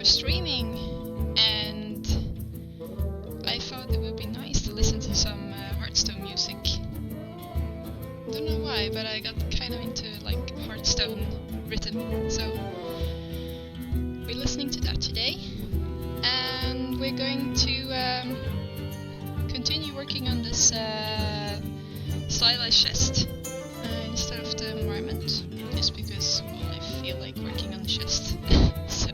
for streaming, and I thought it would be nice to listen to some Hearthstone music. Don't know why, but I got kind of into like Hearthstone rhythm, so we're listening to that today, and we're going to continue working on this Stylized chest instead of the environment, just because, well, I feel like working on the chest. So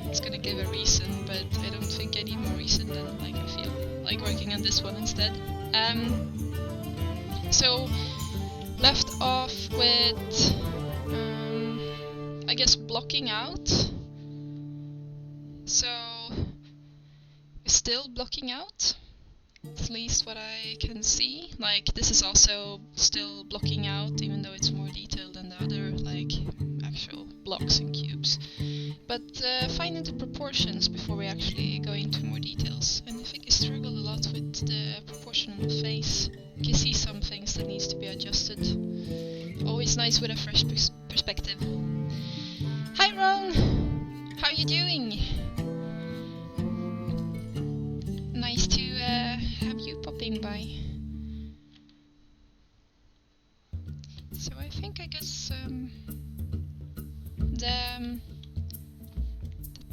it's gonna give a reason, but I don't think I need more reason than like I feel like working on this one instead. So left off with I guess blocking out. So we're still blocking out, at least what I can see. Like this is also still blocking out, even though it's more detailed than the other like actual blocks and cubes. But finding the proportions before we actually go into more details. And I think I struggle a lot with the proportion on the face. You can see some things that needs to be adjusted. Always nice with a fresh perspective. Hi Ron! How are you doing? Nice to have you popping by. So I think I guess the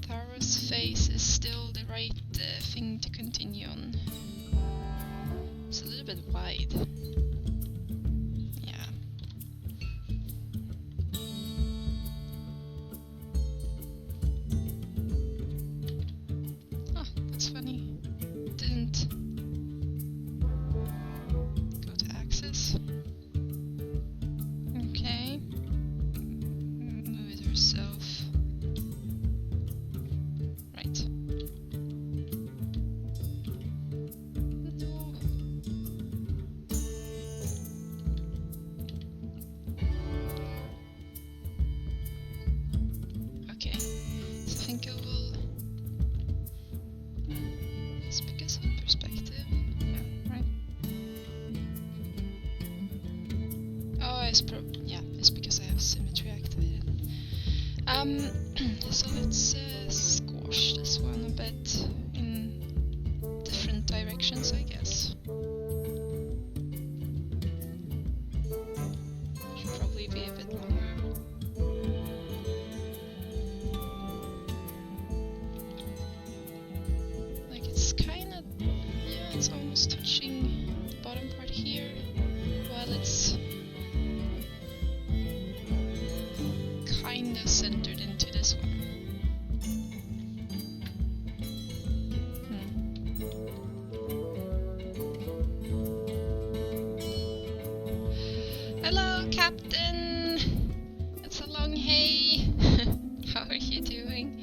Taurus face is still the right thing to continue on. It's a little bit wide. Yeah. Oh, that's funny. Didn't go to axis. Okay. Move it herself. Right. No. Okay. So I think I will. It's because of perspective. Yeah, right. Oh, it's because I have symmetry activated. So let's squash this one a bit in different directions, I guess. Should probably be a bit longer. Like it's kind of, yeah, it's almost touching the bottom part here, while it's kind of centered into this one. Hello, Captain! It's a long hey! How are you doing?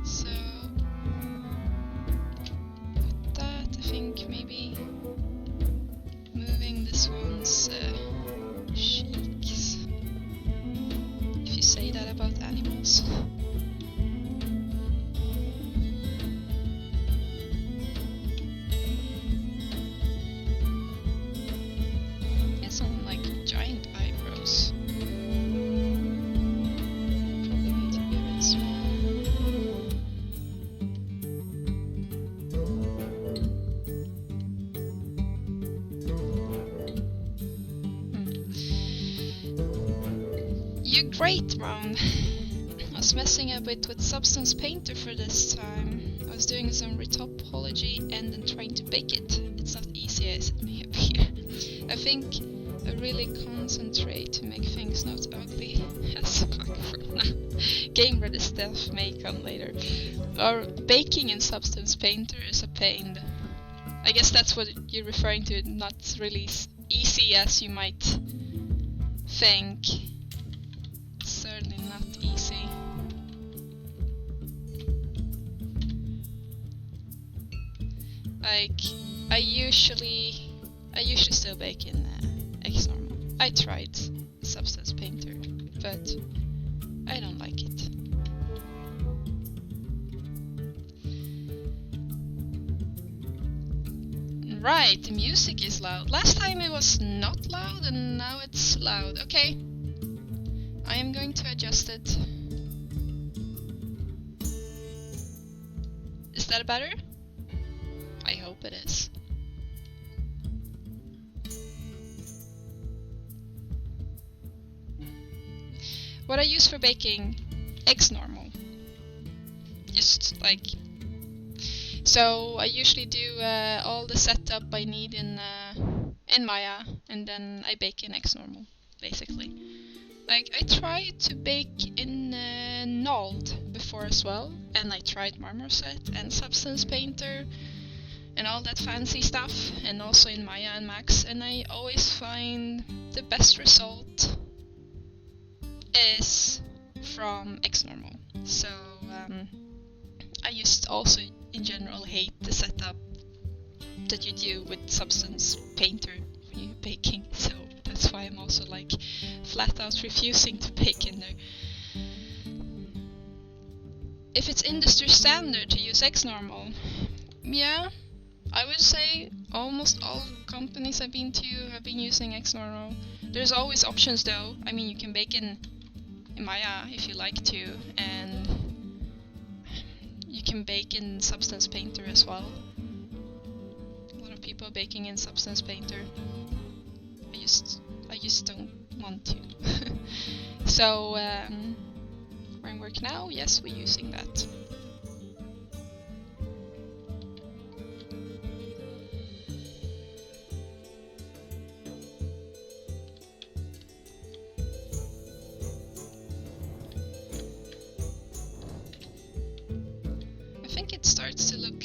So, with that, I think maybe moving this one's cheeks, if you say that about animals. He has some like giant eyebrows. Probably need to be a bit small. You're great, Ron. I was messing a bit with Substance Painter for this time. I was doing some retopology and then trying to bake it. It's not easy as it may appear. I think I really concentrate to make things not ugly. As game ready stuff may come later. Or baking in Substance Painter is a pain. I guess that's what you're referring to, not really easy as you might think. It's certainly not easy. Like, I usually still bake in Xnormal. I tried Substance Painter, but I don't like it. Right, the music is loud. Last time it was not loud and now it's loud. Okay. I am going to adjust it. Is that better? I hope it is. What I use for baking, eggs normal. Just like... So I usually do all the setup I need in Maya, and then I bake in eggs normal, basically. Like, I tried to bake in Nald before as well, and I tried Marmoset and Substance Painter and all that fancy stuff, and also in Maya and Max, and I always find the best result is from X normal. So I just also in general hate the setup that you do with Substance Painter when you're baking, so that's why I'm also like flat out refusing to bake in there. If it's industry standard to use X normal, yeah, I would say almost all companies I've been to have been using X normal. There's always options though. I mean, you can bake in Maya if you like to, and you can bake in Substance Painter as well. A lot of people are baking in Substance Painter. I just don't want to. So where I work now, yes, we're using that. I think it starts to look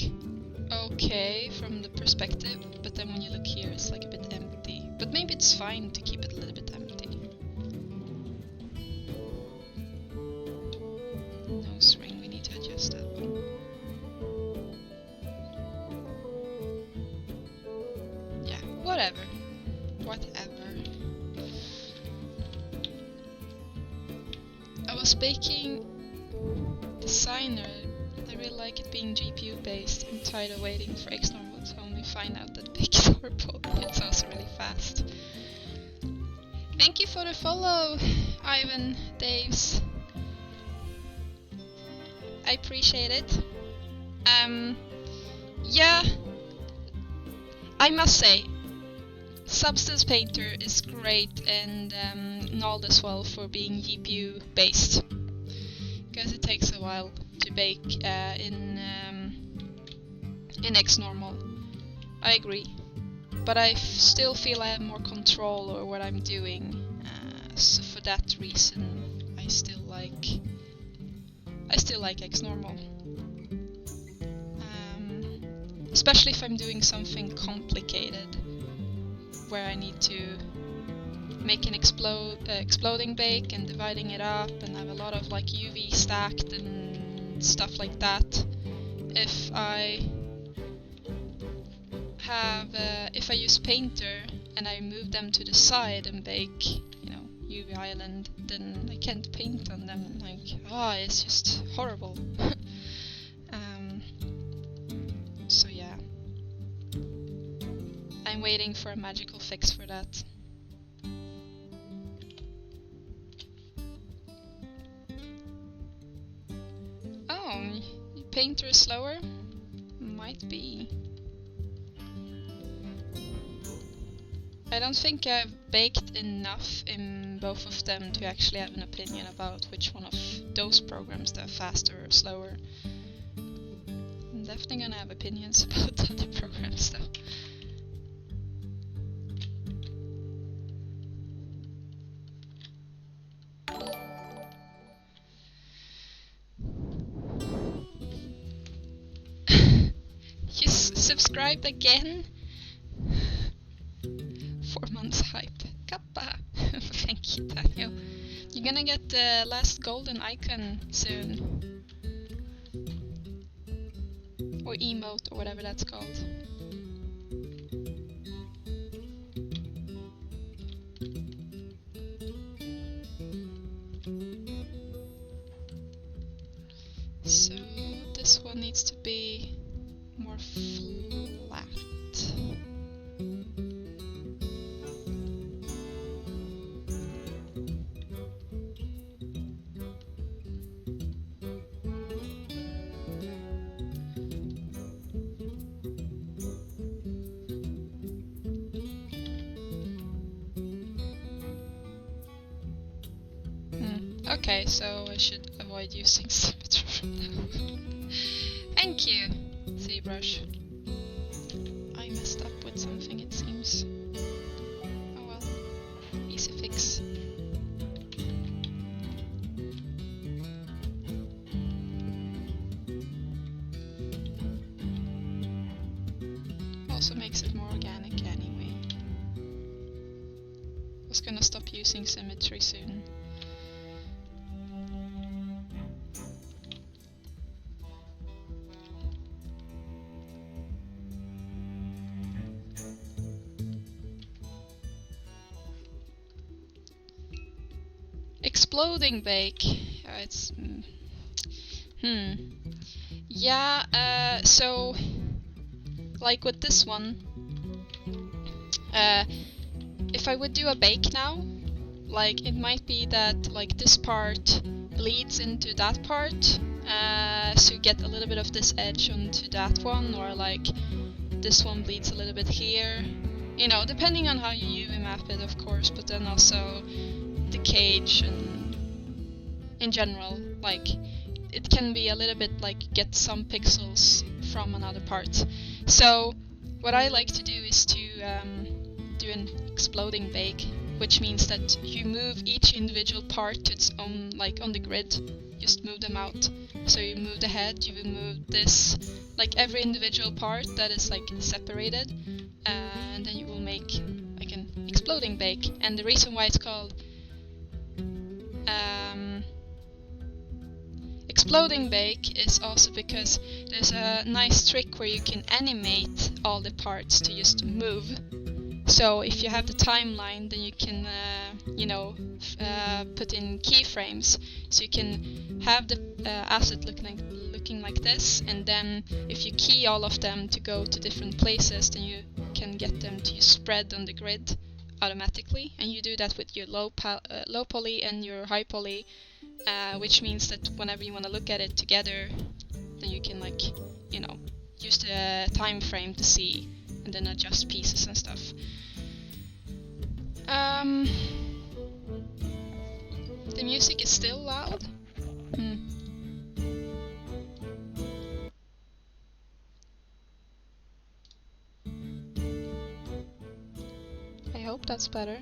okay from the perspective, but then when you look here it's like a bit empty. But maybe it's fine to keep it a little bit empty. Nose ring, we need to adjust that one. Yeah, whatever. I was baking Designer. I really like it being GPU based. I'm tired of waiting for X normal to only find out that bake is horrible. It's also really fast. Thank you for the follow, Ivan Daves. I appreciate it. Yeah, I must say, Substance Painter is great, and Nald as well for being GPU based, because it takes a while to bake in X normal. I agree, but I still feel I have more control over what I'm doing. So for that reason, I still like X normal. Especially if I'm doing something complicated, where I need to make an exploding bake and dividing it up, and have a lot of like UV stacked and stuff like that. If I use Painter and I move them to the side and bake, you know, UV island, then I can't paint on them. Like, it's just horrible. So yeah, I'm waiting for a magical fix for that. Oh, Painter is slower? Might be. I don't think I've baked enough in both of them to actually have an opinion about which one of those programs that are faster or slower. I'm definitely gonna have opinions about other programs though. You subscribed again? 4 months hype. Kappa! Thank you, Daniel. You're gonna get the last golden icon soon. Or emote, or whatever that's called. So this one needs to be more flat. Okay, so I should avoid using symmetry from now. Thank you, Zbrush. I messed up with something, it seems. Oh well, easy fix. Also makes it more organic anyway. I was gonna stop using symmetry soon. Exploding bake. It's yeah. So like with this one, if I would do a bake now, like it might be that like this part bleeds into that part, so you get a little bit of this edge onto that one, or like this one bleeds a little bit here. You know, depending on how you UV map it, of course, but then also the cage and in general, like it can be a little bit like get some pixels from another part. So what I like to do is to do an exploding bake, which means that you move each individual part to its own, like on the grid, just move them out. So you move the head, you will move this, like every individual part that is like separated, and then you will make like an exploding bake. And the reason why it's called exploding bake is also because there's a nice trick where you can animate all the parts to just move. So if you have the timeline, then you can put in keyframes, so you can have the asset looking like this, and then if you key all of them to go to different places, then you can get them to spread on the grid automatically. And you do that with your low poly and your high poly, which means that whenever you want to look at it together, then you can use the time frame to see and then adjust pieces and stuff. The music is still loud. I hope that's better.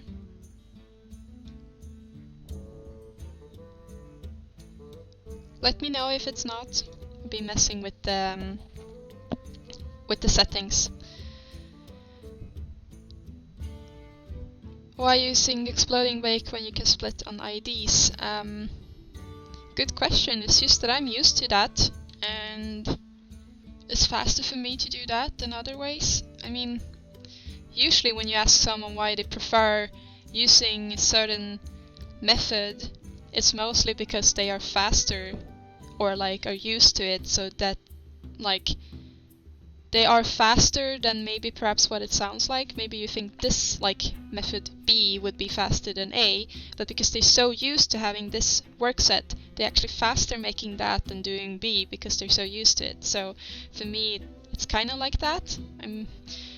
Let me know if it's not. I'll be messing with the settings. Why using exploding bake when you can split on IDs? Good question. It's just that I'm used to that, and it's faster for me to do that than other ways. I mean, usually when you ask someone why they prefer using a certain method, it's mostly because they are faster or like are used to it, so that like they are faster than maybe perhaps what it sounds like. Maybe you think this like method B would be faster than A, but because they're so used to having this work set, they're actually faster making that than doing B because they're so used to it. So for me, it's kind of like that.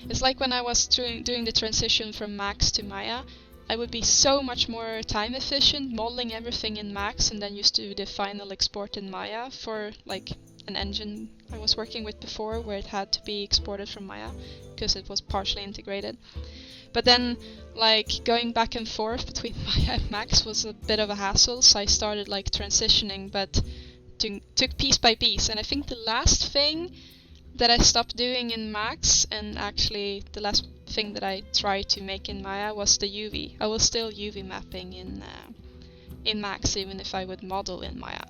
It's like when I was doing the transition from Max to Maya, I would be so much more time efficient modeling everything in Max and then used to do the final export in Maya for like an engine I was working with before, where it had to be exported from Maya because it was partially integrated. But then like going back and forth between Maya and Max was a bit of a hassle, so I started like transitioning, but took piece by piece. And I think the last thing that I stopped doing in Max, and actually the last thing that I tried to make in Maya, was the UV. I was still UV mapping in Max, even if I would model in Maya.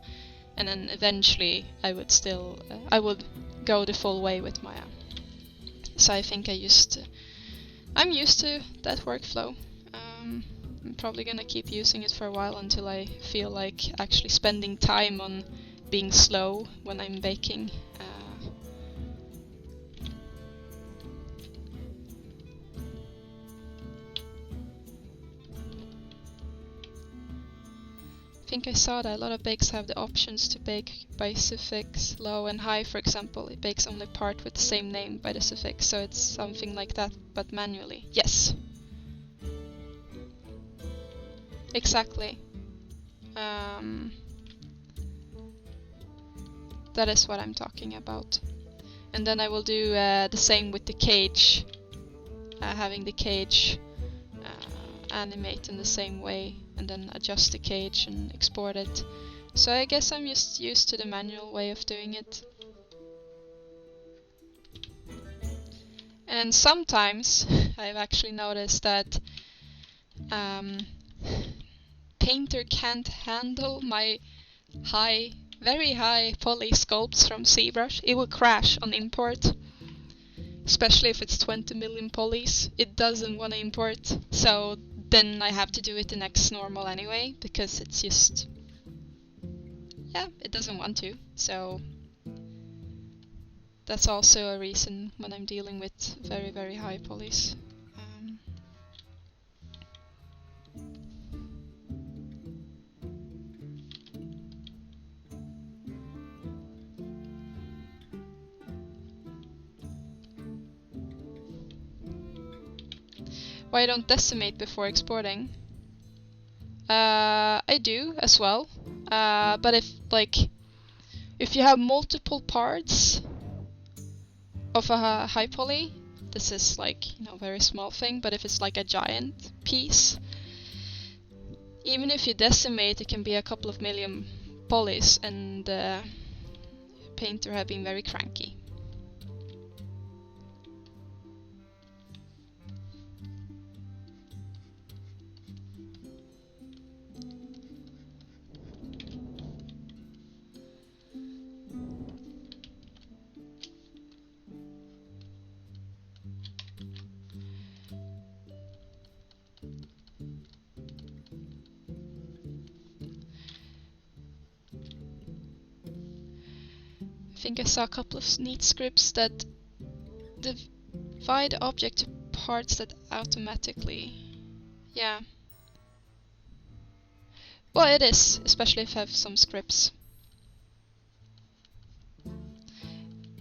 And then eventually I would still I would go the full way with Maya. So I think I'm used to that workflow. I'm probably gonna keep using it for a while until I feel like actually spending time on being slow when I'm baking. I think I saw that a lot of bakes have the options to bake by suffix low and high, for example. It bakes only part with the same name by the suffix, so it's something like that, but manually. Yes. Exactly. That is what I'm talking about. And then I will do the same with the cage, having the cage animate in the same way, and then adjust the cage and export it. So I guess I'm just used to the manual way of doing it. And sometimes I've actually noticed that Painter can't handle my very high poly sculpts from Zbrush. It will crash on import, especially if it's 20 million polys. It doesn't want to import, so then I have to do it in X normal anyway, because it's just, yeah, it doesn't want to. So that's also a reason when I'm dealing with very, very high polys. Why I don't decimate before exporting? I do as well, but if you have multiple parts of a high poly, this is like, you know, very small thing, but if it's like a giant piece, even if you decimate, it can be a couple of million polys, and Painter have been very cranky. I think I saw a couple of neat scripts that divide the object to parts that automatically... Yeah. Well, it is, especially if I have some scripts.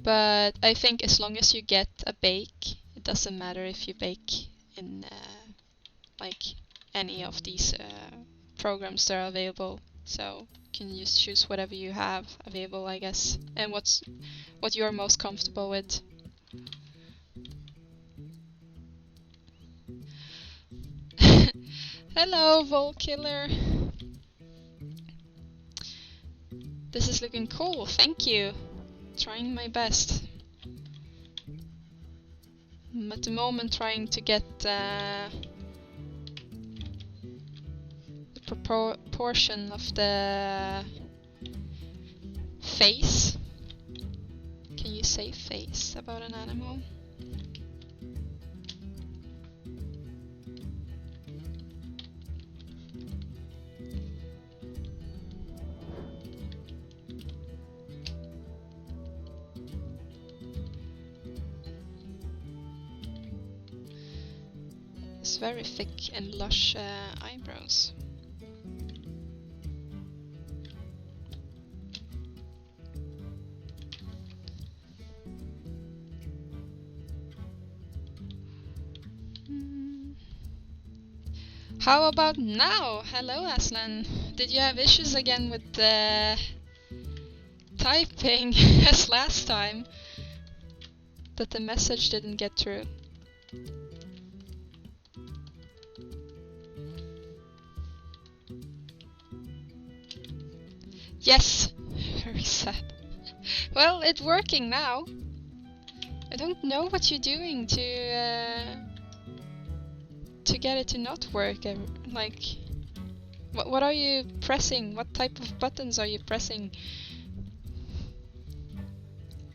But I think as long as you get a bake, it doesn't matter if you bake in like any of these programs that are available. So you can just choose whatever you have available, I guess, and what you're most comfortable with. Hello, Vol Killer. This is looking cool. Thank you. Trying my best. I'm at the moment trying to get the proportion of the face. Can you say face about an animal? It's very thick and lush eyebrows. How about now? Hello, Aslan. Did you have issues again with the typing as last time? That the message didn't get through? Yes! Very sad. Well, it's working now. I don't know what you're doing to get it to not work. Like, what are you pressing? What type of buttons are you pressing?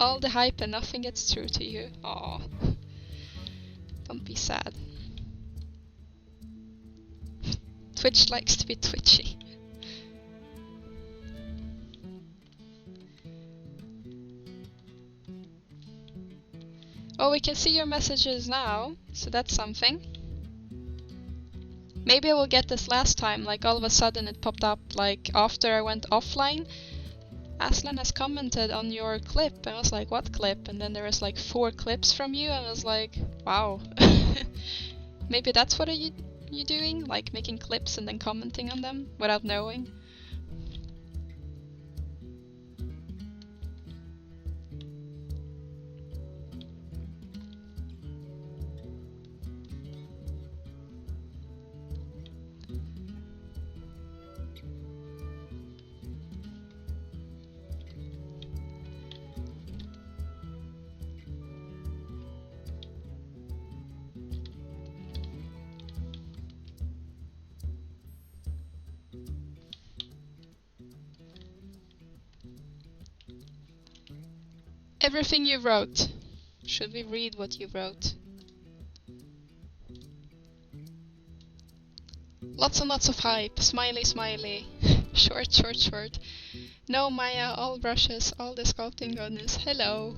All the hype and nothing gets through to you. Aw. Don't be sad. Twitch likes to be twitchy. Oh, we can see your messages now, so that's something. Maybe I will get this last time, like all of a sudden it popped up, like after I went offline. Aslan has commented on your clip, and I was like, what clip? And then there was like 4 clips from you, and I was like, wow. Maybe that's what you're doing, like making clips and then commenting on them without knowing. everything you wrote. Should we read what you wrote? Lots and lots of hype. Smiley, smiley. Short, short, short. No, Maya, all brushes, all the sculpting goodness. Hello.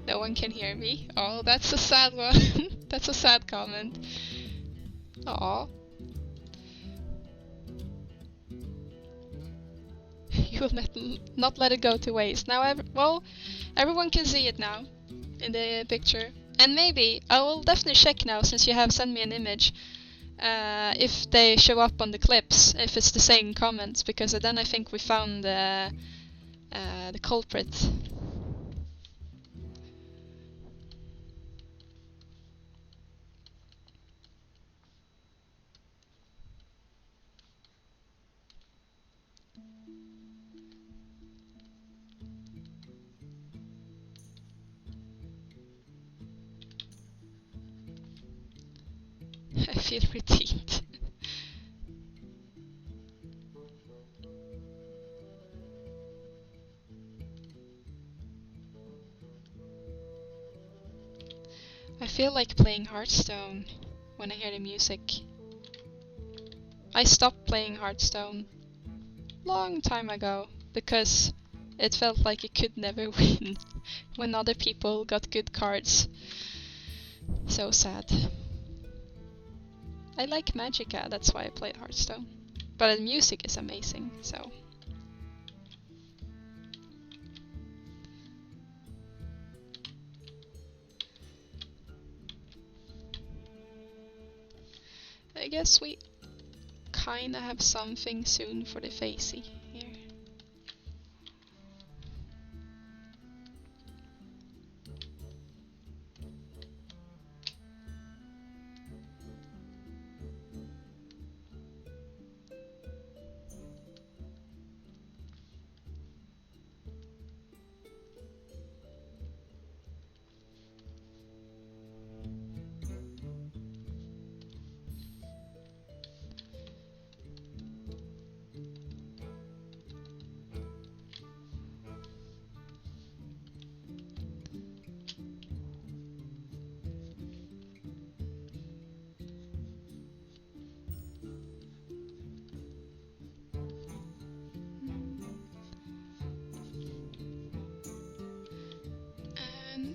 No one can hear me. Oh, that's a sad one. That's a sad comment. Aw. You will not let it go to waste. Now, well, everyone can see it now in the picture. And maybe, I will definitely check now, since you have sent me an image, if they show up on the clips, if it's the same comments, because then I think we found the culprit. I feel redeemed. I feel like playing Hearthstone when I hear the music. I stopped playing Hearthstone long time ago because it felt like it could never win when other people got good cards. So sad. I like Magicka, that's why I played Hearthstone. But the music is amazing, so... I guess we kinda have something soon for the facey here.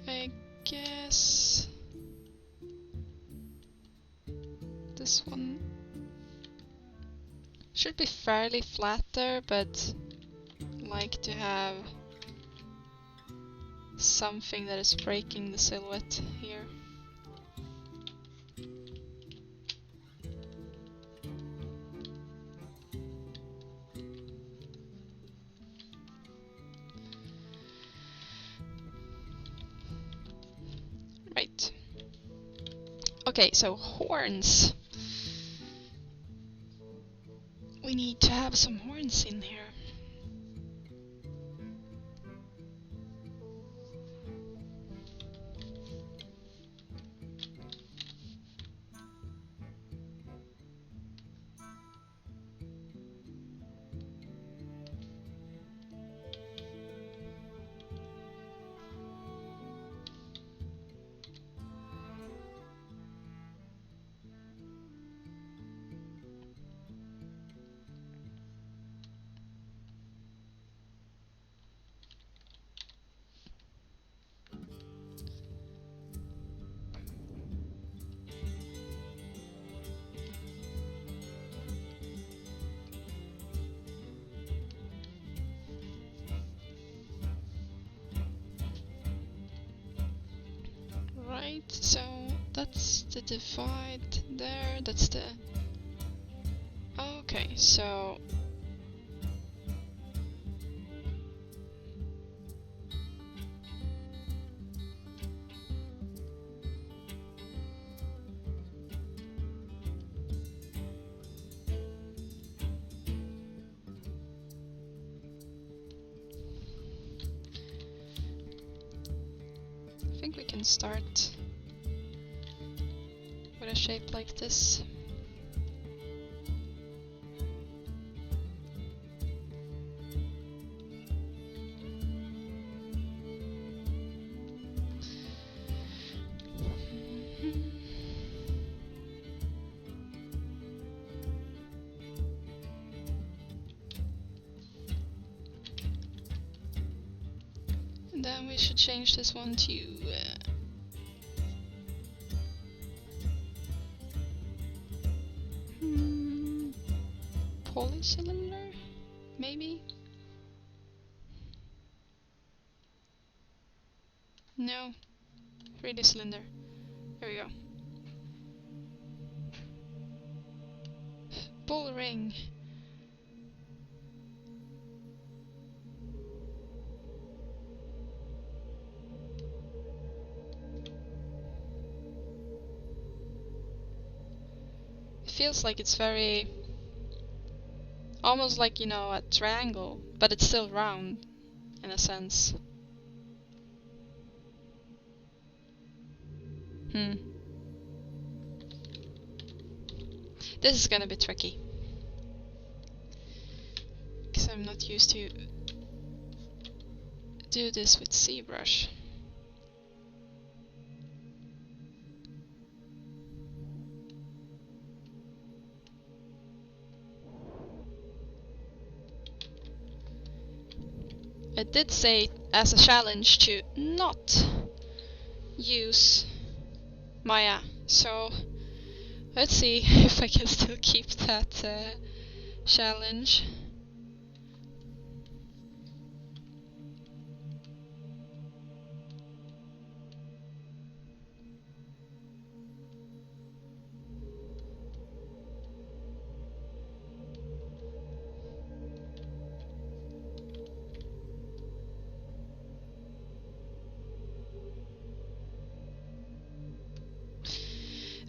I guess this one should be fairly flat there, but like to have something that is breaking the silhouette here. Right. Okay, so horns. We need to have some horns in here. Right, so that's the divide there, that's the... Okay, so... I think we can start with a shape like this. we should change this one to polycylinder, maybe? No, 3D cylinder. Here we go. Bull ring. It feels like it's very... almost like, you know, a triangle, but it's still round, in a sense. This is gonna be tricky. Because I'm not used to do this with Zbrush. It did say as a challenge to not use Maya, so let's see if I can still keep that challenge.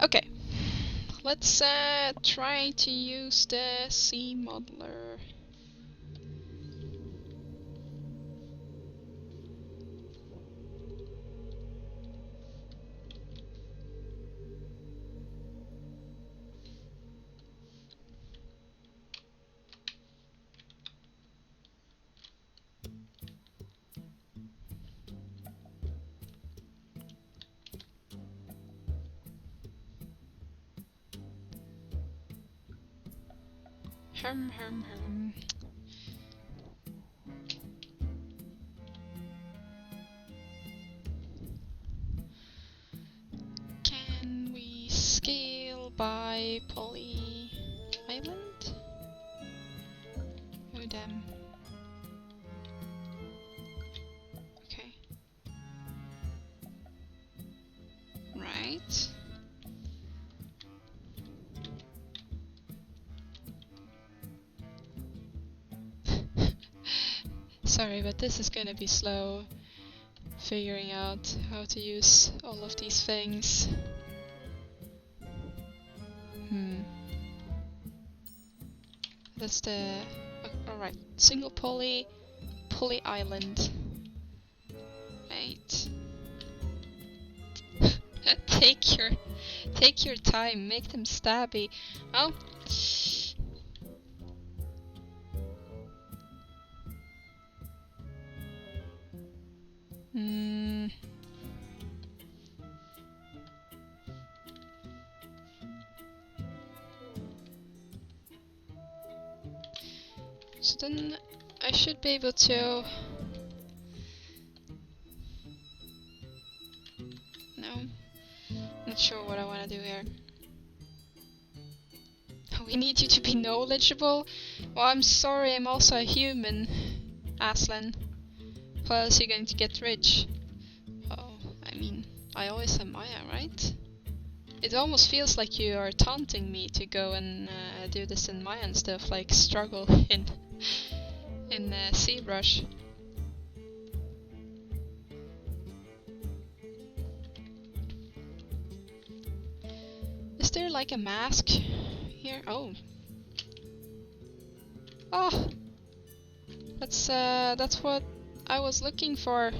Okay, let's try to use the C modeler. Can we scale by poly island? Oh damn. Okay. Right. Sorry, but this is gonna be slow figuring out how to use all of these things. That's the... alright, single poly island. Right. Take your time, make them stabby. Oh. So then I should be able to... No, not sure what I want to do here. We need you to be knowledgeable. Well, I'm sorry, I'm also a human, Aslan. How else are you going to get rich? Oh, I mean, I always have Maya, right? It almost feels like you are taunting me to go and do this in Maya and stuff, like struggle in Zbrush. Is there like a mask here? Oh. Oh! That's what I was looking for.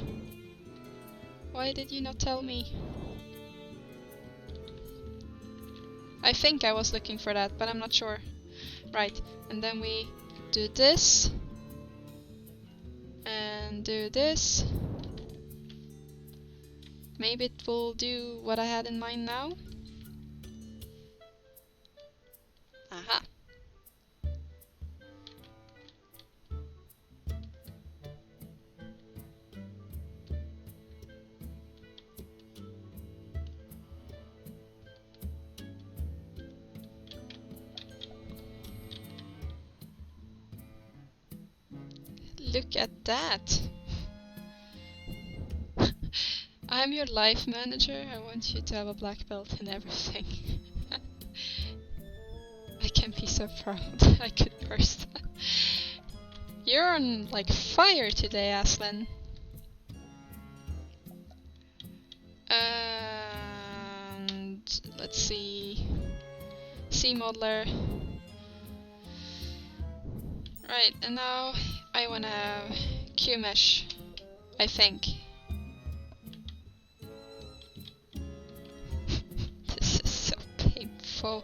Why did you not tell me? I think I was looking for that, but I'm not sure. Right, and then we do this. And do this. Maybe it will do what I had in mind now. Aha. Look at that! I'm your life manager. I want you to have a black belt in everything. I can be so proud. I could curse. You're on like fire today, Aslan. And let's see. C modeler. Right, and now I wanna have Q mesh, I think. This is so painful.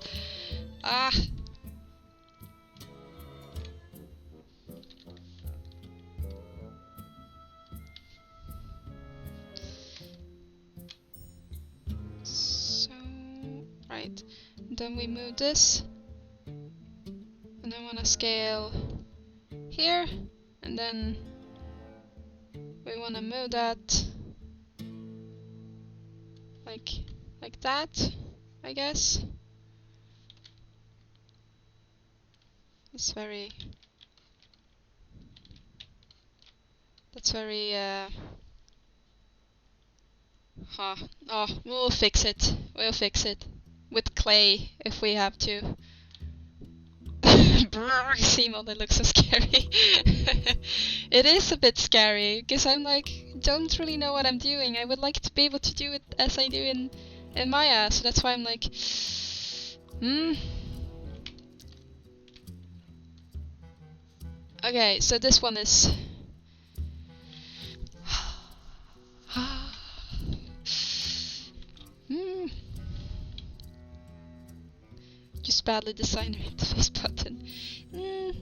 Ah! So, right. Then we move this. And I wanna scale here. And then we wanna move that like that, I guess. That's very oh, we'll fix it. We'll fix it with clay if we have to. Simon, that looks so scary. It is a bit scary because I'm like, don't really know what I'm doing. I would like to be able to do it as I do in Maya, so that's why I'm like, Okay, so this one is just badly designed interface button.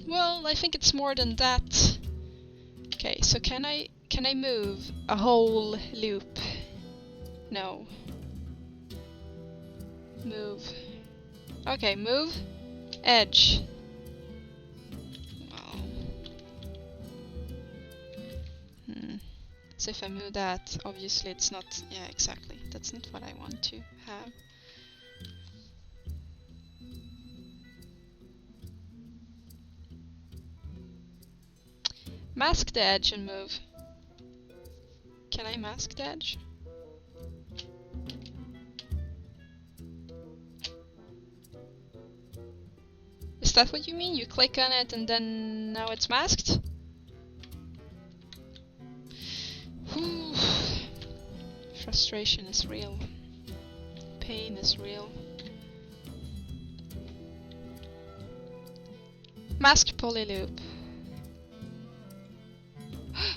Well, I think it's more than that. Okay, so can I move a whole loop? No. Move. Okay, move. Edge. Wow. So if I move that, obviously it's not... Yeah, exactly. That's not what I want to have. Mask the edge and move. Can I mask the edge? Is that what you mean? You click on it and then now it's masked? Whew. Frustration is real. Pain is real. Mask poly loop.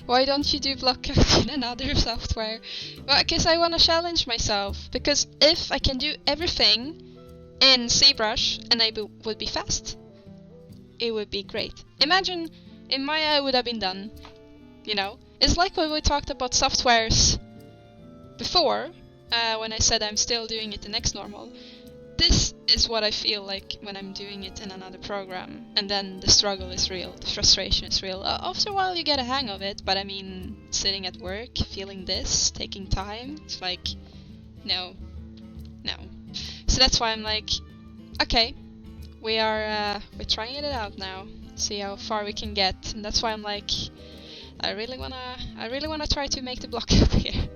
Why don't you do block out in another software? Well, because I want to challenge myself. Because if I can do everything in Zbrush and I would be fast, it would be great. Imagine in Maya it would have been done. You know, it's like when we talked about softwares before, when I said I'm still doing it in XNormal. This is what I feel like when I'm doing it in another program, and then the struggle is real, the frustration is real. After a while you get a hang of it, but I mean, sitting at work, feeling this, taking time, it's like, no. So that's why I'm like, okay, we're trying it out now, see how far we can get, and that's why I'm like, I really wanna try to make the block up here.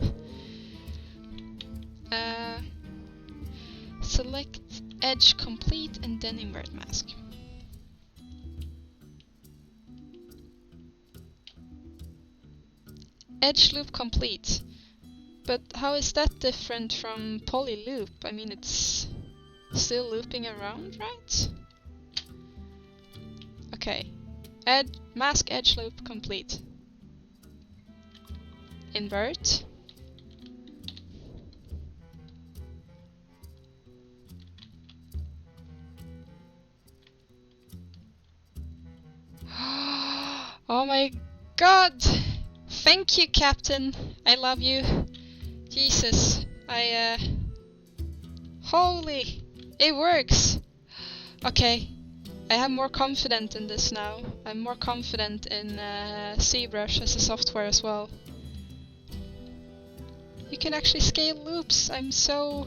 Select edge complete and then invert mask. Edge loop complete. But how is that different from poly loop? I mean, it's still looping around, right? Okay. Mask edge loop complete. Invert. Oh my god! Thank you, Captain. I love you. Jesus. Holy! It works! Okay. I have more confidence in this now. I'm more confident in Zbrush as a software as well. You can actually scale loops. I'm so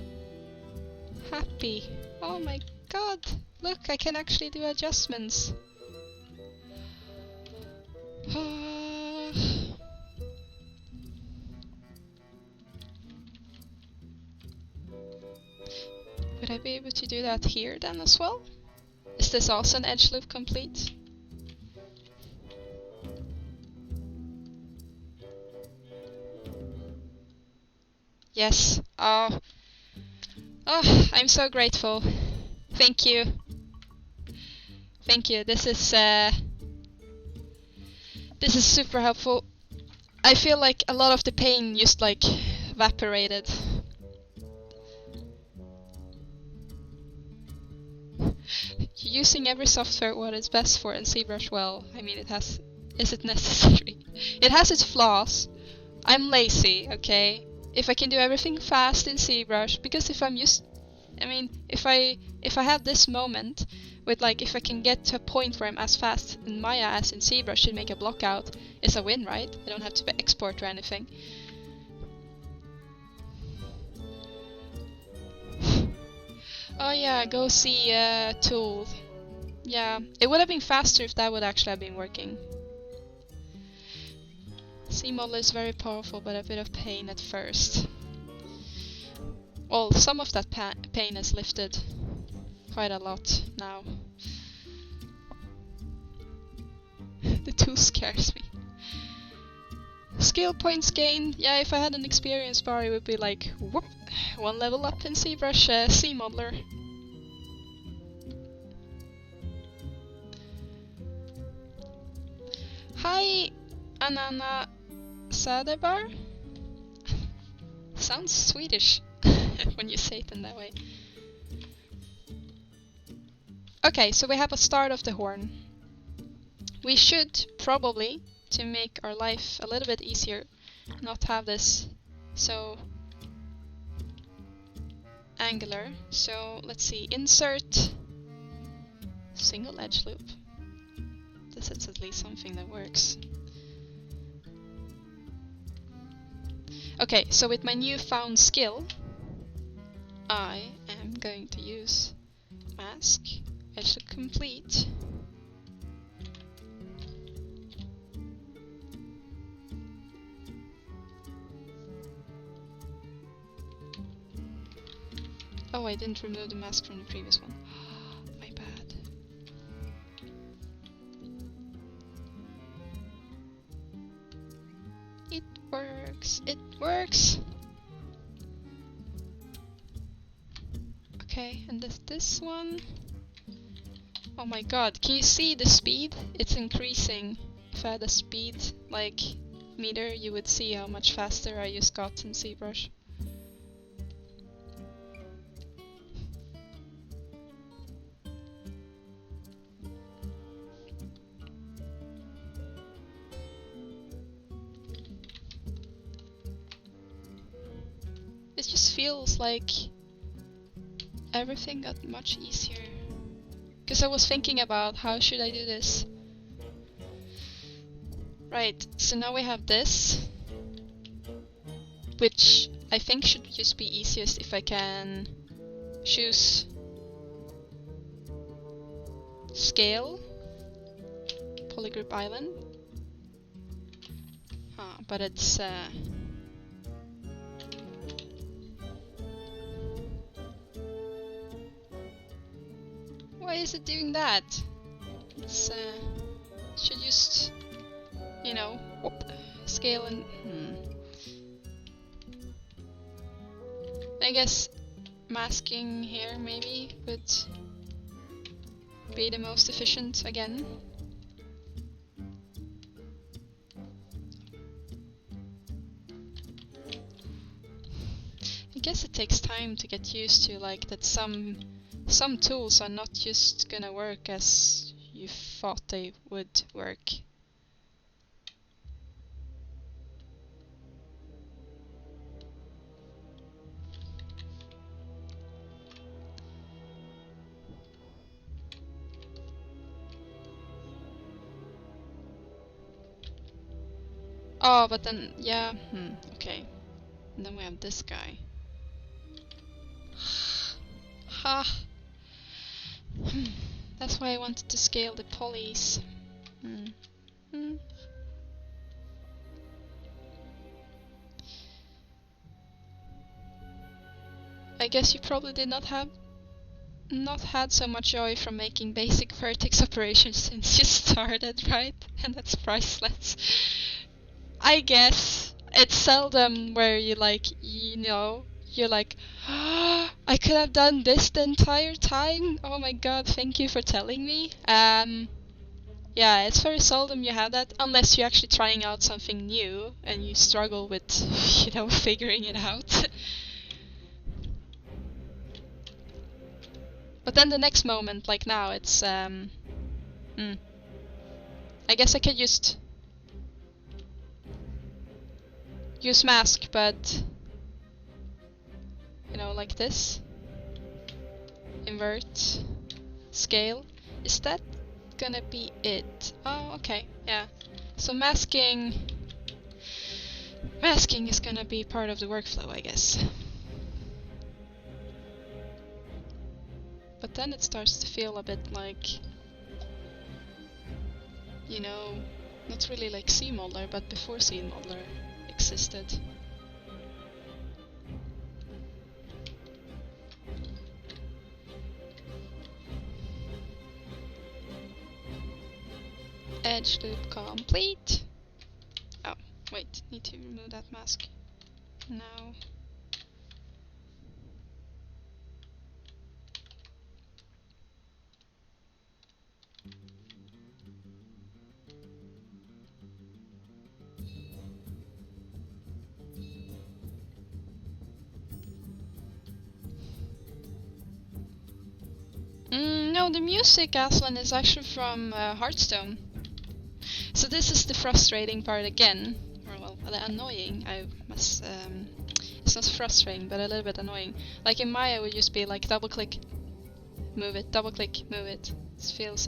happy. Oh my god! Look, I can actually do adjustments. Would I be able to do that here then as well? Is this also an edge loop complete? Yes. Oh. Oh, I'm so grateful. Thank you. Thank you. This is super helpful. I feel like a lot of the pain just like evaporated. Using every software what it's best for and Zbrush well. I mean, is it necessary? It has its flaws. I'm lazy, okay? If I can do everything fast in Zbrush, because if I have this moment with like, if I can get to a point where I'm as fast in Maya as in Zbrush to make a block out, it's a win, right? I don't have to export or anything. Oh yeah, go see tool. Yeah, it would have been faster if that would actually have been working. C-model is very powerful, but a bit of pain at first. Well, some of that pain has lifted quite a lot now. The tool scares me. Skill points gained. Yeah, if I had an experience bar, it would be like, whoop, 1 level up in Zbrush C-modeler. Hi, Elena Savchenko. Sounds Swedish when you say it in that way. Okay, so we have a start of the horn. We should probably, to make our life a little bit easier, not have this so angular. So let's see, insert single edge loop. This is at least something that works. Okay, so with my newfound skill, I am going to use mask, edge loop complete. Oh, I didn't remove the mask from the previous one. My bad. It works. It works. Okay, and this one. Oh my god, can you see the speed? It's increasing. If I had a speed like meter, you would see how much faster I just got in Zbrush. It just feels like everything got much easier. Because I was thinking about how should I do this. Right, so now we have this, which I think should just be easiest if I can choose scale, polygroup island. But it's why is it doing that? It's should just, you know, whoop, scale and I guess masking here maybe would be the most efficient again. I guess it takes time to get used to like that some tools are not just gonna work as you thought they would work. Oh, but then, yeah, okay. And then we have this guy. Ha! That's why I wanted to scale the polys. I guess you probably did not have not had so much joy from making basic vertex operations since you started, right? And that's priceless. I guess it's seldom where you like, you know, you're like, oh, I could have done this the entire time. Oh my god, thank you for telling me. Yeah, it's very seldom you have that, unless you're actually trying out something new and you struggle with, you know, figuring it out. But then the next moment, like now, it's, I guess I could just use mask, but, you know, like this. Invert. Scale. Is that gonna be it? Oh, okay, yeah. So masking is gonna be part of the workflow, I guess. But then it starts to feel a bit like, you know, not really like CModeler, but before CModeler existed. Edge loop complete. Oh, wait, need to remove that mask now. No, the music, Aslan, is actually from Hearthstone. So this is the frustrating part again, or well, the annoying. I must. It's not frustrating, but a little bit annoying. Like in Maya, it would just be like double click, move it, double click, move it. It feels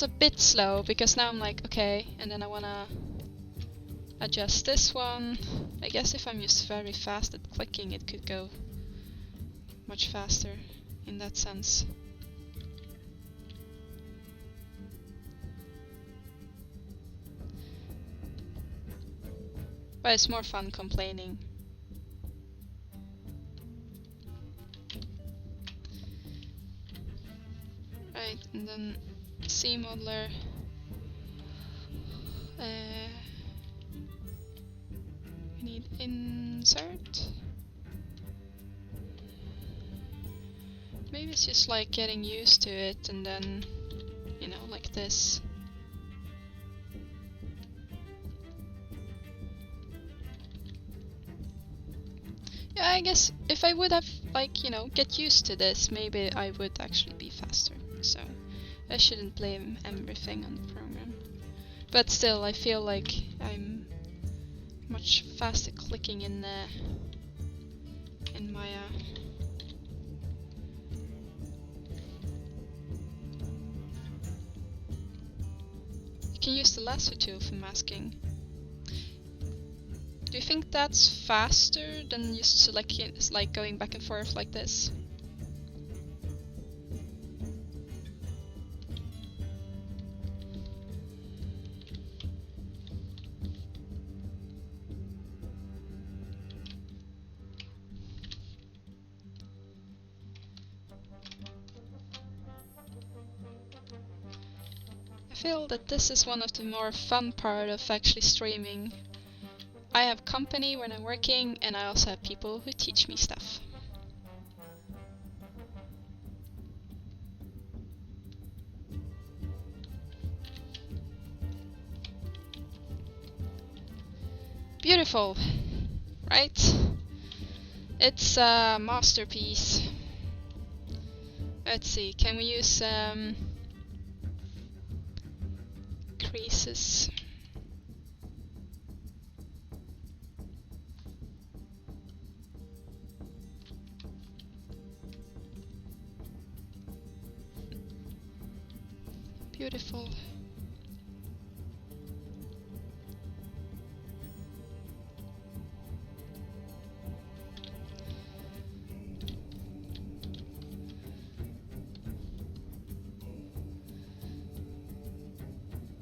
a bit slow because now I'm like, okay, and then I wanna adjust this one. I guess if I'm just very fast at clicking, it could go much faster in that sense. But it's more fun complaining. Right, and then CModeler. We need insert. Maybe it's just like getting used to it and then, you know, like this. Yeah, I guess if I would have, like, you know, get used to this, maybe I would actually be faster. So I shouldn't blame everything on the program. But still, I feel like I'm much faster clicking in Maya. You can use the lasso tool for masking. Do you think that's faster than just selecting, like going back and forth like this? I feel that this is one of the more fun part of actually streaming. I have company when I'm working, and I also have people who teach me stuff. Beautiful, right? It's a masterpiece. Let's see, can we use creases? Beautiful.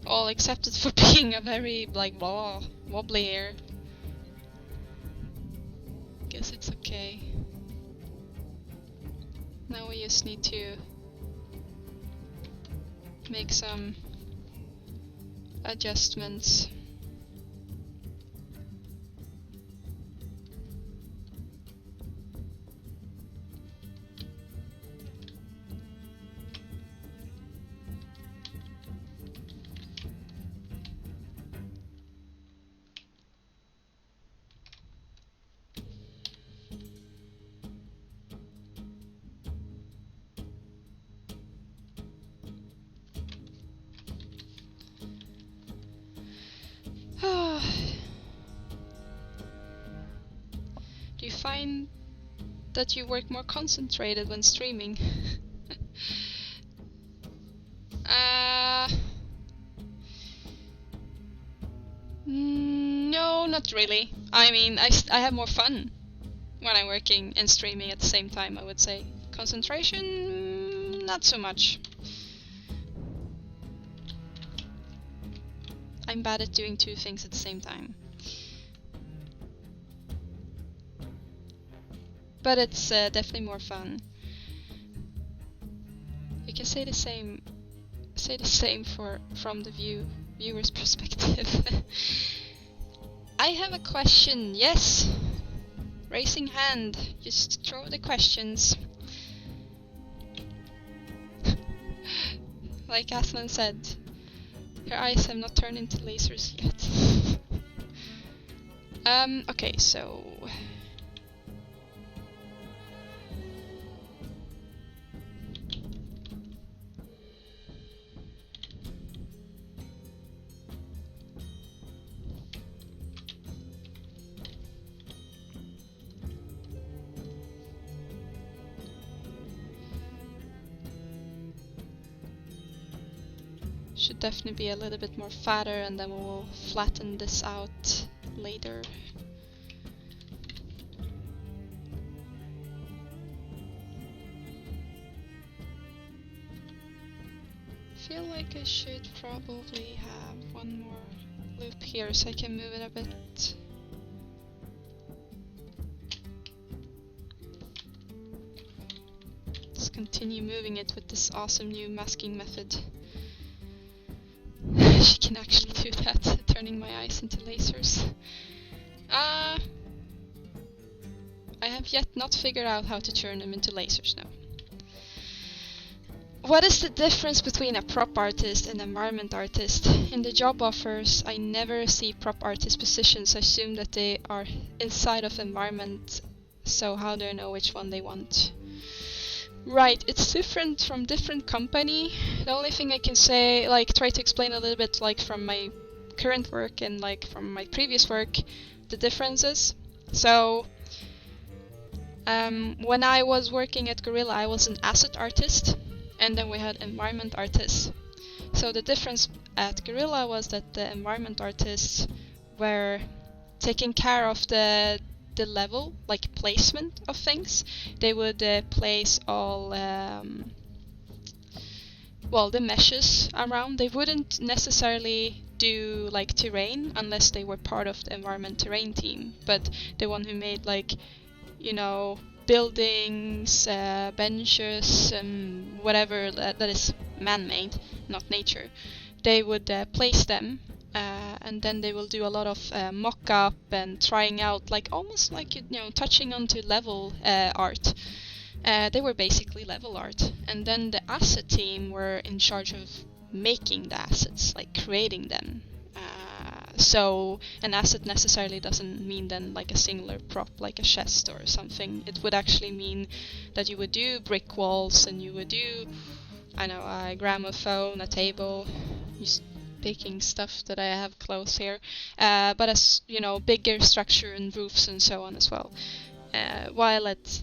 All accepted for being a very, like, blah, wobbly here. Guess it's okay. Now we just need to make some adjustments. Do you find that you work more concentrated when streaming? No, not really. I mean, I have more fun when I'm working and streaming at the same time, I would say. Concentration, not so much. I'm bad at doing two things at the same time. But it's definitely more fun. You can say the same from the viewer's perspective. I have a question. Yes. Raising hand. Just throw the questions. Like Aslan said, her eyes have not turned into lasers yet. Okay, so should definitely be a little bit more fatter, and then we'll flatten this out later. I feel like I should probably have one more loop here so I can move it a bit. Let's continue moving it with this awesome new masking method. She can actually do that, turning my eyes into lasers. I have yet not figured out how to turn them into lasers now. What is the difference between a prop artist and an environment artist? In the job offers, I never see prop artist positions. I assume that they are inside of environment, so how do I know which one they want? Right, it's different from different company. The only thing I can say, like, try to explain a little bit, like, from my current work and, like, from my previous work, the differences. So, when I was working at Gorilla, I was an asset artist, and then we had environment artists. So the difference at Gorilla was that the environment artists were taking care of the level, like placement of things. They would place all the meshes around. They wouldn't necessarily do like terrain unless they were part of the environment terrain team, but the one who made, like, you know, buildings, benches, and whatever that is man-made, not nature, they would place them. And then they will do a lot of mock-up and trying out, like almost like, you know, touching onto level art. They were basically level art. And then the asset team were in charge of making the assets, like creating them. So an asset necessarily doesn't mean then like a singular prop, like a chest or something. It would actually mean that you would do brick walls, and you would do, I know, a gramophone, a table. Picking stuff that I have close here, but as you know, bigger structure and roofs and so on as well. While at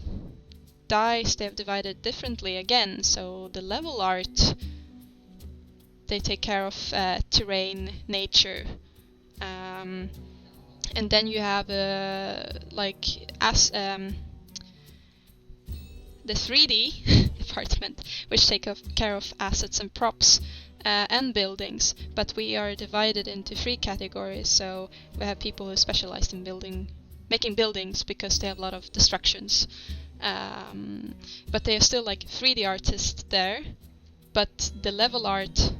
DICE they have divided differently again, so the level art, they take care of terrain, nature, and then you have the 3D department, which take care of assets and props. And buildings, but we are divided into 3 categories. So we have people who specialize in making buildings because they have a lot of destructions, But they are still like 3D artists there, but the level art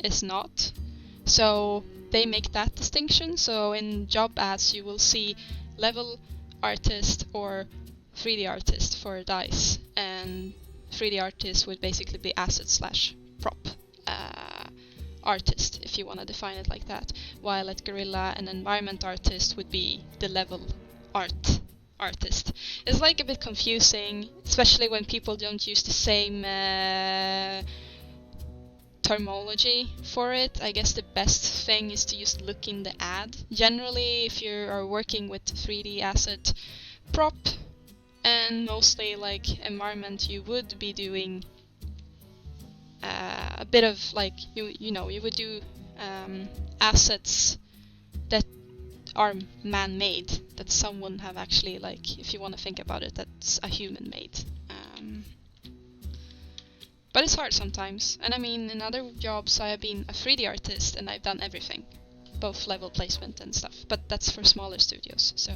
is not. So they make that distinction. So in job ads you will see level artist or 3D artist for DICE, and 3D artist would basically be asset slash prop artist, if you want to define it like that, while at Gorilla an environment artist would be the level artist. It's like a bit confusing, especially when people don't use the same terminology for it. I guess the best thing is to just look in the ad. Generally, if you are working with 3D asset prop and mostly like environment, you would be doing a bit of like you would do assets that are man-made, that someone have actually, like, if you want to think about it, that's a human made. But it's hard sometimes, and I mean, in other jobs I have been a 3D artist and I've done everything, both level placement and stuff, but that's for smaller studios, so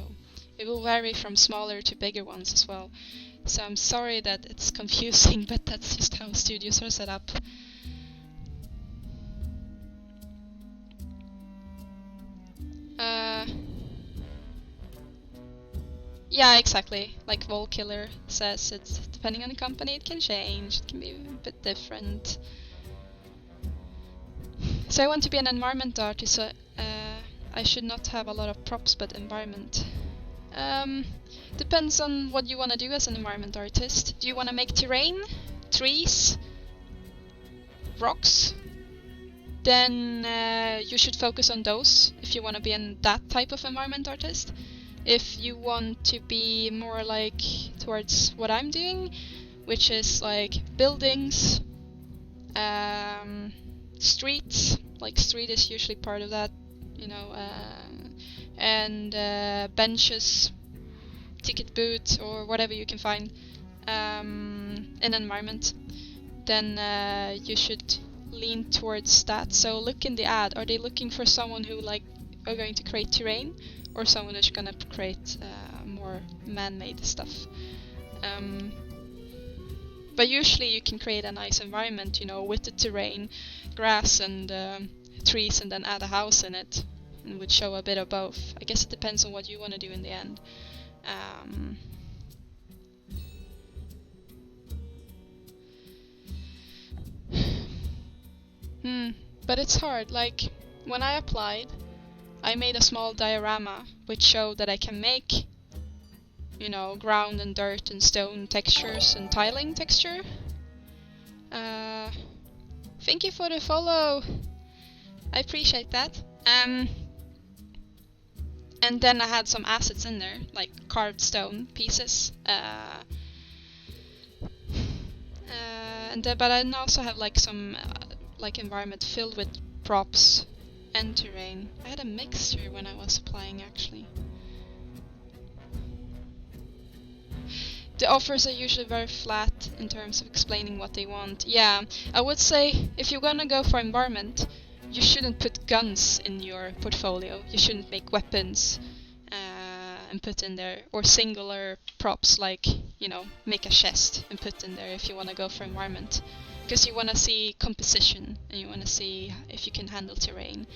it will vary from smaller to bigger ones as well. So I'm sorry that it's confusing, but that's just how studios are set up. Yeah, exactly. Like Volkiller says, it's depending on the company, it can change. It can be a bit different. So I want to be an environment artist, so I should not have a lot of props, but environment. Depends on what you want to do as an environment artist. Do you want to make terrain, trees, rocks? Then you should focus on those if you want to be that type of environment artist. If you want to be more like towards what I'm doing, which is like buildings, streets, like street is usually part of that, and benches, ticket booth, or whatever you can find in environment, then you should lean towards that. So look in the ad. Are they looking for someone who like are going to create terrain, or someone who's gonna create more man-made stuff? But usually you can create a nice environment, with the terrain, grass and trees, and then add a house in it, and would show a bit of both. I guess it depends on what you want to do in the end. But it's hard. Like, when I applied, I made a small diorama which showed that I can make, ground and dirt and stone textures and tiling texture. Thank you for the follow. I appreciate that. And then I had some assets in there, like carved stone pieces. But I also have like some like environment filled with props and terrain. I had a mixture when I was applying, actually. The offers are usually very flat in terms of explaining what they want. Yeah, I would say if you're gonna go for environment, you shouldn't put guns in your portfolio. You shouldn't make weapons and put in there, or singular props like, make a chest and put in there if you want to go for environment. Because you want to see composition, and you want to see if you can handle terrain,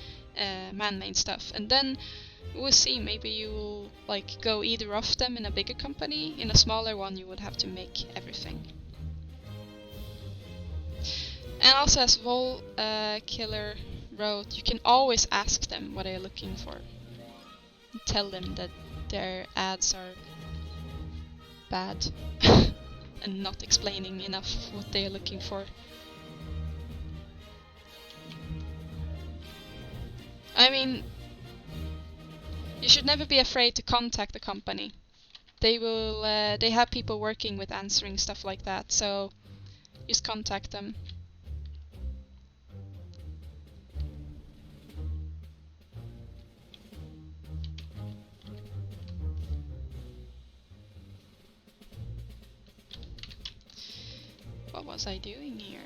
man-made stuff. And then we'll see, maybe you'll like go either of them in a bigger company. In a smaller one you would have to make everything. And also, as Killer wrote, you can always ask them what they're looking for. Tell them that their ads are bad and not explaining enough what they're looking for. I mean, you should never be afraid to contact the company. They will. They have people working with answering stuff like that, so just contact them. What was I doing here?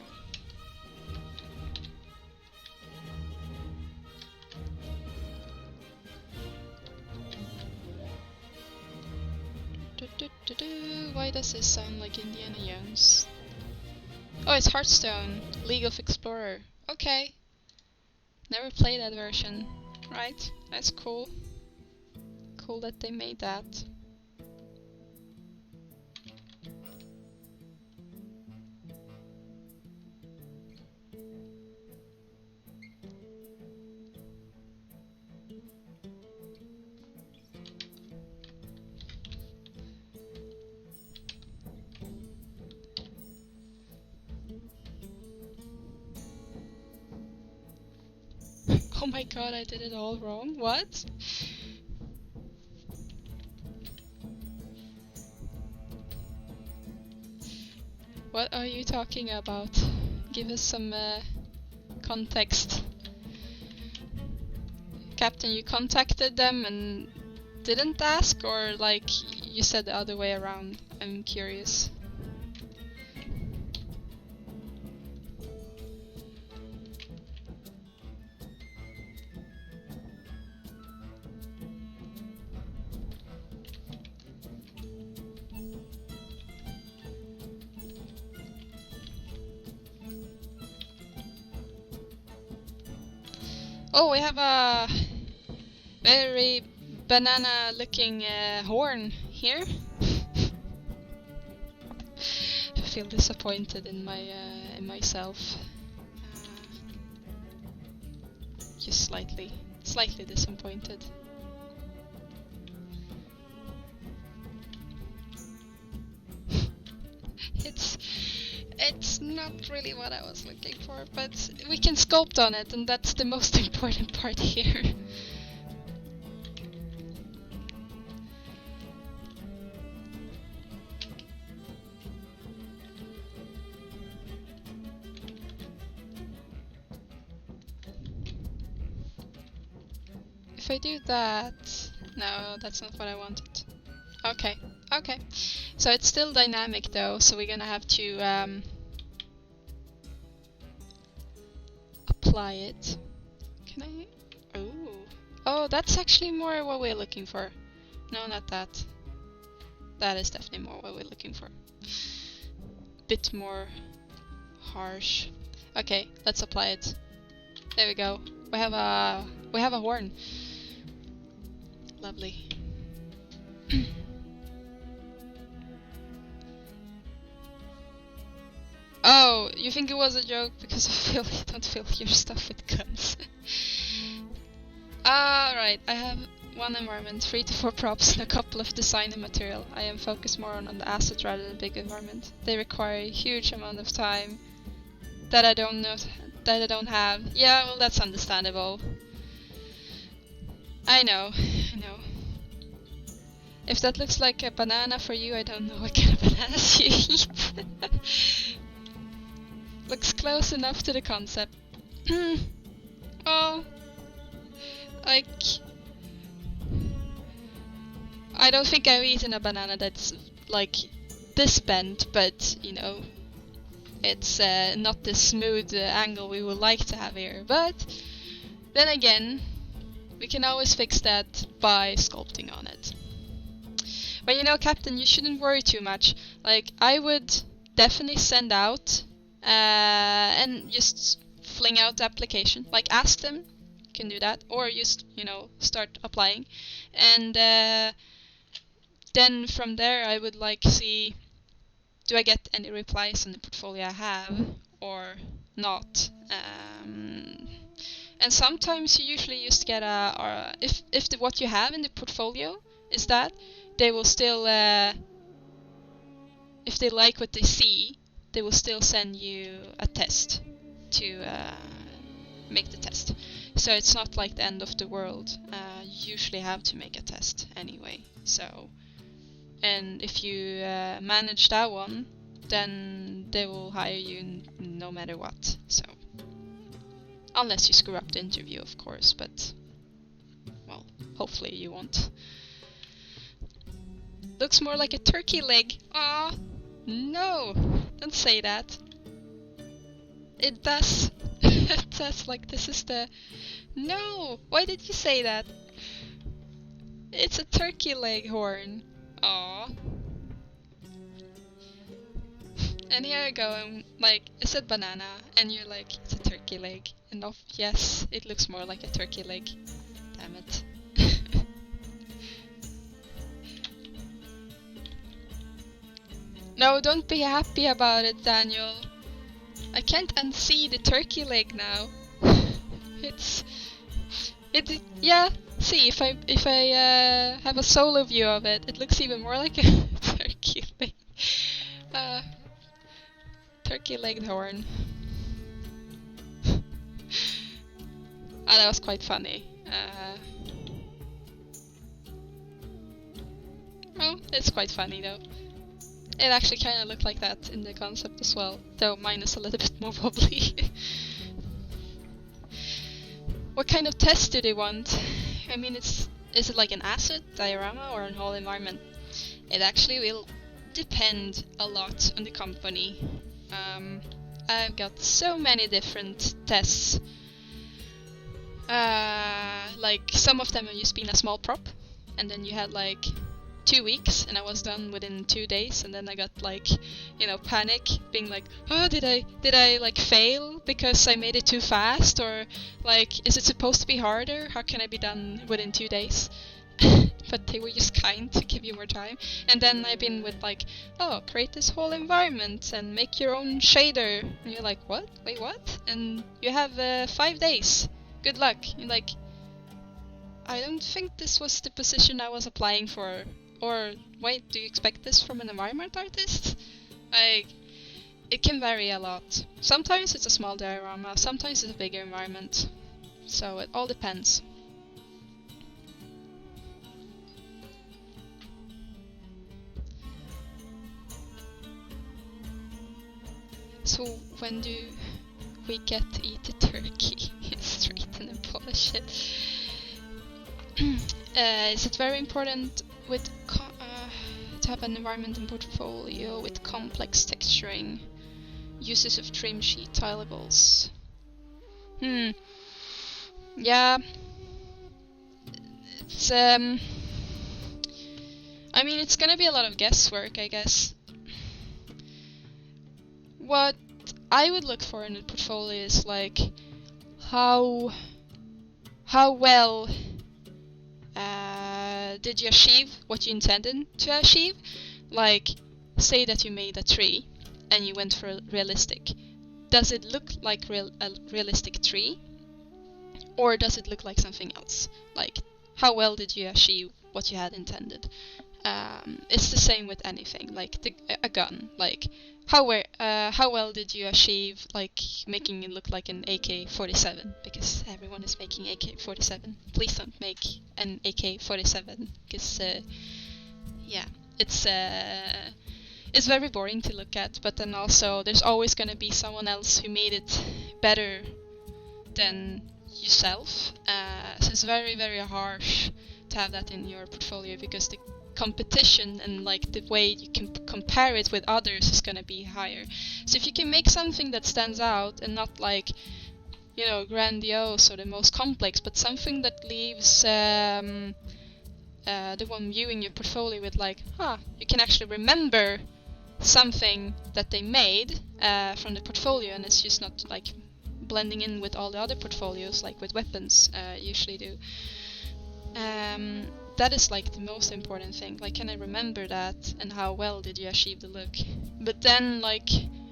Why does this sound like Indiana Jones? Oh, it's Hearthstone, League of Explorer. Okay. Never played that version. Right, that's cool. Cool that they made that. Oh my god, I did it all wrong. What? What are you talking about? Give us some context. Captain, you contacted them and didn't ask, or like you said the other way around? I'm curious. Oh, we have a very banana-looking horn here. I feel disappointed in myself. Just slightly disappointed. It's not really what I was looking for, but we can sculpt on it, and that's the most important part here. If I do that... No, that's not what I wanted. Okay, okay. So it's still dynamic though, so we're gonna have to apply it. Can I? Oh. Oh, that's actually more what we're looking for. No, not that. That is definitely more what we're looking for. Bit more harsh. Okay, let's apply it. There we go. We have a horn. Lovely. Oh, you think it was a joke because you don't fill your stuff with guns. Alright, I have one environment, 3 to 4 props, and a couple of design and material. I am focused more on the asset rather than big environment. They require a huge amount of time that I don't have. Yeah, well, that's understandable. I know. If that looks like a banana for you, I don't know what kind of bananas you eat. Looks close enough to the concept. Oh, like, I don't think I've eaten a banana that's like this bent, but you know, it's not the smooth angle we would like to have here. But then again, we can always fix that by sculpting on it. But you know, Captain, you shouldn't worry too much. Like, I would definitely send out and just fling out the application. Like, ask them, you can do that, or just, you know, start applying. And then from there, I would like see, do I get any replies on the portfolio I have, or not? And sometimes you usually just get if what you have in the portfolio is that, they will still, if they like what they see, they will still send you a test to make the test. So it's not like the end of the world. You usually have to make a test anyway. So, and if you manage that one, then they will hire you no matter what. So, unless you screw up the interview, of course, but, well, hopefully you won't. Looks more like a turkey leg. Aw, no, don't say that. It does. It does, like this is the... No, why did you say that? It's a turkey leg horn. Aw. And here I go, I'm like, I said banana, and you're like, it's a turkey leg. And off, yes, it looks more like a turkey leg. Damn it. No, don't be happy about it, Daniel. I can't unsee the turkey leg now. Yeah, see, if I have a solo view of it, it looks even more like a turkey leg. Turkey-legged horn. That was quite funny. Oh, it's quite funny though. It actually kind of looked like that in the concept as well, though mine is a little bit more wobbly. What kind of test do they want? I mean, is it like an asset, diorama, or an whole environment? It actually will depend a lot on the company. I've got so many different tests. Like some of them have just been a small prop, and then you had like 2 weeks, and I was done within 2 days, and then I got like, you know, panic, being like, oh, did I like fail because I made it too fast, or like, is it supposed to be harder? How can I be done within 2 days? But they were just kind to give you more time. And then I've been with like, oh, create this whole environment and make your own shader. And you're like, what? Wait, what? And you have 5 days. Good luck. You're like, I don't think this was the position I was applying for. Or, wait, do you expect this from an environment artist? Like, it can vary a lot. Sometimes it's a small diorama, sometimes it's a bigger environment. So it all depends. So when do we get to eat the turkey? Straighten and polish it. Is it very important with to have an environment and portfolio with complex texturing, uses of trim sheet tileables? Yeah. It's I mean, it's gonna be a lot of guesswork, I guess. What I would look for in a portfolio is like how well did you achieve what you intended to achieve? Like, say that you made a tree and you went for realistic. Does it look like a realistic tree? Or does it look like something else? Like, how well did you achieve what you had intended? It's the same with anything, like a gun. Like, how well did you achieve like making it look like an AK-47? Because everyone is making AK-47. Please don't make an AK-47, because yeah, it's very boring to look at. But then also, there's always gonna be someone else who made it better than yourself. So it's very, very harsh to have that in your portfolio, because the competition and like the way you can compare it with others is gonna be higher. So if you can make something that stands out and not like, you know, grandiose or the most complex, but something that leaves the one viewing your portfolio with like, you can actually remember something that they made from the portfolio, and it's just not like blending in with all the other portfolios like with weapons usually do. That is like the most important thing. Like, can I remember that, and how well did you achieve the look? But then, like,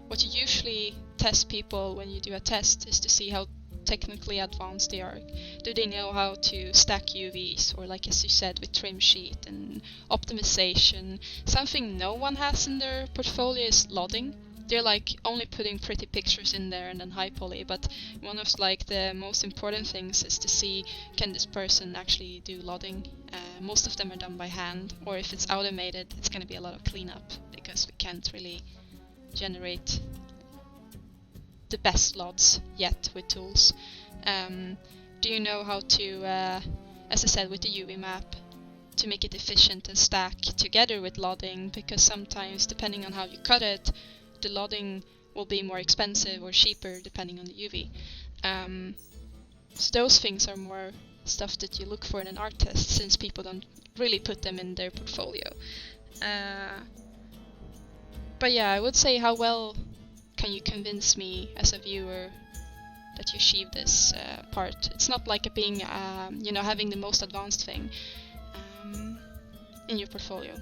what you usually test people when you do a test is to see how technically advanced they are. Do they know how to stack UVs, or like as you said with trim sheet and optimization? Something no one has in their portfolio is lodding. They're like only putting pretty pictures in there and then high poly, but one of like the most important things is to see, can this person actually do lodding? Most of them are done by hand, or if it's automated, it's going to be a lot of cleanup, because we can't really generate the best LODs yet with tools. Do you know how to, as I said with the UV map, to make it efficient and stack together with lodding? Because sometimes, depending on how you cut it, the lodding will be more expensive or cheaper depending on the UV. So those things are more stuff that you look for in an art test, since people don't really put them in their portfolio. But yeah, I would say, how well can you convince me as a viewer that you achieve this part? It's not like it being, you know, having the most advanced thing in your portfolio.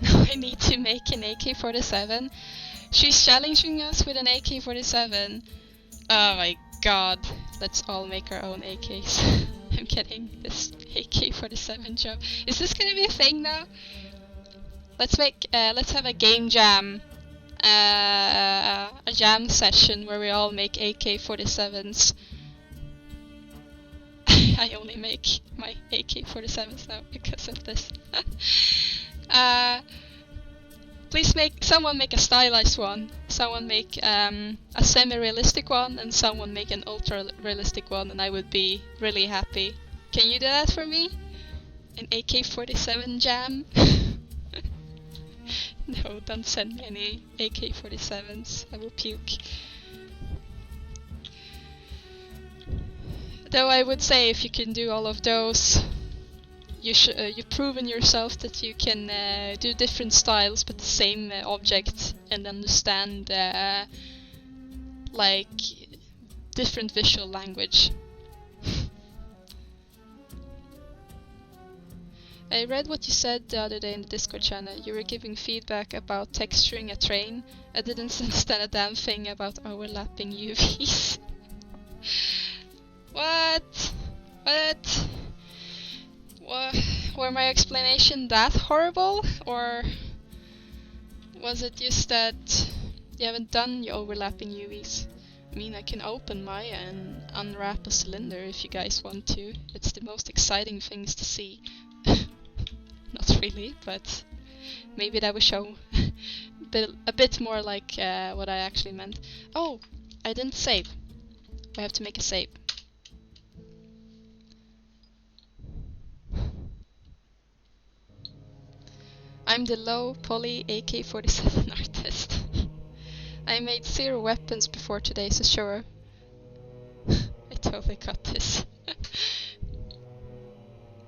Now I need to make an AK-47. She's challenging us with an AK-47. Oh my god. Let's all make our own AKs. I'm getting this AK-47 job. Is this gonna be a thing now? Let's have a game jam. A jam session where we all make AK-47s. I only make my AK-47s now because of this. Please someone make a stylized one, someone make a semi-realistic one, and someone make an ultra-realistic one, and I would be really happy. Can you do that for me? An AK-47 jam? No, don't send me any AK-47s, I will puke. Though I would say, if you can do all of those, you've proven yourself that you can do different styles but the same object, and understand like different visual language. I read what you said the other day in the Discord channel. You were giving feedback about texturing a train. I didn't understand a damn thing about overlapping UVs. What? Were my explanation that horrible, or was it just that you haven't done your overlapping UVs? I mean, I can open Maya and unwrap a cylinder if you guys want to. It's the most exciting things to see. Not really, but maybe that would show a bit more like what I actually meant. Oh, I didn't save. I have to make a save. I'm the low poly AK-47 artist. I made 0 weapons before today, so sure. I totally got this.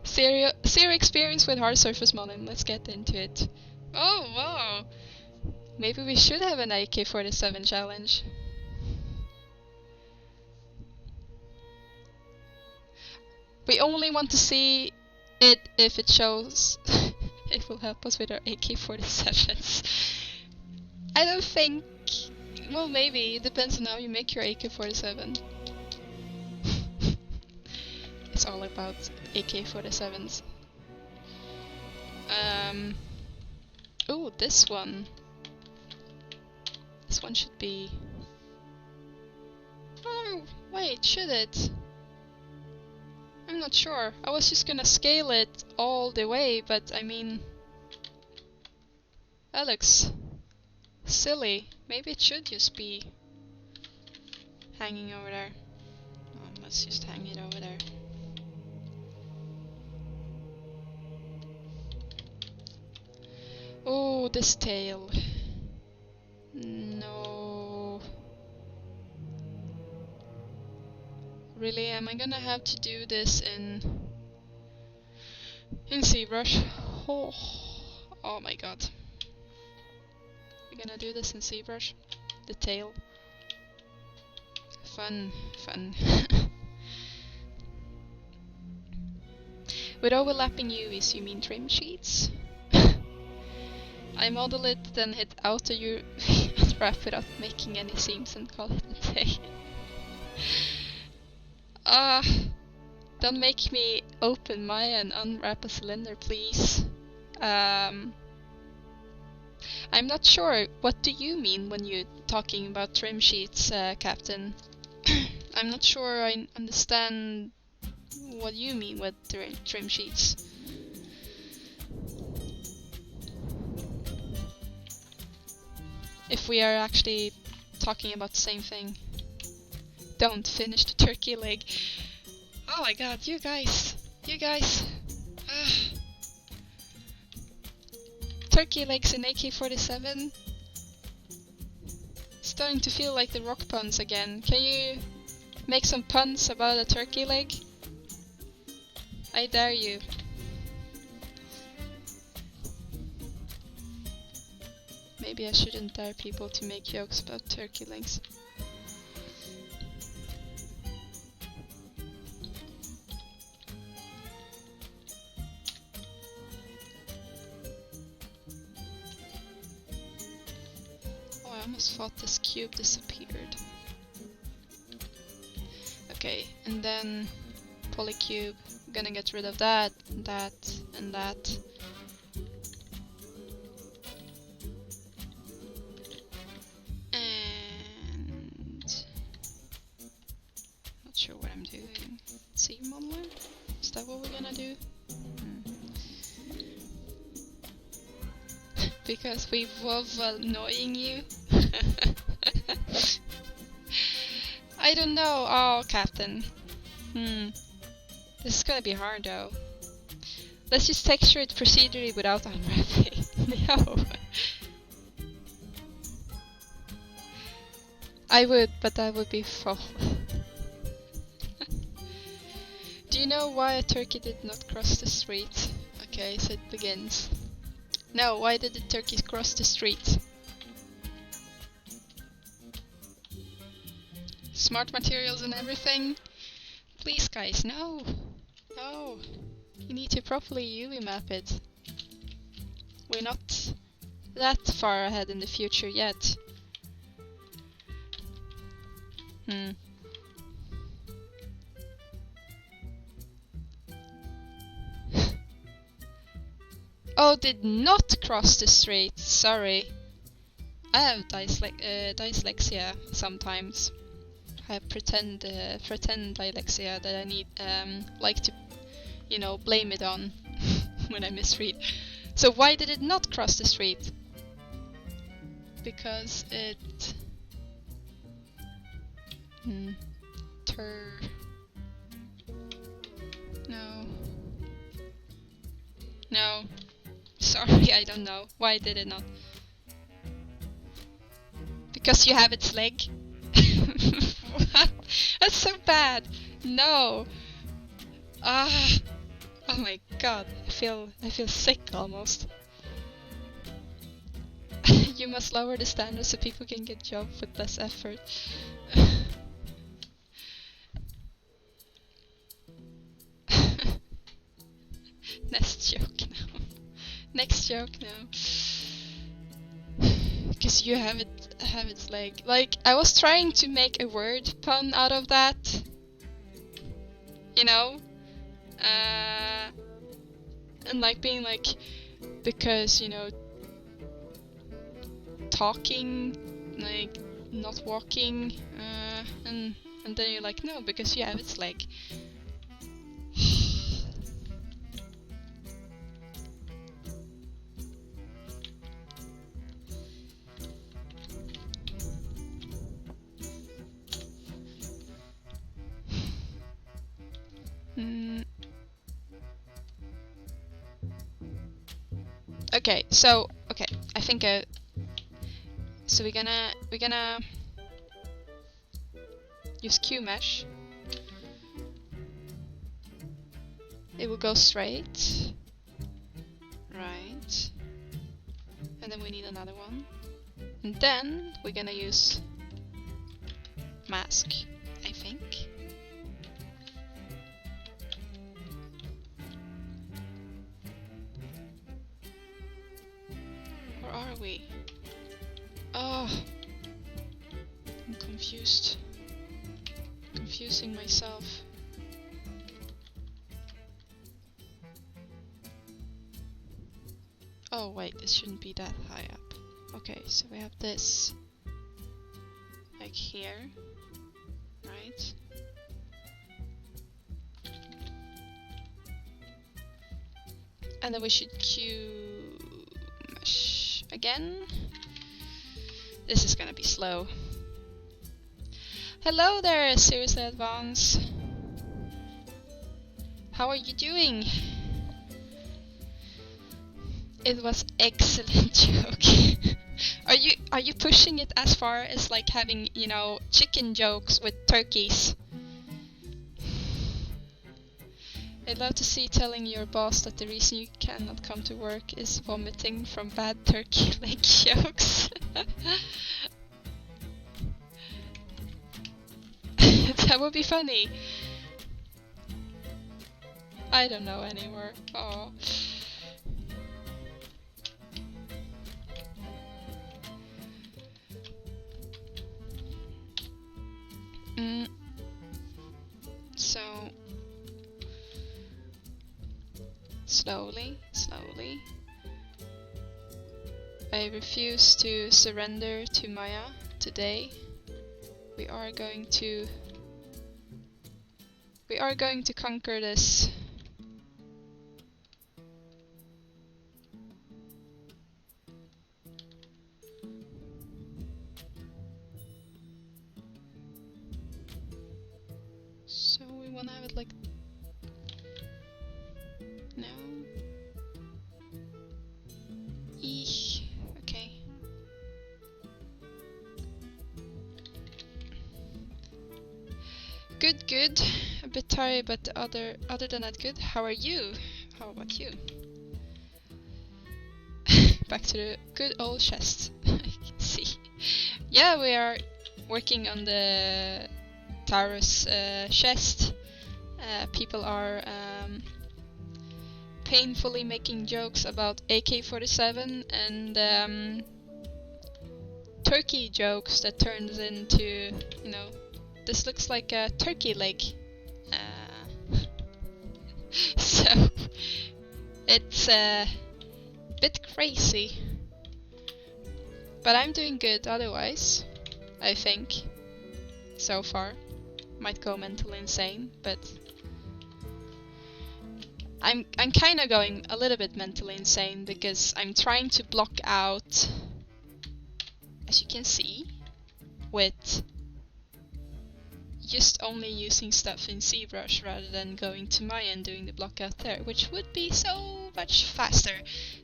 Zero experience with hard surface modeling. Let's get into it. Oh, wow. Maybe we should have an AK-47 challenge. We only want to see it if it shows it will help us with our AK-47s. I don't think... Well, maybe. It depends on how you make your AK-47. It's all about AK-47s. Oh, this one. This one should be... Oh, wait, should it? I'm not sure. I was just gonna scale it all the way, but I mean... That looks silly. Maybe it should just be hanging over there. Let's just hang it over there. Oh, this tail. No. Really, am I gonna have to do this in Zbrush? Oh my god. We're gonna do this in Zbrush. The tail. Fun. With overlapping UVs, you mean trim sheets? I model it, then hit auto UV wrap without making any seams and call it a day. Don't make me open Maya and unwrap a cylinder, please. I'm not sure. What do you mean when you're talking about trim sheets, Captain? I'm not sure I understand what you mean with trim sheets. If we are actually talking about the same thing. Don't finish the turkey leg. Oh my god, you guys. Turkey legs in AK-47. Starting to feel like the rock puns again. Can you make some puns about a turkey leg? I dare you. Maybe I shouldn't dare people to make jokes about turkey legs. Oh, I almost thought this cube disappeared. Okay, and then polycube. I'm gonna get rid of that, and that, and that. And not sure what I'm doing. See, modeler? Is that what we're gonna do? Because we love annoying you. I don't know. Oh, Captain. This is gonna be hard though. Let's just texture it procedurally without unwrapping. No. I would, but that would be full. Do you know why a turkey did not cross the street? Okay, so it begins. No, why did the turkey cross the street? Smart materials and everything? Please guys, no! No! You need to properly UV map it. We're not that far ahead in the future yet. Oh, did not cross the street. Sorry. I have dyslexia sometimes. I have pretend dyslexia that I need like to, you know, blame it on when I misread. So why did it not cross the street? Because it No. Sorry, I don't know. Why did it not? Because you have its leg? What? That's so bad! No! Ah! Oh my god, I feel sick almost. You must lower the standards so people can get jobs with less effort. Next joke now. Next joke now. Because you have its leg. Like, I was trying to make a word pun out of that. You know? And like being like, because, you know, talking, like, not walking, and then you're like, no, because you have its leg. Okay, so I think so we're gonna use Q mesh. It will go straight, right? And then we need another one, and then we're gonna use mask, I think. Are we? Oh, I'm confused. Confusing myself. Oh wait, this shouldn't be that high up. Okay, so we have this like here, right? And then we should Q mesh again. This is gonna be slow. Hello there, Seriously Advanced. How are you doing? It was excellent joke. Are you pushing it as far as like having, you know, chicken jokes with turkeys? I'd love to see telling your boss that the reason you cannot come to work is vomiting from bad turkey leg jokes. That would be funny. I don't know anymore. Oh. So slowly. I refuse to surrender to Maya today. We are going to conquer this. So we want to have it like no. Eek. Okay. Good. A bit tired, but other than that, good. How are you? How about you? Back to the good old chest. I can see. Yeah, we are working on the Taurus Chest. People are painfully making jokes about AK-47 and turkey jokes that turns into, you know, this looks like a turkey leg. So it's a bit crazy. But I'm doing good otherwise, I think. So far. Might go mentally insane, but I'm kind of going a little bit mentally insane because I'm trying to block out, as you can see, with just only using stuff in Zbrush rather than going to Maya and doing the block out there, which would be so much faster.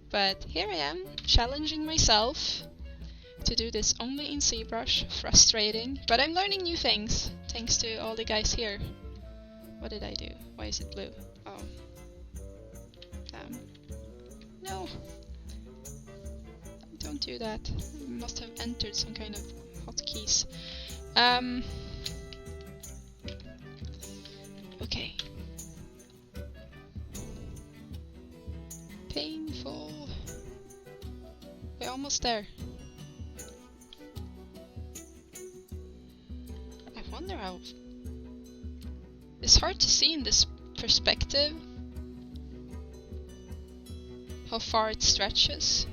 But here I am, challenging myself to do this only in Zbrush. Frustrating, but I'm learning new things thanks to all the guys here. What did I do? Why is it blue? Oh. Damn. No. Don't do that. I must have entered some kind of hotkeys. Okay. Painful. We're almost there. I wonder how... It's hard to see in this perspective how far it stretches.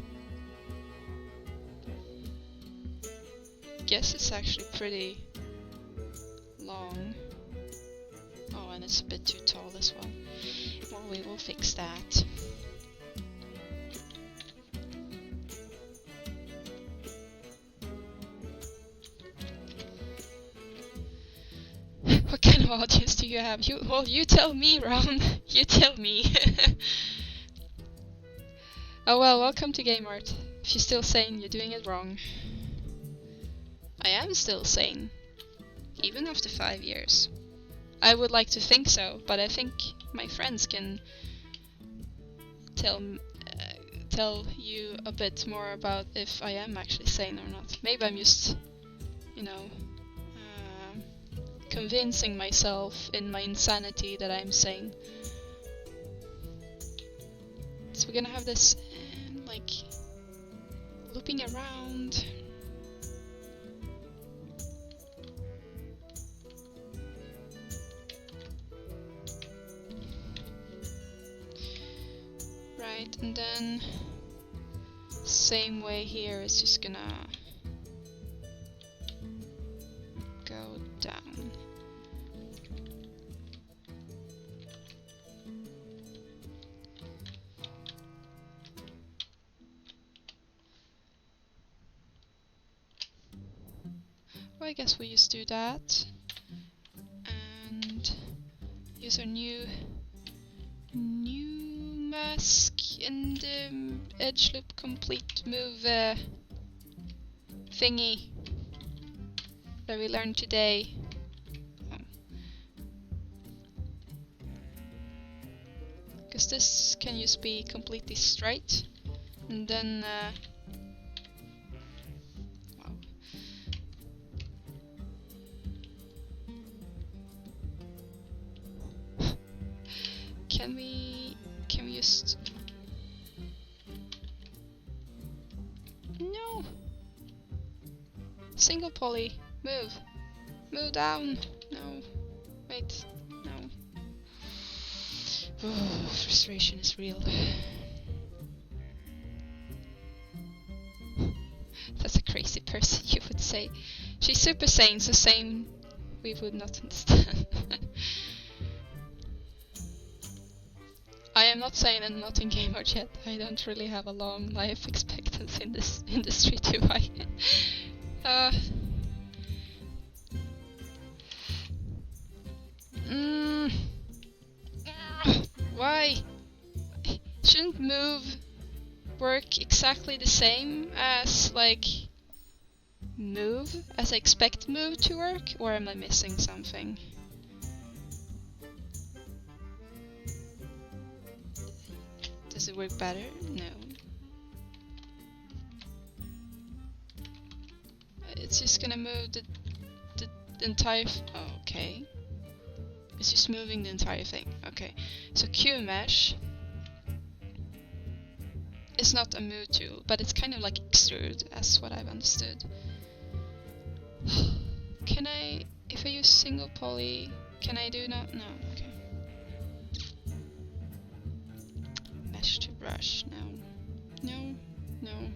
Guess it's actually pretty long. Oh, and it's a bit too tall as well. Well, we will fix that. What kind of audience do you have? You tell me, Ron. You tell me. Oh well, welcome to Game Art. If you're still sane, you're doing it wrong. I am still sane, even after 5 years. I would like to think so, but I think my friends can tell you a bit more about if I am actually sane or not. Maybe I'm just, you know, convincing myself in my insanity that I'm sane. So we're gonna have this, like, looping around. Right, and then same way here, it's just gonna go down. Well, I guess we just do that and use our new mask and edge loop complete move thingy that we learned today. because this can just be completely straight, and then wow. Can we just... No! Single poly, move! Move down! No. Wait, no. Oh, frustration is real. That's a crazy person, you would say. She's super sane, so sane we would not understand. I am not sane and not in game art yet. I don't really have a long life expectancy in this industry, do I? Why? Shouldn't move work exactly the same as, like, move? As I expect move to work? Or am I missing something? Does it work better? No. It's just gonna move the entire... Oh, okay. It's just moving the entire thing. Okay. So Q-mesh is not a move tool, but it's kind of like extrude, that's what I've understood. Can I... If I use single poly, can I do that? No, okay. Mesh to brush, no. No, no.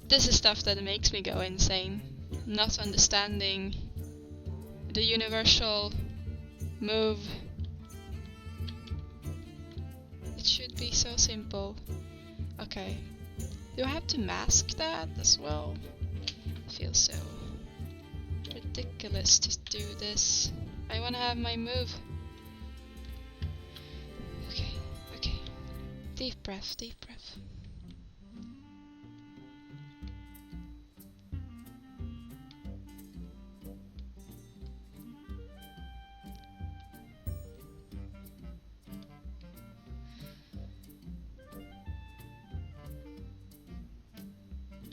This is stuff that makes me go insane. Not understanding the universal move. It should be so simple. Okay. Do I have to mask that as well? It feels so ridiculous to do this. I wanna have my move. Okay, okay. Deep breath, deep breath.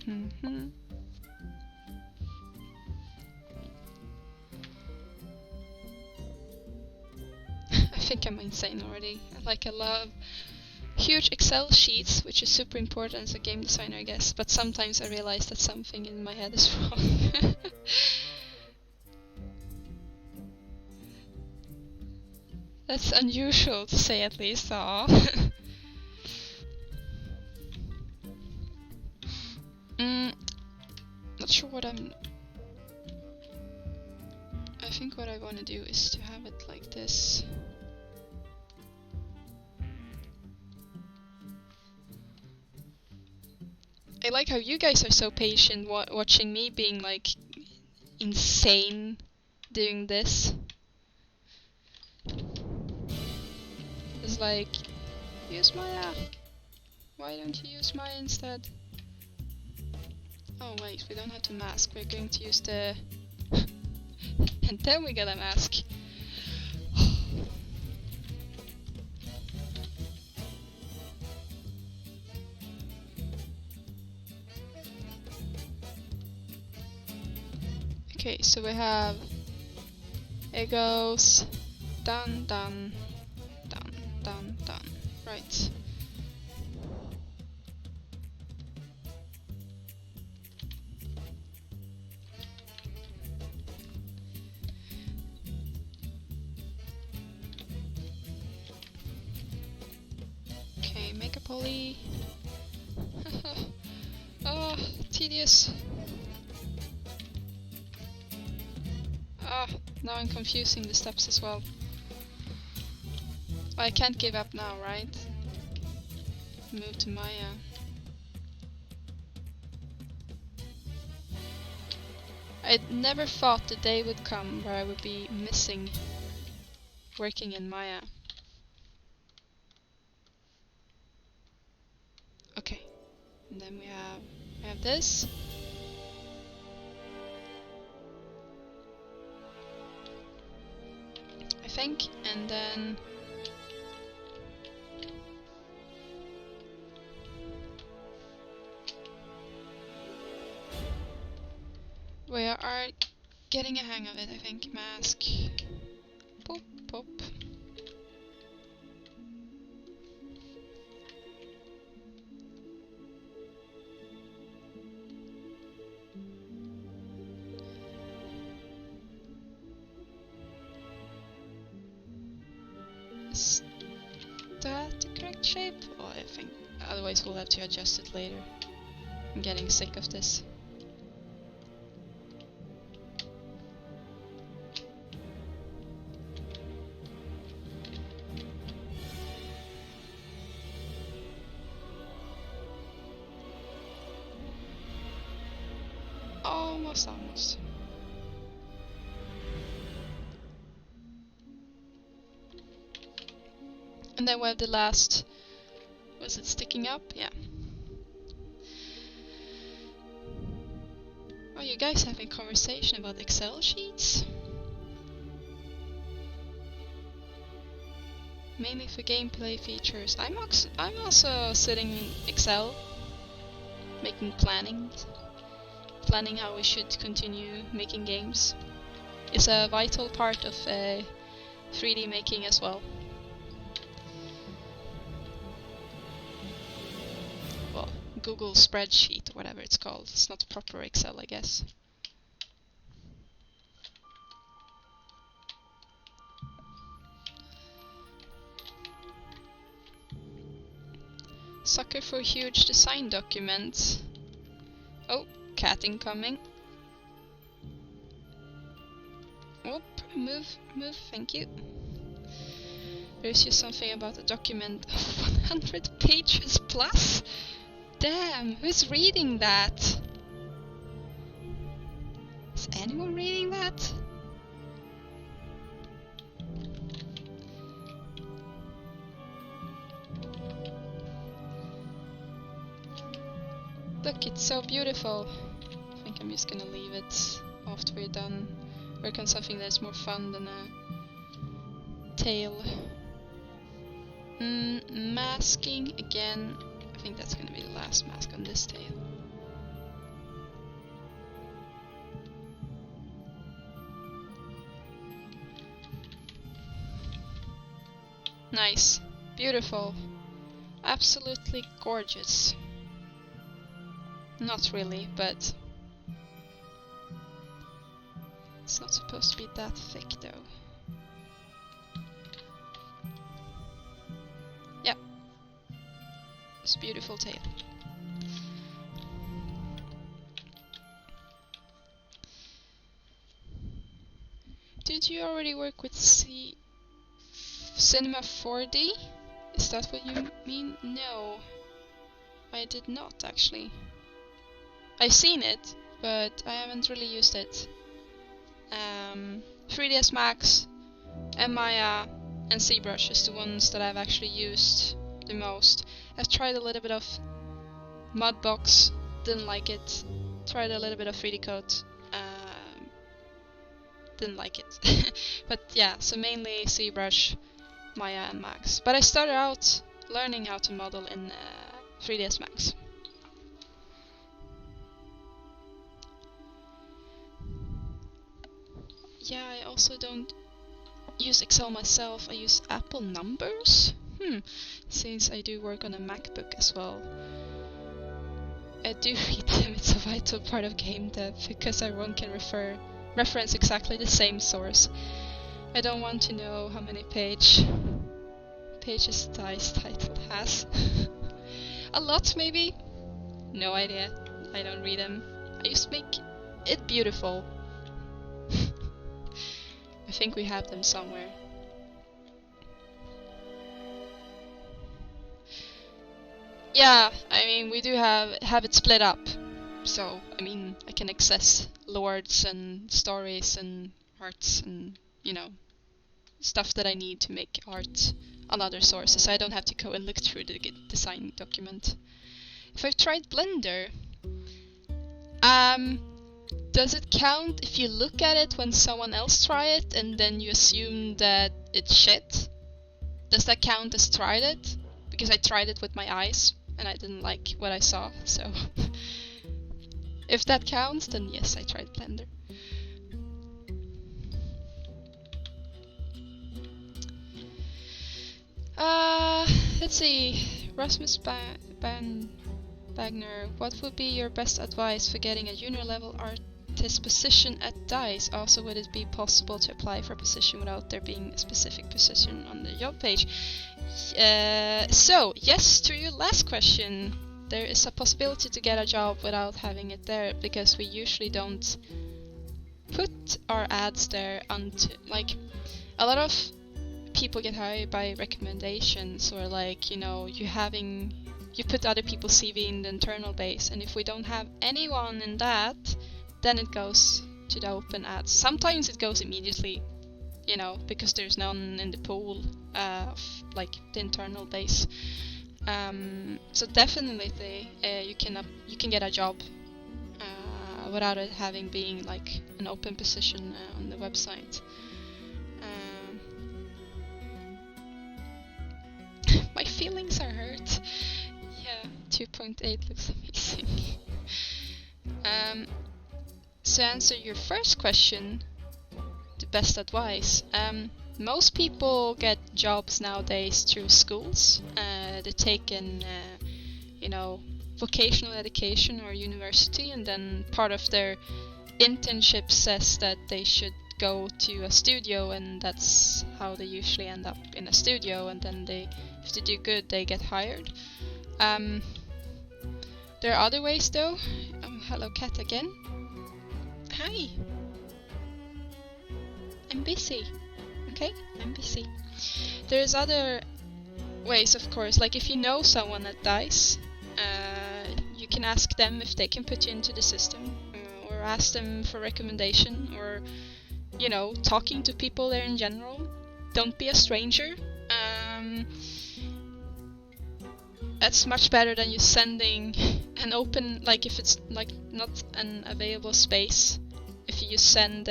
Mm-hmm. I think I'm insane already. I love huge Excel sheets, which is super important as a game designer, I guess, but sometimes I realize that something in my head is wrong. That's unusual to say, at least. Aww. Not sure what I'm... I think what I want to do is to have it like this. I like how you guys are so patient watching me being like insane doing this. It's like, use Maya. Why don't you use Maya instead? Oh wait, we don't have to mask, we're going to use the... and then we gotta mask. Okay, so we have... It goes... done, done, done, done, done. Right. Make a poly. Oh, tedious. Ah, now I'm confusing the steps as well. I can't give up now, right? Move to Maya. I never thought the day would come where I would be missing working in Maya. Okay, and then we have this. I think, and then getting a hang of it, I think. Mask. Pop, pop. Is that the correct shape? Oh, I think. Otherwise we'll have to adjust it later. I'm getting sick of this. Almost. And then we have the last... Was it sticking up? Yeah. Oh, you guys having conversation about Excel sheets? Mainly for gameplay features. I'm also sitting in Excel, making planning how we should continue making games. It's a vital part of 3D making as well. Well, Google spreadsheet or whatever it's called. It's not proper Excel, I guess. Sucker for huge design documents. Oh, cat incoming. Oh, move, thank you. There's just something about a document of 100 pages plus. Damn, who's reading that? Is anyone reading that? Look, it's so beautiful. I think I'm just gonna leave it after we're done. Work on something that's more fun than a tail. Masking again. I think that's gonna be the last mask on this tail. Nice. Beautiful. Absolutely gorgeous. Not really, but it's not supposed to be that thick though. Yeah. It's a beautiful tail. Did you already work with Cinema 4D? Is that what you mean? No, I did not actually. I've seen it, but I haven't really used it. 3ds Max, Maya, and Zbrush is the ones that I've actually used the most. I've tried a little bit of Mudbox, didn't like it. Tried a little bit of 3D Coat, didn't like it. But yeah, so mainly Zbrush, Maya, and Max. But I started out learning how to model in 3ds Max. Yeah, I also don't use Excel myself. I use Apple numbers. Since I do work on a MacBook as well. I do read them. It's a vital part of game dev because everyone can reference exactly the same source. I don't want to know how many pages Dice title has. A lot maybe? No idea. I don't read them. I just make it beautiful. I think we have them somewhere. Yeah, I mean we do have it split up. So, I mean, I can access lords and stories and arts and, you know, stuff that I need to make art on other sources. I don't have to go and look through the design document. If I've tried Blender, does it count if you look at it when someone else tries it and then you assume that it's shit? Does that count as tried it? Because I tried it with my eyes and I didn't like what I saw, so... If that counts, then yes, I tried Blender. Let's see. Rasmus Bagner, what would be your best advice for getting a junior level artist position at DICE? Also, would it be possible to apply for a position without there being a specific position on the job page? So, yes, to your last question, there is a possibility to get a job without having it there, because we usually don't put our ads there until, like, a lot of people get hired by recommendations, or like, you know, you put other people's CV in the internal base, and if we don't have anyone in that, then it goes to the open ads. Sometimes it goes immediately, you know, because there's none in the pool of like the internal base. So definitely you can get a job without it having being like an open position on the website. My feelings are hurt. Yeah, 2.8 looks amazing. So answer your first question, the best advice. Most people get jobs nowadays through schools. They take in, you know, vocational education or university, and then part of their internship says that they should go to a studio, and that's how they usually end up in a studio, and then if they do good, they get hired. There are other ways though. Hello Cat again. Hi. I'm busy. Okay, I'm busy. There's other ways, of course, like if you know someone at DICE, you can ask them if they can put you into the system, or ask them for recommendation, or, you know, talking to people there in general. Don't be a stranger. That's much better than you sending an open, like if it's like not an available space. If you send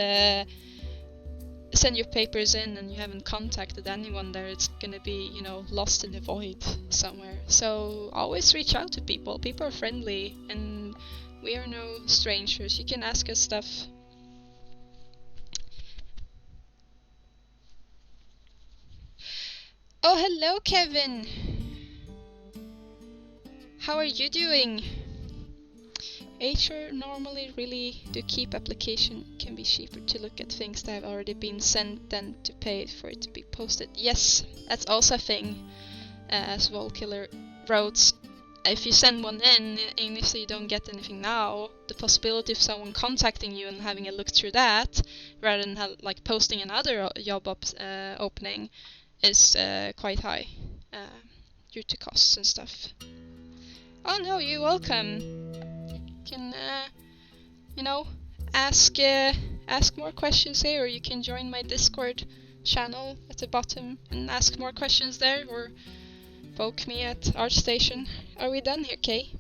your papers in and you haven't contacted anyone there, it's gonna be, you know, lost in the void somewhere. So always reach out to people. People are friendly, and we are no strangers. You can ask us stuff. Oh, hello, Kevin. How are you doing? HR normally really do keep application. Can be cheaper to look at things that have already been sent than to pay for it to be posted. Yes, that's also a thing. As Volkiller wrote, if you send one in, and if you don't get anything now, the possibility of someone contacting you and having a look through that, rather than like posting another job opening, is quite high, due to costs and stuff. Oh no, you're welcome. You can, you know, ask more questions here, or you can join my Discord channel at the bottom and ask more questions there, or poke me at ArtStation. Are we done here, Kay?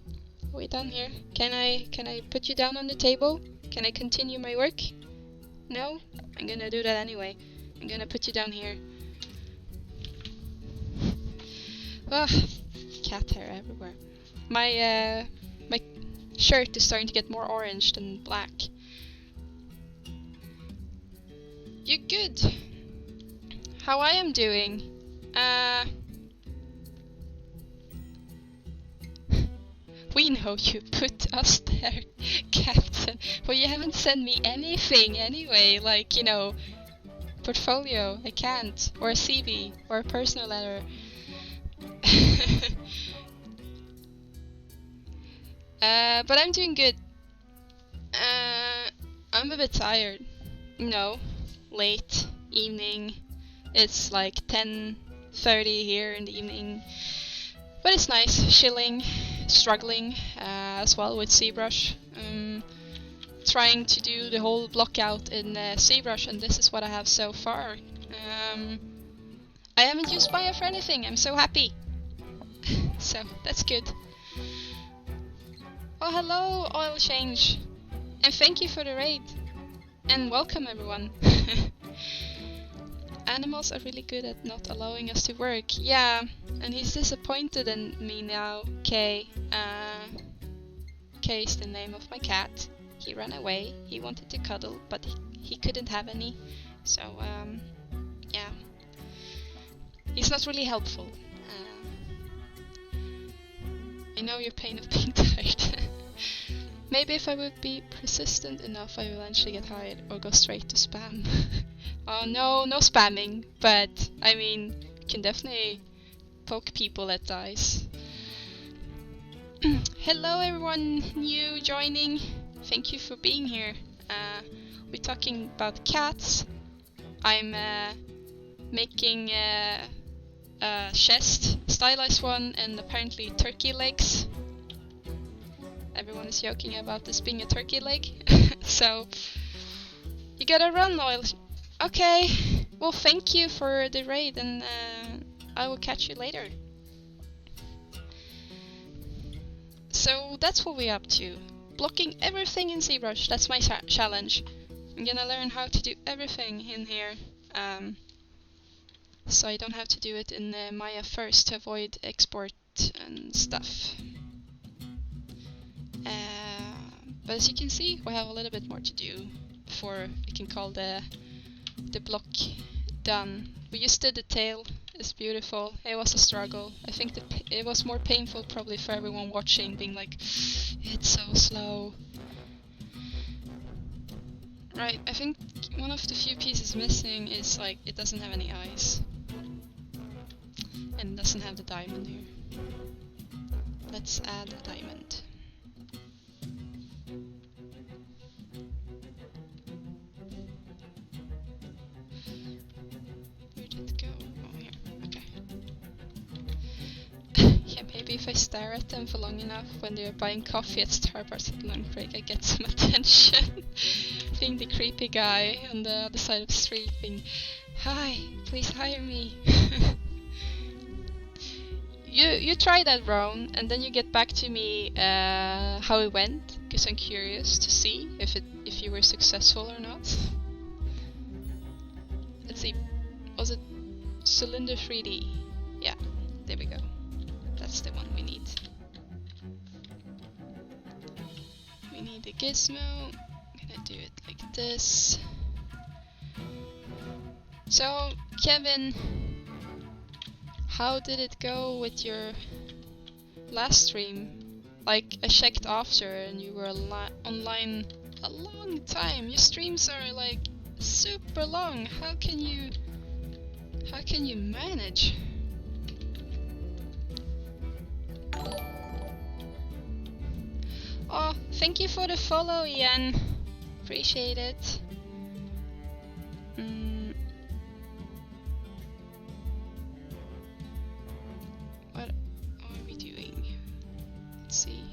Are we done here? Can I put you down on the table? Can I continue my work? No? I'm gonna do that anyway. I'm gonna put you down here. Ah, cat hair everywhere. My shirt is starting to get more orange than black. You're good. How I am doing? We know you put us there, Captain. But you haven't sent me anything anyway, like, you know, portfolio, I can't, or a CV, or a personal letter. But I'm doing good. I'm a bit tired. You know, late evening. It's like 10:30 here in the evening. But it's nice, chilling, struggling as well with Zbrush. Trying to do the whole block out in Zbrush, and this is what I have so far. I haven't used Maya for anything, I'm so happy. So, that's good. Oh, hello, Oil Change. And thank you for the raid. And welcome, everyone. Animals are really good at not allowing us to work. Yeah, and he's disappointed in me now. Kay. Kay is the name of my cat. He ran away. He wanted to cuddle, but he couldn't have any. So, yeah. He's not really helpful. I know your pain of being tired. Maybe if I would be persistent enough, I will eventually get hired or go straight to spam. Oh no, no spamming, but I mean, you can definitely poke people at dice. Hello everyone new joining, thank you for being here. We're talking about cats. I'm making a chest, stylized one, and apparently turkey legs. Everyone is joking about this being a turkey leg. So, you gotta run, Oil. Okay, well thank you for the raid, and I will catch you later. So that's what we're up to. Blocking everything in Zbrush, that's my challenge. I'm gonna learn how to do everything in here. So I don't have to do it in Maya first to avoid export and stuff. But as you can see, we have a little bit more to do before we can call the block done. We just did the tail. It's beautiful. It was a struggle. I think it was more painful probably for everyone watching, being like, it's so slow. Right, I think one of the few pieces missing is like it doesn't have any eyes. And it doesn't have the diamond here. Let's add a diamond. Where did it go? Oh, here. Okay. Yeah, maybe if I stare at them for long enough when they're buying coffee at Starbucks at lunch break, I get some attention. Being the creepy guy on the other side of the street, being, hi, please hire me. You try that round, and then you get back to me how it went, because I'm curious to see if you were successful or not. Let's see, was it Cylinder 3D? Yeah, there we go. That's the one we need. We need a gizmo. I'm gonna do it like this. So, Kevin, how did it go with your last stream? Like, I checked after and you were online a long time. Your streams are like super long. How can you manage? Oh, thank you for the follow, Ian. Appreciate it. What are we doing? Let's see.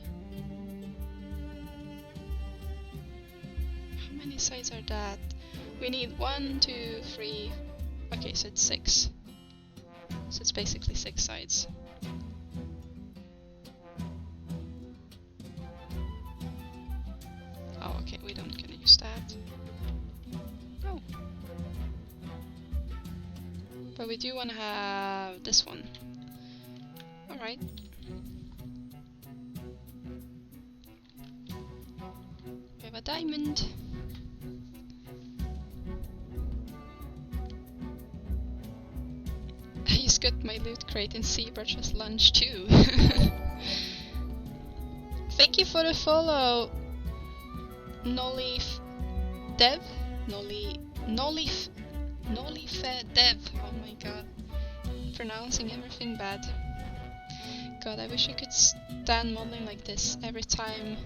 How many sides are that? We need 1, 2, 3. Okay, so it's 6. So it's basically 6 sides. Oh, okay, we don't gonna use that. Oh. But we do want to have this one. Alright. We have a diamond. I just got my loot crate in Zbrush as lunch too. Thank you for the follow, Nolif Dev? Nolif Dev. Oh my god. Pronouncing everything bad. God, I wish I could stand modeling like this every time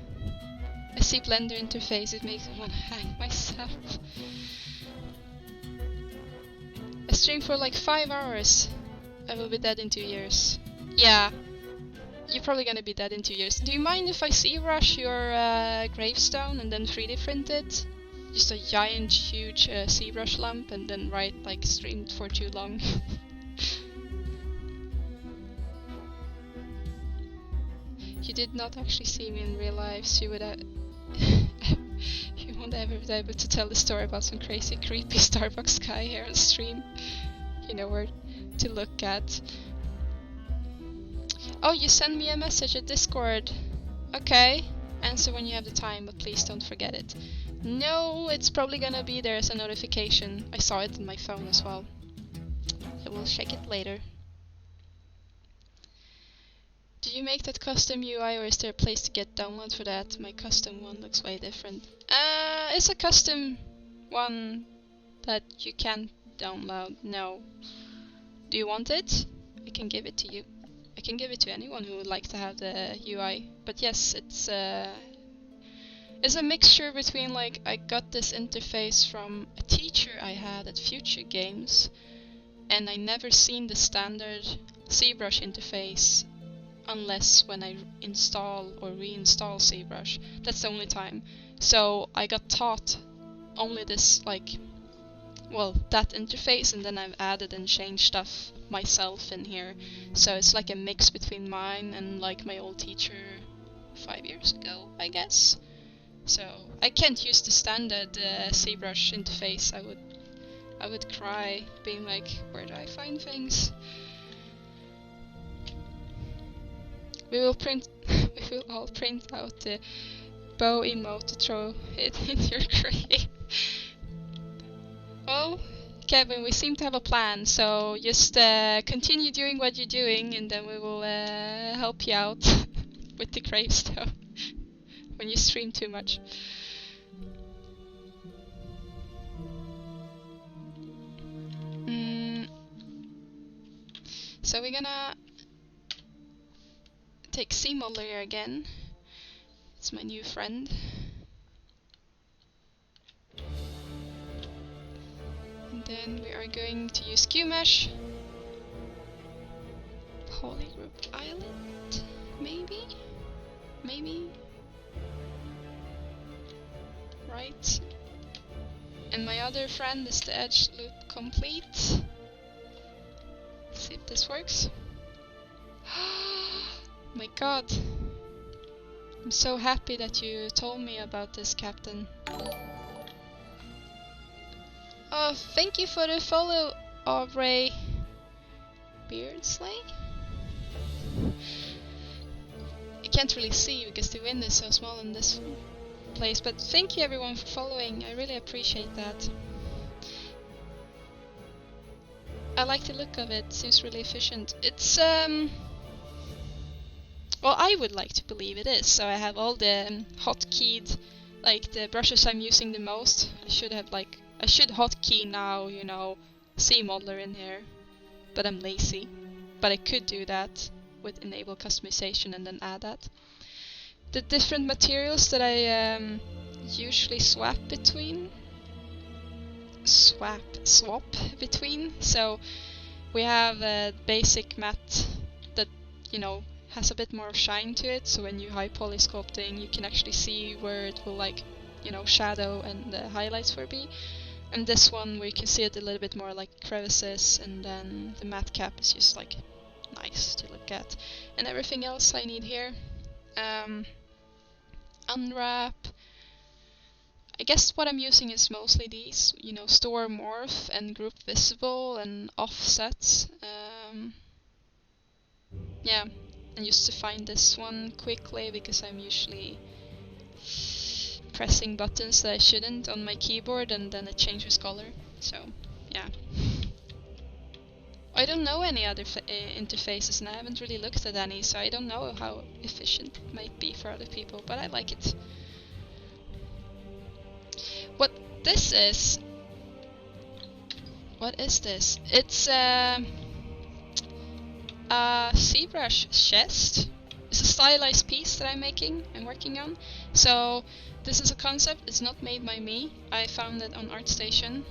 I see Blender interface. It makes me want to hang myself. I stream for like 5 hours. I will be dead in 2 years. Yeah. You're probably gonna be dead in 2 years. Do you mind if I Zbrush your gravestone and then 3D print it? Just a giant, huge Zbrush lump and then write like streamed for too long. You did not actually see me in real life, so you would you won't ever be able to tell the story about some crazy, creepy Starbucks guy here on stream. You know where to look at. Oh, you send me a message at Discord. Okay. Answer when you have the time, but please don't forget it. No, it's probably gonna be there as a notification. I saw it on my phone as well. I will check it later. Did you make that custom UI, or is there a place to get download for that? My custom one looks way different. It's a custom one that you can't download. No. Do you want it? I can give it to you. I can give it to anyone who would like to have the UI. But yes, it's a mixture between, like, I got this interface from a teacher I had at Future Games, and I never seen the standard Zbrush interface unless when I install or reinstall Zbrush. That's the only time. So I got taught only this, like, well, that interface, and then I've added and changed stuff myself in here. So it's like a mix between mine and like my old teacher 5 years ago, I guess. So I can't use the standard Zbrush interface. I would cry, being like, where do I find things? We will all print out the bow emote to throw it in your grave. Well, Kevin, we seem to have a plan, so just continue doing what you're doing, and then we will help you out with the gravestone when you stream too much. So we're gonna take C-Modeler here again. It's my new friend. And then we are going to use QMesh. Polygroup Island, maybe? Maybe? Right. And my other friend is the Edge Loop Complete. Let's see if this works. My god. I'm so happy that you told me about this, Captain. Oh, thank you for the follow, Aubrey Beardsley. I can't really see because the wind is so small in this place, but thank you everyone for following. I really appreciate that. I like the look of it. Seems really efficient. It's well, I would like to believe it is. So I have all the hotkeyed, like the brushes I'm using the most. I should hotkey now, you know, C-Modeler in here, but I'm lazy. But I could do that with enable customization and then add that. The different materials that I usually swap between. So we have a basic matte that, you know, has a bit more shine to it. So when you high poly sculpting, you can actually see where it will, like, you know, shadow and the highlights will be. And this one, we can see it a little bit more like crevices, and then the matte cap is just like nice to look at. And everything else I need here. Unwrap. I guess what I'm using is mostly these, you know, store morph and group visible and offsets. Yeah, and just to find this one quickly because I'm usually pressing buttons that I shouldn't on my keyboard, and then it changes color. So yeah, I don't know any other interfaces, and I haven't really looked at any, so I don't know how efficient it might be for other people, but I like it. What this is? What is this? It's a Zbrush chest. It's a stylized piece that I'm working on. So this is a concept. It's not made by me. I found it on ArtStation.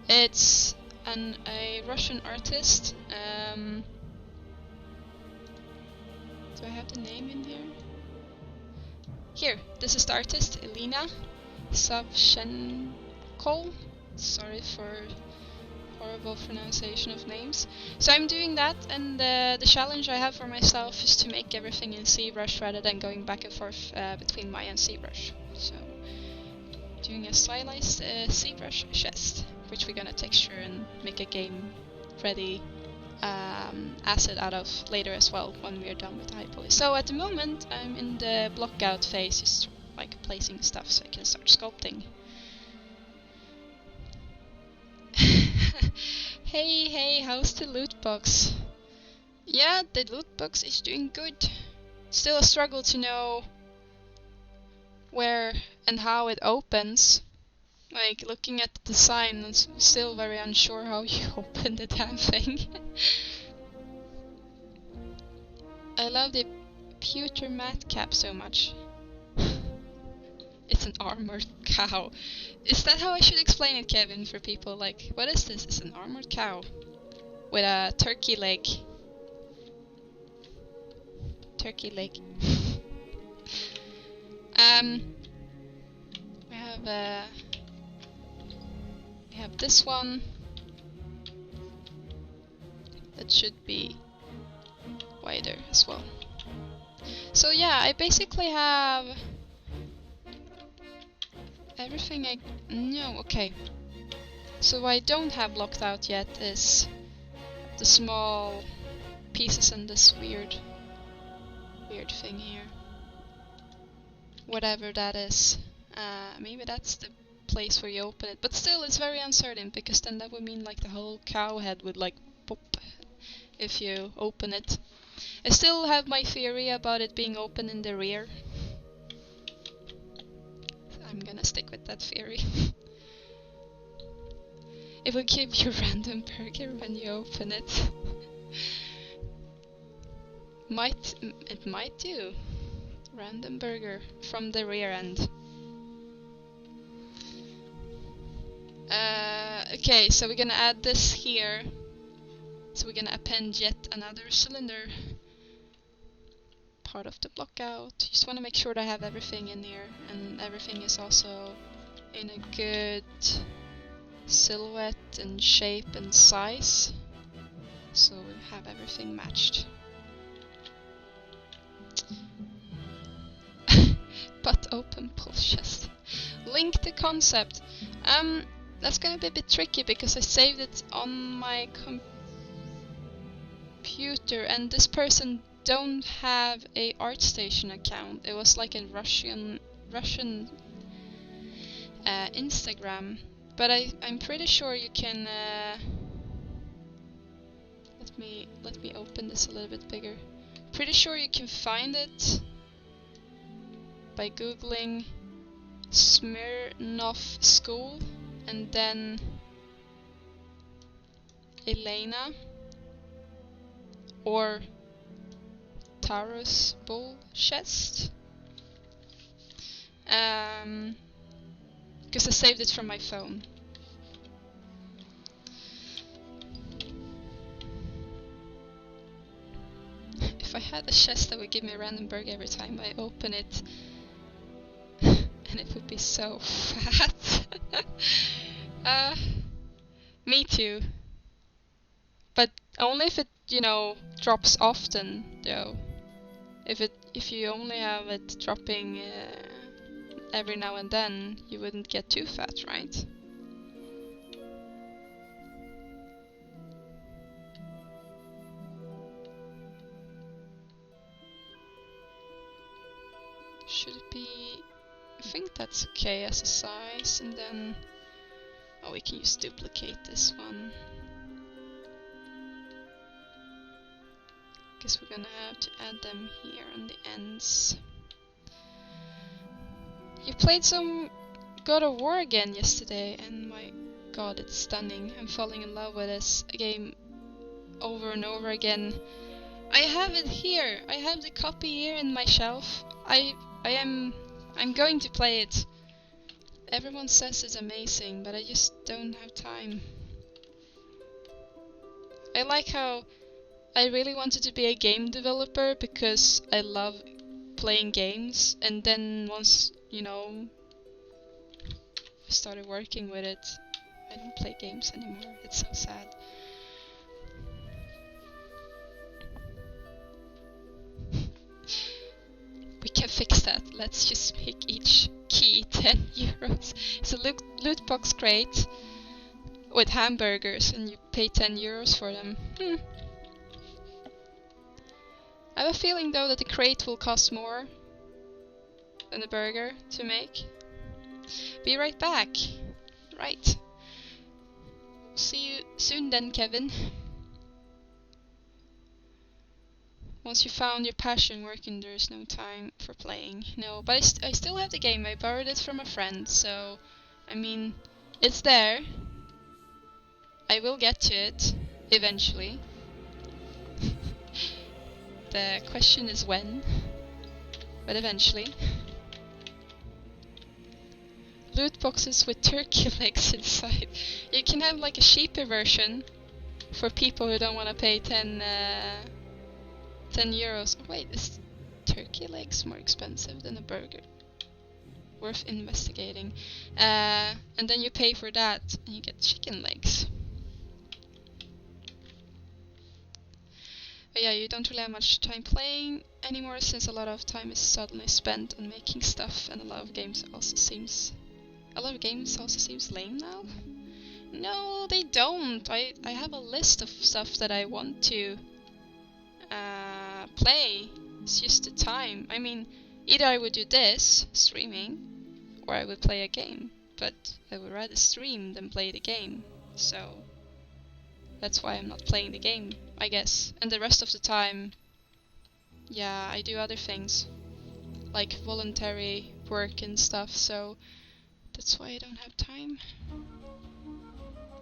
It's a Russian artist. Do I have the name in here? Here, this is the artist, Elena Savchenko. Sorry for horrible pronunciation of names. So I'm doing that, and the challenge I have for myself is to make everything in Zbrush rather than going back and forth between Maya and Zbrush. So doing a stylized Zbrush chest, which we're gonna texture and make a game ready asset out of later as well when we're done with the high poly. So at the moment I'm in the block out phase, just like placing stuff so I can start sculpting. Hey, how's the loot box? Yeah, the loot box is doing good. Still a struggle to know where and how it opens. Like, looking at the design, I'm still very unsure how you open the damn thing. I love the pewter mat cap so much. It's an armored cow. Is that how I should explain it, Kevin, for people? Like, what is this? It's an armored cow with a turkey leg. Turkey leg. We have this one. That should be wider as well. So yeah, I basically have everything okay. So what I don't have locked out yet is the small pieces in this weird thing here. Whatever that is. Maybe that's the place where you open it. But still, it's very uncertain, because then that would mean like the whole cow head would like pop if you open it. I still have my theory about it being open in the rear. I'm gonna stick with that theory. It will give you random burger when you open it. It might do. Random burger from the rear end. Okay, so we're gonna add this here. So we're gonna append yet another cylinder. Part of the block out. Just want to make sure that I have everything in here, and everything is also in a good silhouette and shape and size. So we have everything matched. But open pull chest. Link the concept. That's gonna be a bit tricky because I saved it on my computer, and this person don't have a ArtStation account. It was like a Russian Instagram, but I'm pretty sure you can. Let me open this a little bit bigger. Pretty sure you can find it by googling Smirnov School and then Elena or Taurus Chest. Because I saved it from my phone. If I had a chest that would give me a random burger every time I open it, and it would be so fat. Me too. But only if it, drops often, though. If you only have it dropping every now and then, you wouldn't get too fat, right? Should it be... I think that's okay as a size, and then... Oh, we can just duplicate this one. Guess we're gonna have to add them here on the ends. You played some God of War again yesterday, and my god, it's stunning. I'm falling in love with this game over and over again. I have it here. I have the copy here in my shelf. I'm going to play it. Everyone says it's amazing, but I just don't have time. I like how I really wanted to be a game developer because I love playing games, and then once, I started working with it, I don't play games anymore. It's so sad. We can fix that. Let's just make each key 10 euros. It's a loot box crate with hamburgers, and you pay 10 euros for them. I have a feeling though that the crate will cost more than the burger to make. Be right back. Right. See you soon then, Kevin. Once you found your passion working, there's no time for playing. No, but I still have the game. I borrowed it from a friend, so... I mean, it's there. I will get to it, eventually. The question is when. But eventually. Loot boxes with turkey legs inside. You can have like a cheaper version for people who don't want to pay 10 euros. Oh, wait, is turkey legs more expensive than a burger? Worth investigating. And then you pay for that and you get chicken legs. But yeah, you don't really have much time playing anymore, since a lot of time is suddenly spent on making stuff, and a lot of games also seems lame now. No, they don't. I have a list of stuff that I want to play. It's just the time. I mean, either I would do this, streaming, or I would play a game. But I would rather stream than play the game. So that's why I'm not playing the game, I guess. And the rest of the time, yeah, I do other things, like voluntary work and stuff, so that's why I don't have time.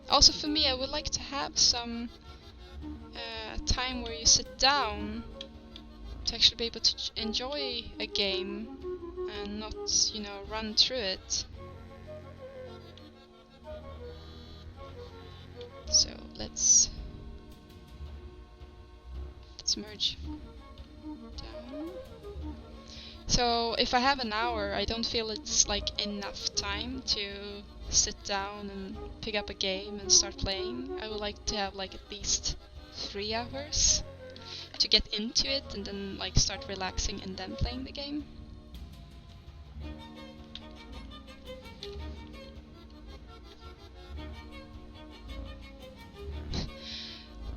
Also for me, I would like to have some time where you sit down to actually be able to enjoy a game and not, you know, run through it. So let's merge down. So if I have an hour, I don't feel it's like enough time to sit down and pick up a game and start playing. I would like to have like at least 3 hours to get into it and then like start relaxing and then playing the game.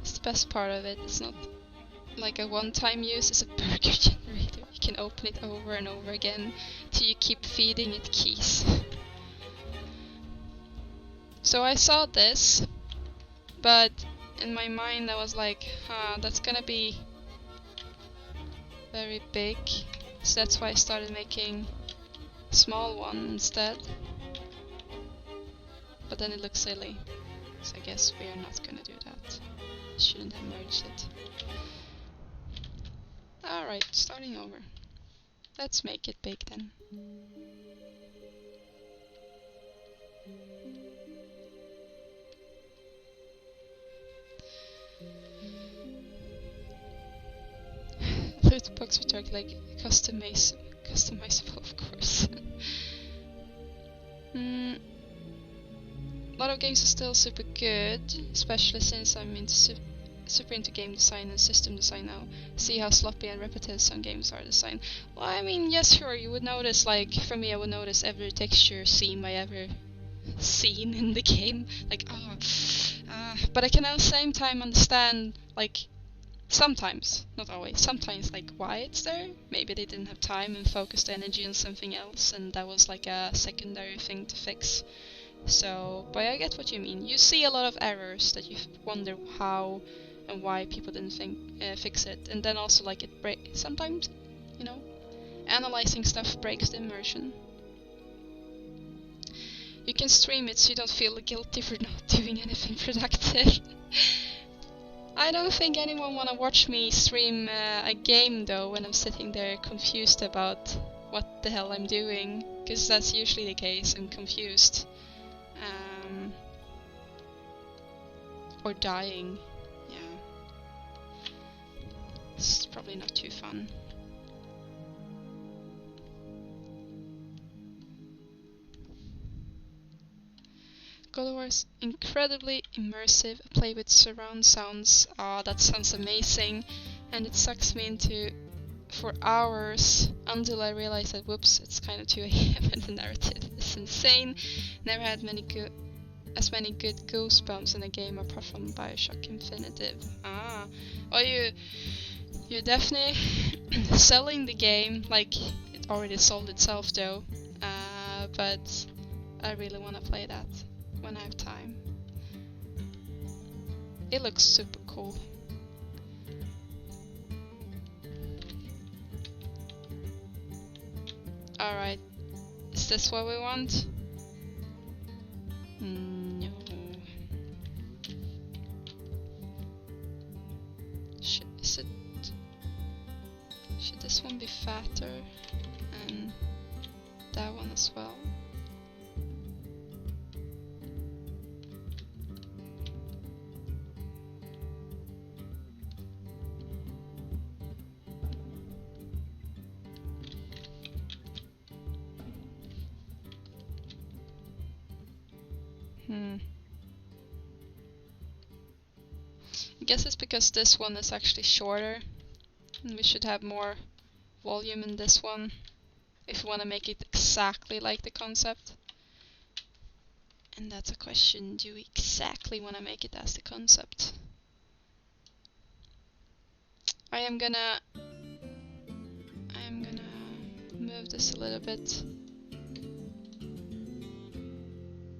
It's the best part of it. It's not like a one-time use. It's a burger generator. You can open it over and over again till you keep feeding it keys. So I saw this, but in my mind I was like, that's gonna be very big, so that's why I started making a small one instead. But then it looks silly, so I guess we are not gonna do that. Shouldn't have merged it. Alright, starting over. Let's make it big then. Loot box with dark, like customizable, of course. A lot of games are still super good, especially since I'm super into game design and system design now. See how sloppy and repetitive some games are designed. Well, I mean, yes, sure, you would notice, like, for me, I would notice every texture seam I ever seen in the game. Like, but I can at the same time understand, like, sometimes, not always, sometimes, like, why it's there. Maybe they didn't have time and focused energy on something else, and that was like a secondary thing to fix. So, but I get what you mean. You see a lot of errors that you wonder how and why people didn't fix it, and then also like it breaks sometimes, you know, analyzing stuff breaks the immersion. You can stream it so you don't feel guilty for not doing anything productive. I don't think anyone wanna watch me stream a game though when I'm sitting there confused about what the hell I'm doing, because that's usually the case. I'm confused. Or dying. Yeah. It's probably not too fun. God of War is incredibly immersive. Play with surround sounds. That sounds amazing. And it sucks me into for hours until I realize that whoops, it's kind of 2 AM and the narrative is insane. Never had as many good goosebumps in a game apart from Bioshock Infinitive. Well, you're definitely selling the game, like it already sold itself though. But I really want to play that when I have time. It looks super cool. Alright, is this what we want? No. Should this one be fatter? And that one as well? I guess it's because this one is actually shorter, and we should have more volume in this one if we want to make it exactly like the concept. And that's a question, do we exactly want to make it as the concept? I am gonna move this a little bit.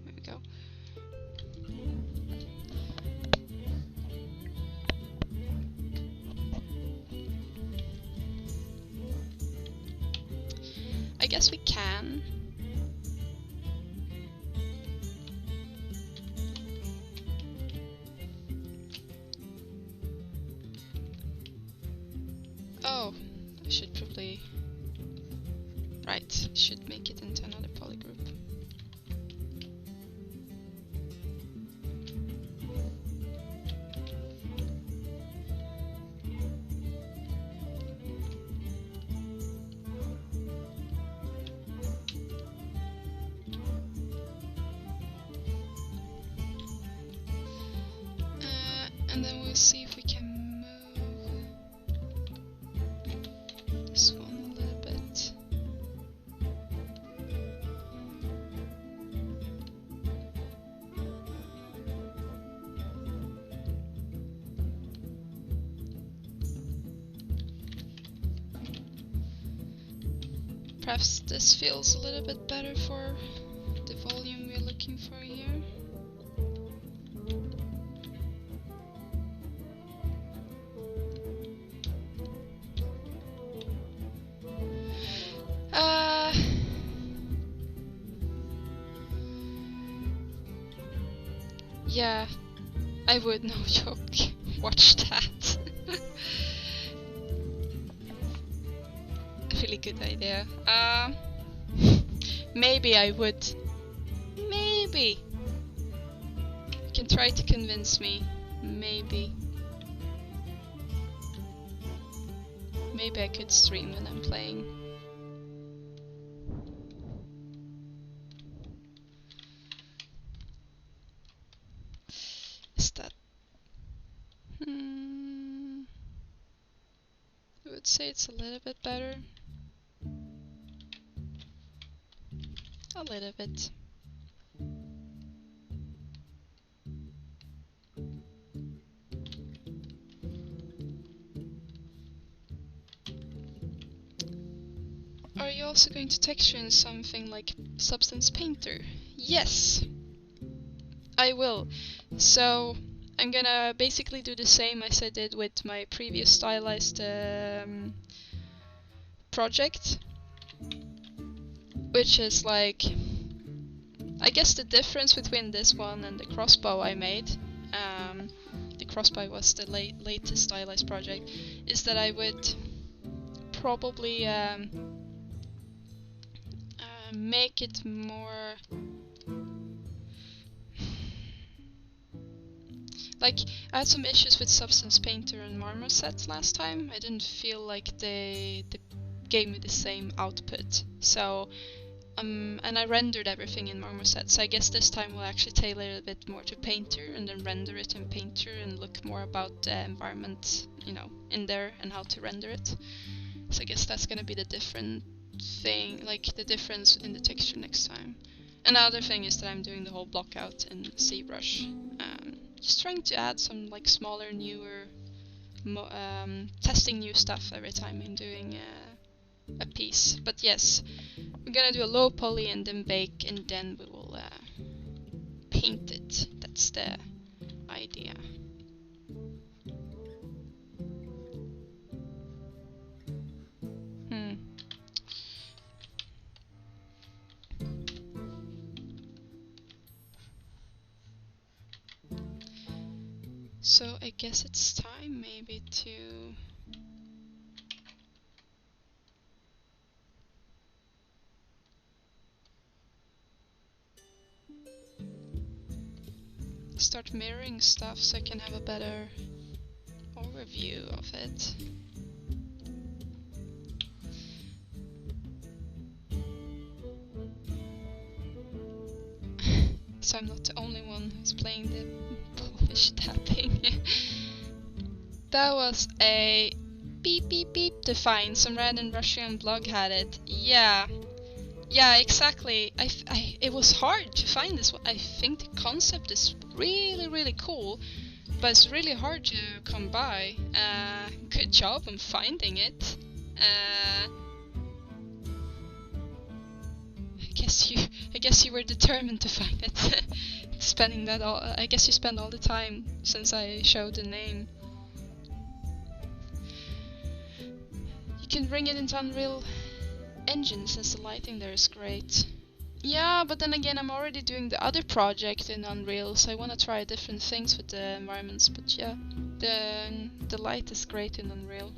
There we go. I guess we can. Oh, I should probably... Right, should make it into another polygroup. And then we'll see if we can move this one a little bit. Perhaps this feels a little bit better for the volume we're looking for here. Yeah, I would, no joke. Watch that. Really good idea. Maybe I would. Maybe. You can try to convince me. Maybe. Maybe I could stream when I'm playing. Is that... I would say it's a little bit better. A little bit. Are you also going to texture in something like Substance Painter? Yes! I will. So I'm gonna basically do the same as I did with my previous Stylized project. Which is like, I guess the difference between this one and the crossbow I made, the crossbow was the latest Stylized project, is that I would probably make it more like, I had some issues with Substance Painter and Marmoset last time. I didn't feel like they gave me the same output. So and I rendered everything in Marmoset, so I guess this time we'll actually tailor it a bit more to Painter and then render it in Painter and look more about the environment, you know, in there and how to render it. So I guess that's gonna be the different thing, like the difference in the texture next time. Another thing is that I'm doing the whole block out in Zbrush. Just trying to add some like smaller, newer, testing new stuff every time I'm doing a piece. But yes, we're gonna do a low poly and then bake, and then we will paint it. That's the idea. So I guess it's time maybe to start mirroring stuff so I can have a better overview of it. So I'm not the only one who's playing the Polish tapping. That was a beep beep beep to find. Some random Russian blog had it. Yeah. Yeah, exactly. It was hard to find this one. I think the concept is really cool, but it's really hard to come by. Good job on finding it. I guess you were determined to find it. Spending that all. I guess you spent all the time since I showed the name. You can bring it into Unreal Engine since the lighting there is great. Yeah, but then again, I'm already doing the other project in Unreal, so I want to try different things with the environments. But yeah, the light is great in Unreal.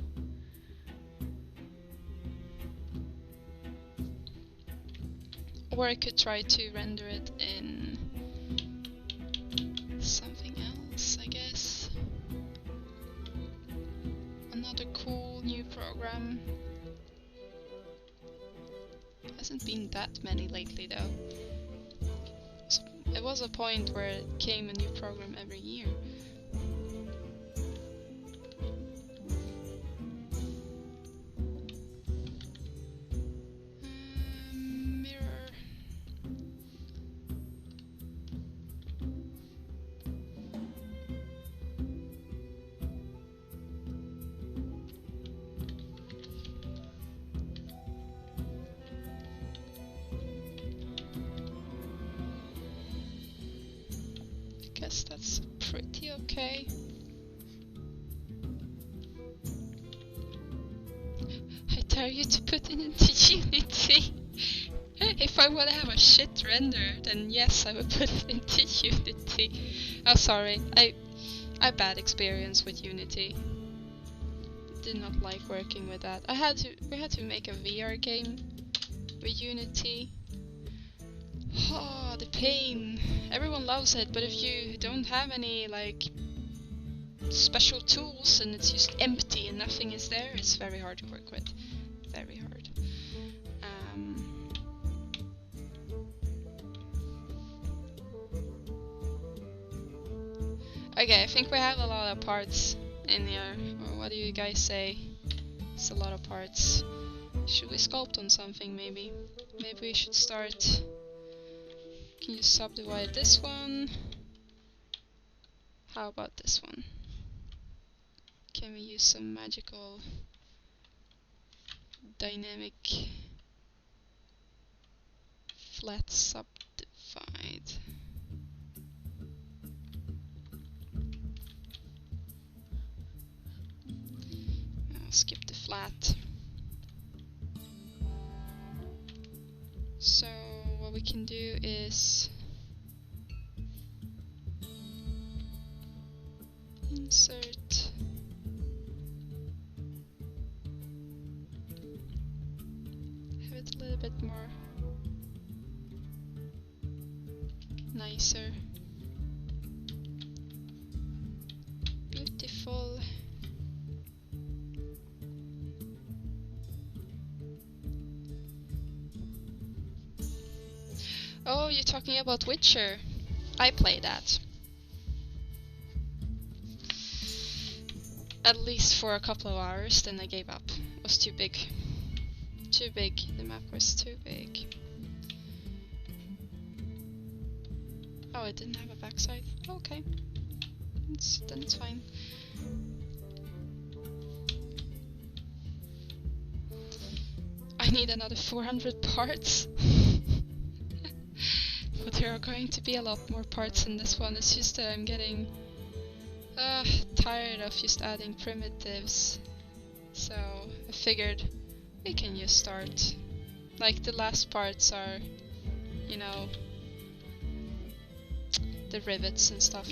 Or I could try to render it in something else, I guess. Another cool new program. Hasn't been that many lately though. So it was a point where it came a new program every year. Mirror. Guess that's pretty okay. I dare you to put it into Unity. If I want to have a shit render, then yes, I would put it into Unity. Oh, sorry. I had bad experience with Unity. Did not like working with that. We had to make a VR game with Unity. Oh, the pain. Everyone loves it, but if you don't have any like special tools and it's just empty and nothing is there, it's very hard to work with. Very hard. Okay, I think we have a lot of parts in here. Or what do you guys say? It's a lot of parts. Should we sculpt on something maybe? Maybe we should start. Can you subdivide this one? How about this one? Can we use some magical dynamic flat subdivide? I'll skip the flat. So what we can do is insert have it a little bit more nicer. Beautiful. Oh, you're talking about Witcher. I played that. At least for a couple of hours, then I gave up. It was too big. Too big. The map was too big. Oh, it didn't have a backside? Okay. Then it's fine. I need another 400 parts. But there are going to be a lot more parts in this one. It's just that I'm getting tired of just adding primitives. So I figured we can just start. Like the last parts are, you know, the rivets and stuff.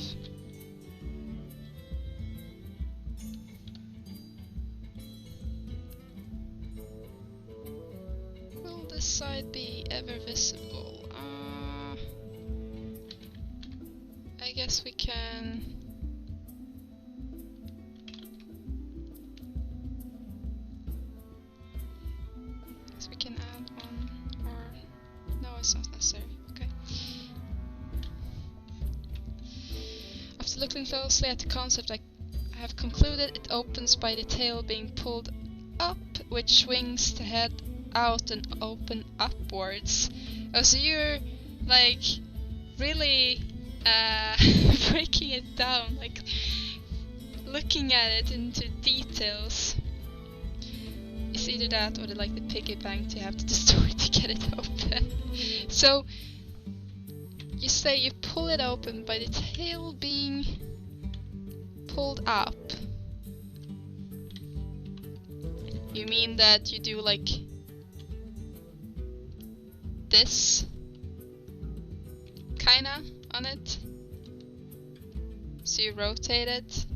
side be ever visible? I guess we can... we can add one, or... no, it's not necessary. Okay. After looking closely at the concept, I have concluded it opens by the tail being pulled up, which swings the head out and open upwards. Oh, so you're like really breaking it down, like looking at it into details. It's either that or like the piggy bank you have to destroy to get it open. So you say you pull it open by the tail being pulled up. You mean that you do like this kinda on it? So you rotate it.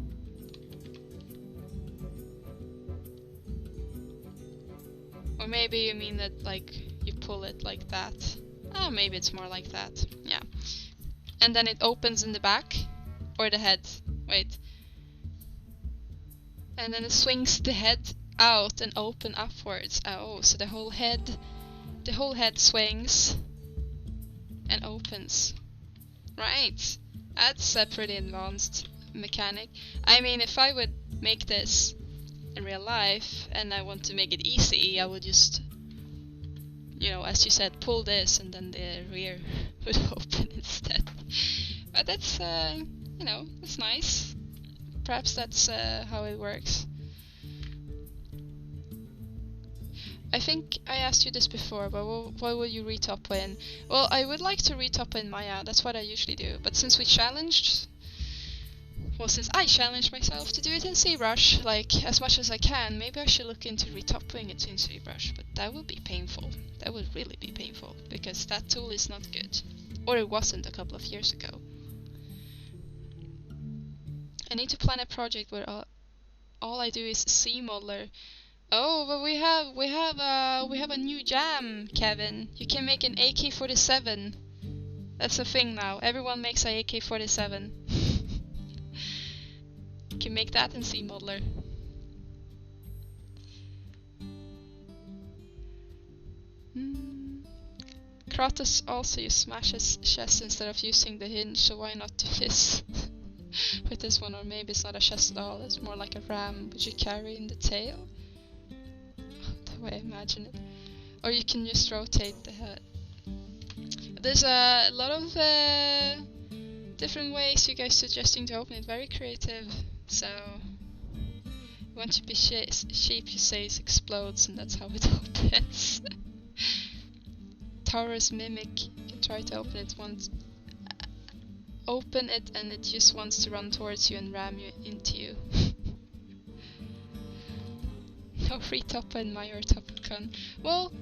Or maybe you mean that like you pull it like that. Oh, maybe it's more like that. Yeah. And then it opens in the back or the head. Wait. And then it swings the head out and open upwards. Oh, so the whole head swings and opens. Right. That's a pretty advanced mechanic. I mean, if I would make this in real life and I want to make it easy, I would just, you know, as you said, pull this and then the rear would open instead. But that's, you know, that's nice. Perhaps that's how it works. I think I asked you this before, but what will you retop in? Well, I would like to retop in Maya, that's what I usually do. But since we challenged, well, since I challenged myself to do it in Zbrush, like, as much as I can, maybe I should look into retopping it in Zbrush, but that would be painful. That would really be painful, because that tool is not good. Or it wasn't a couple of years ago. I need to plan a project where all I do is C-modeler. Oh, but we have a new jam, Kevin. You can make an AK-47. That's a thing now. Everyone makes an AK-47. You can make that in C-modeler. Kratos also smashes chest instead of using the hinge, so why not do this with this one? Or maybe it's not a chest at all, it's more like a ram which you carry in the tail. The way I imagine it. Or you can just rotate the head. There's a lot of different ways you guys suggesting to open it. Very creative. So you want to be sheep, you say it explodes, and that's how it opens. Taurus mimic. You try to open it once. Open it and it just wants to run towards you and ram you into you. No free top in my or top con. Well,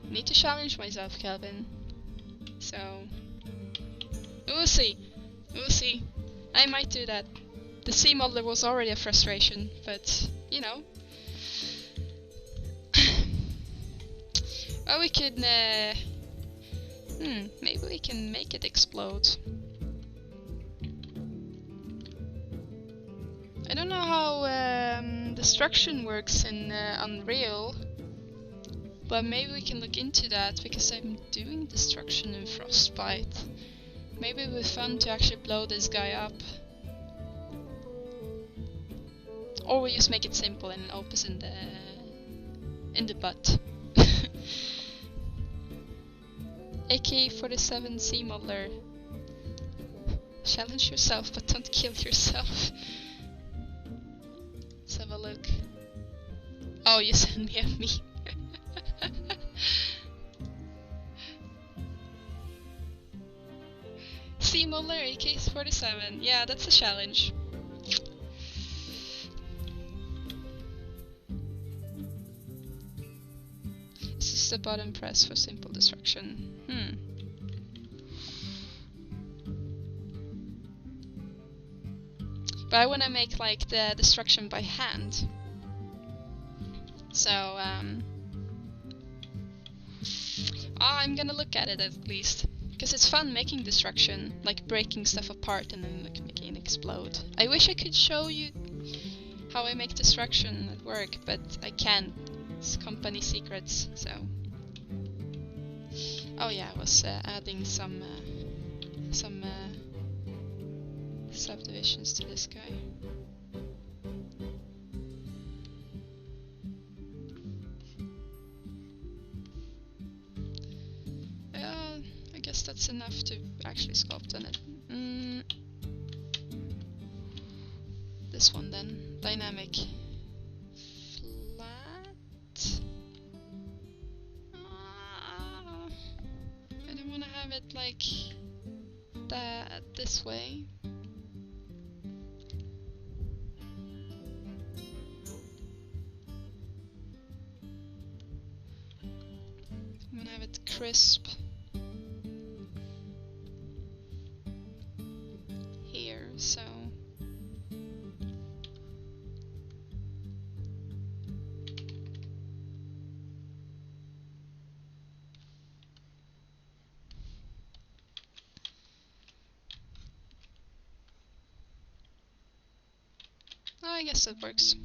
need to challenge myself, Calvin. So we'll see. We'll see. I might do that. The C modeler was already a frustration, but you know. Well, we could maybe we can make it explode. I don't know how destruction works in Unreal, but maybe we can look into that, because I'm doing destruction in Frostbite. Maybe it would be fun to actually blow this guy up. Or we just make it simple and it opens in the butt. AK-47 C modeler. Challenge yourself, but don't kill yourself. Let's have a look. Oh, you sent me a meme. C modeler AK-47. Yeah, that's a challenge. This is the button press for simple destruction. But I want to make like the destruction by hand. So I'm gonna look at it at least. Because it's fun making destruction, like breaking stuff apart and then like making it explode. I wish I could show you how I make destruction at work, but I can't. It's company secrets, so... Oh yeah, I was adding some subdivisions to this guy. I guess that's enough to actually sculpt on it. This one then, dynamic flat. I don't want to have it like that this way. I'm gonna have it crisp here, so I guess that works.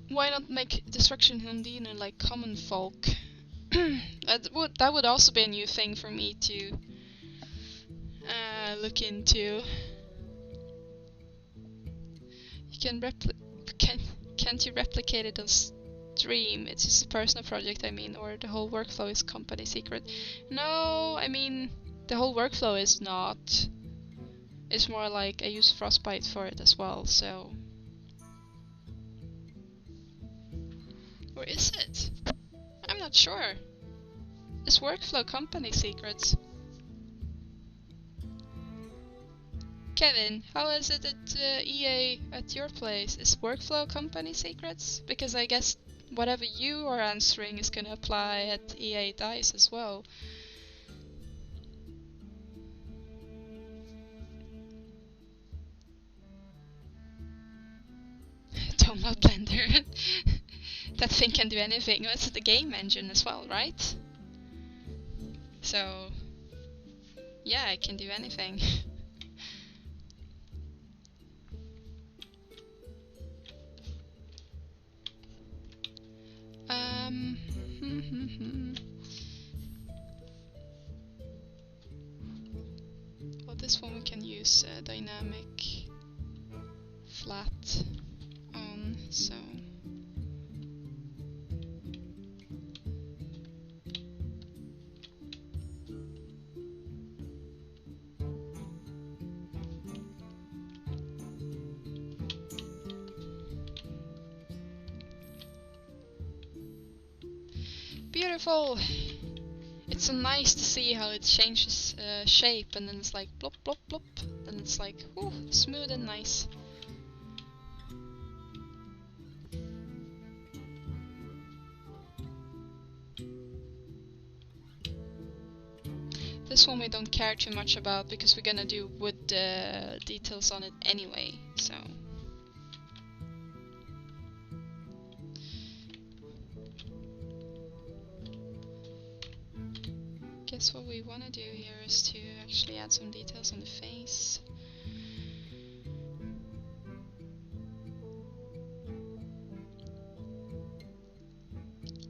Why not make destruction Hundine like common folk? that would also be a new thing for me to look into. You can't you replicate it on stream? It's just a personal project, I mean, or the whole workflow is company secret. No, I mean the whole workflow is not. It's more like I use Frostbite for it as well, so. Or is it? I'm not sure. Is workflow company secrets? Kevin, how is it at EA at your place? Is workflow company secrets? Because I guess whatever you are answering is gonna apply at EA DICE as well. Download Blender. That thing can do anything. It's the game engine as well, right? So, yeah, it can do anything. Well, this one we can use dynamic flat on, so. Beautiful! It's so nice to see how it changes shape and then it's like blop blop blop, then it's like whew, smooth and nice. This one we don't care too much about because we're gonna do wood details on it anyway, so. Guess what we want to do here is to actually add some details on the face.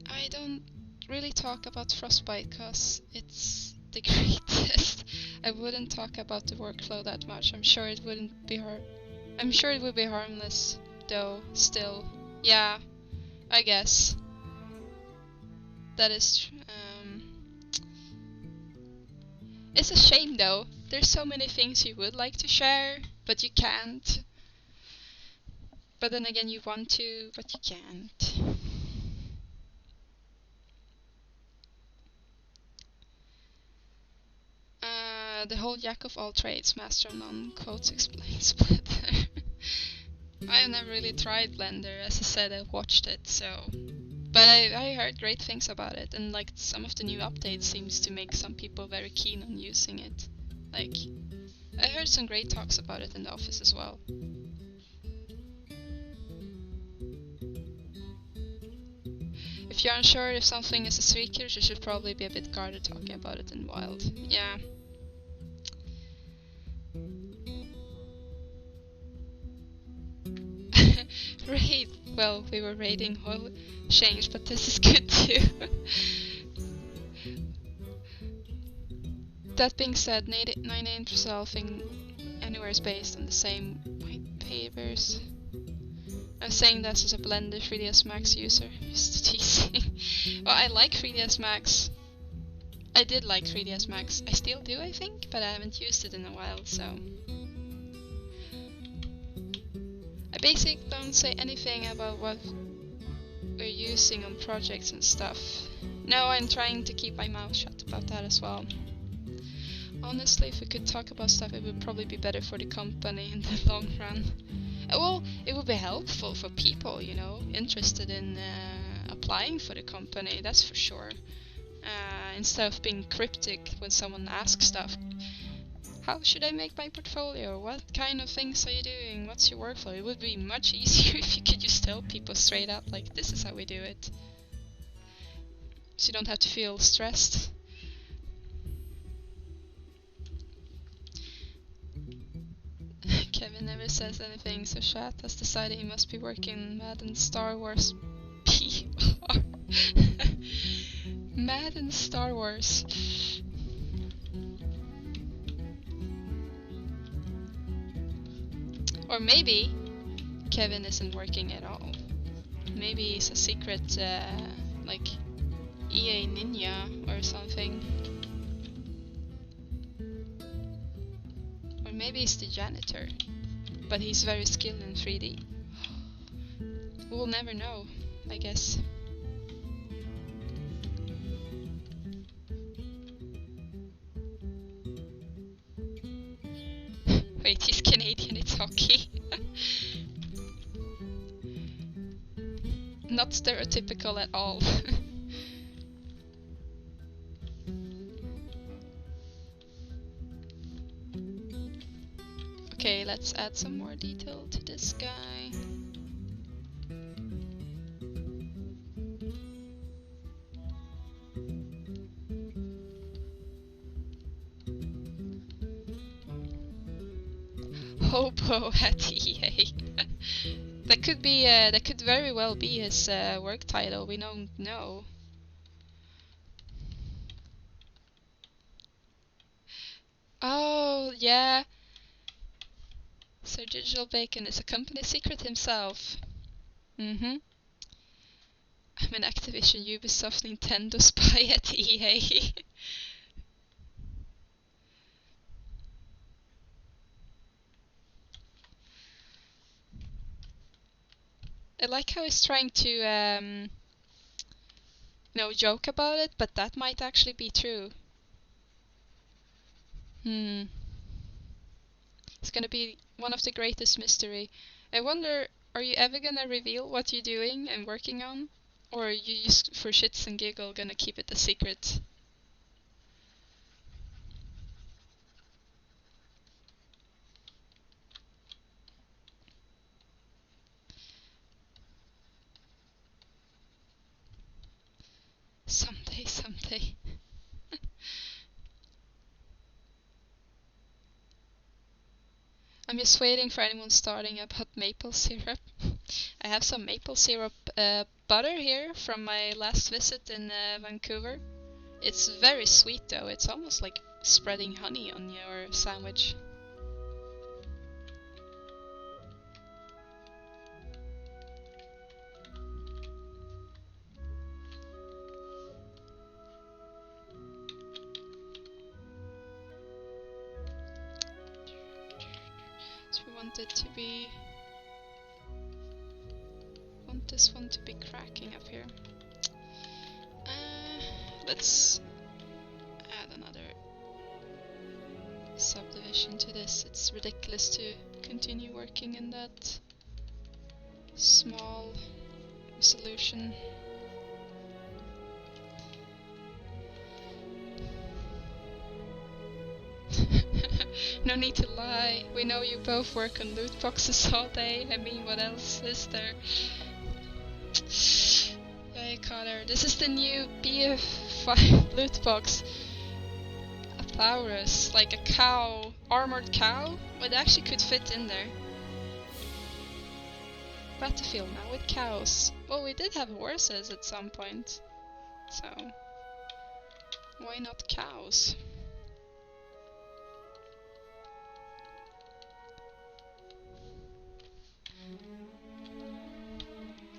I don't really talk about Frostbite because it's the greatest. I wouldn't talk about the workflow that much. I'm sure it wouldn't be I'm sure it would be harmless though, still. Yeah, I guess. That is it's a shame though. There's so many things you would like to share, but you can't. But then again, you want to, but you can't. The whole jack of all trades, master of none, quotes explains Blender. I've never really tried Blender, as I said, I watched it, so. But I heard great things about it, and like some of the new updates seems to make some people very keen on using it. Like, I heard some great talks about it in the office as well. If you're unsure if something is a secret, you should probably be a bit guarded talking about it in wild. Yeah. Raid. Well, we were raiding oil change, but this is good too. That being said, 98% resolving anywhere is based on the same white papers. I'm saying this as a blended 3ds Max user. Just teasing. Well, I like 3ds Max. I did like 3ds Max. I still do, I think, but I haven't used it in a while, so... I basically don't say anything about what we're using on projects and stuff. No, I'm trying to keep my mouth shut about that as well. Honestly, if we could talk about stuff, it would probably be better for the company in the long run. Well, it would be helpful for people, you know, interested in applying for the company, that's for sure. Instead of being cryptic when someone asks stuff. How should I make my portfolio? What kind of things are you doing? What's your workflow? It would be much easier if you could just tell people straight up, like, this is how we do it. So you don't have to feel stressed. Kevin never says anything, so chat has decided he must be working Madden Star Wars PR. Madden Star Wars. Or maybe Kevin isn't working at all. Maybe he's a secret, like, EA ninja or something. Or maybe he's the janitor, but he's very skilled in 3D. We'll never know, I guess. Wait, he's Canadian, it's hockey. Not stereotypical at all. Okay, let's add some more detail to this guy. Hobo at EA. That could be. That could very well be his work title. We don't know. Oh yeah. Sir Digital Bacon is a company secret himself. I'm an Activision, Ubisoft, Nintendo spy at EA. I like how he's trying to, joke about it, but that might actually be true. It's gonna be one of the greatest mystery. I wonder, are you ever gonna reveal what you're doing and working on? Or are you just, for shits and giggle, gonna keep it a secret? Someday. I'm just waiting for anyone starting about maple syrup. I have some maple syrup butter here from my last visit in Vancouver. It's very sweet though, it's almost like spreading honey on your sandwich. Want this one to be cracking up here. Let's add another subdivision to this. It's ridiculous to continue working in that small solution. No need to lie. We know you both work on loot boxes all day. I mean, what else is there? Hey Connor, this is the new BF5 loot box. A Taurus, like a cow, armored cow, but it actually could fit in there. Battlefield now with cows. Well, we did have horses at some point, so why not cows?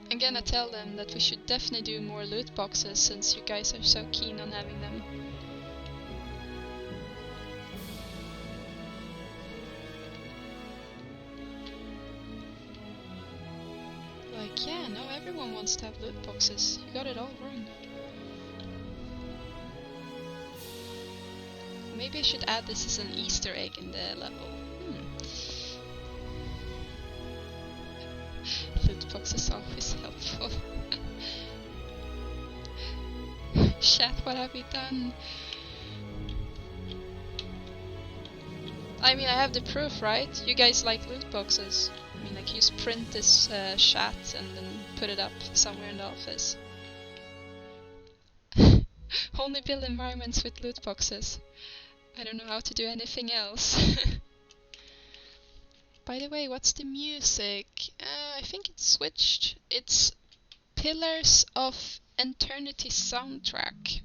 I'm gonna tell them that we should definitely do more loot boxes since you guys are so keen on having them. Like, yeah, no, everyone wants to have loot boxes. You got it all wrong. Maybe I should add this as an Easter egg in the level. Loot box is always helpful. Chat, what have we done? I mean, I have the proof, right? You guys like loot boxes. I mean, like, you just print this chat and then put it up somewhere in the office. Only build environments with loot boxes. I don't know how to do anything else. By the way, what's the music? I think it's switched. It's Pillars of Eternity soundtrack.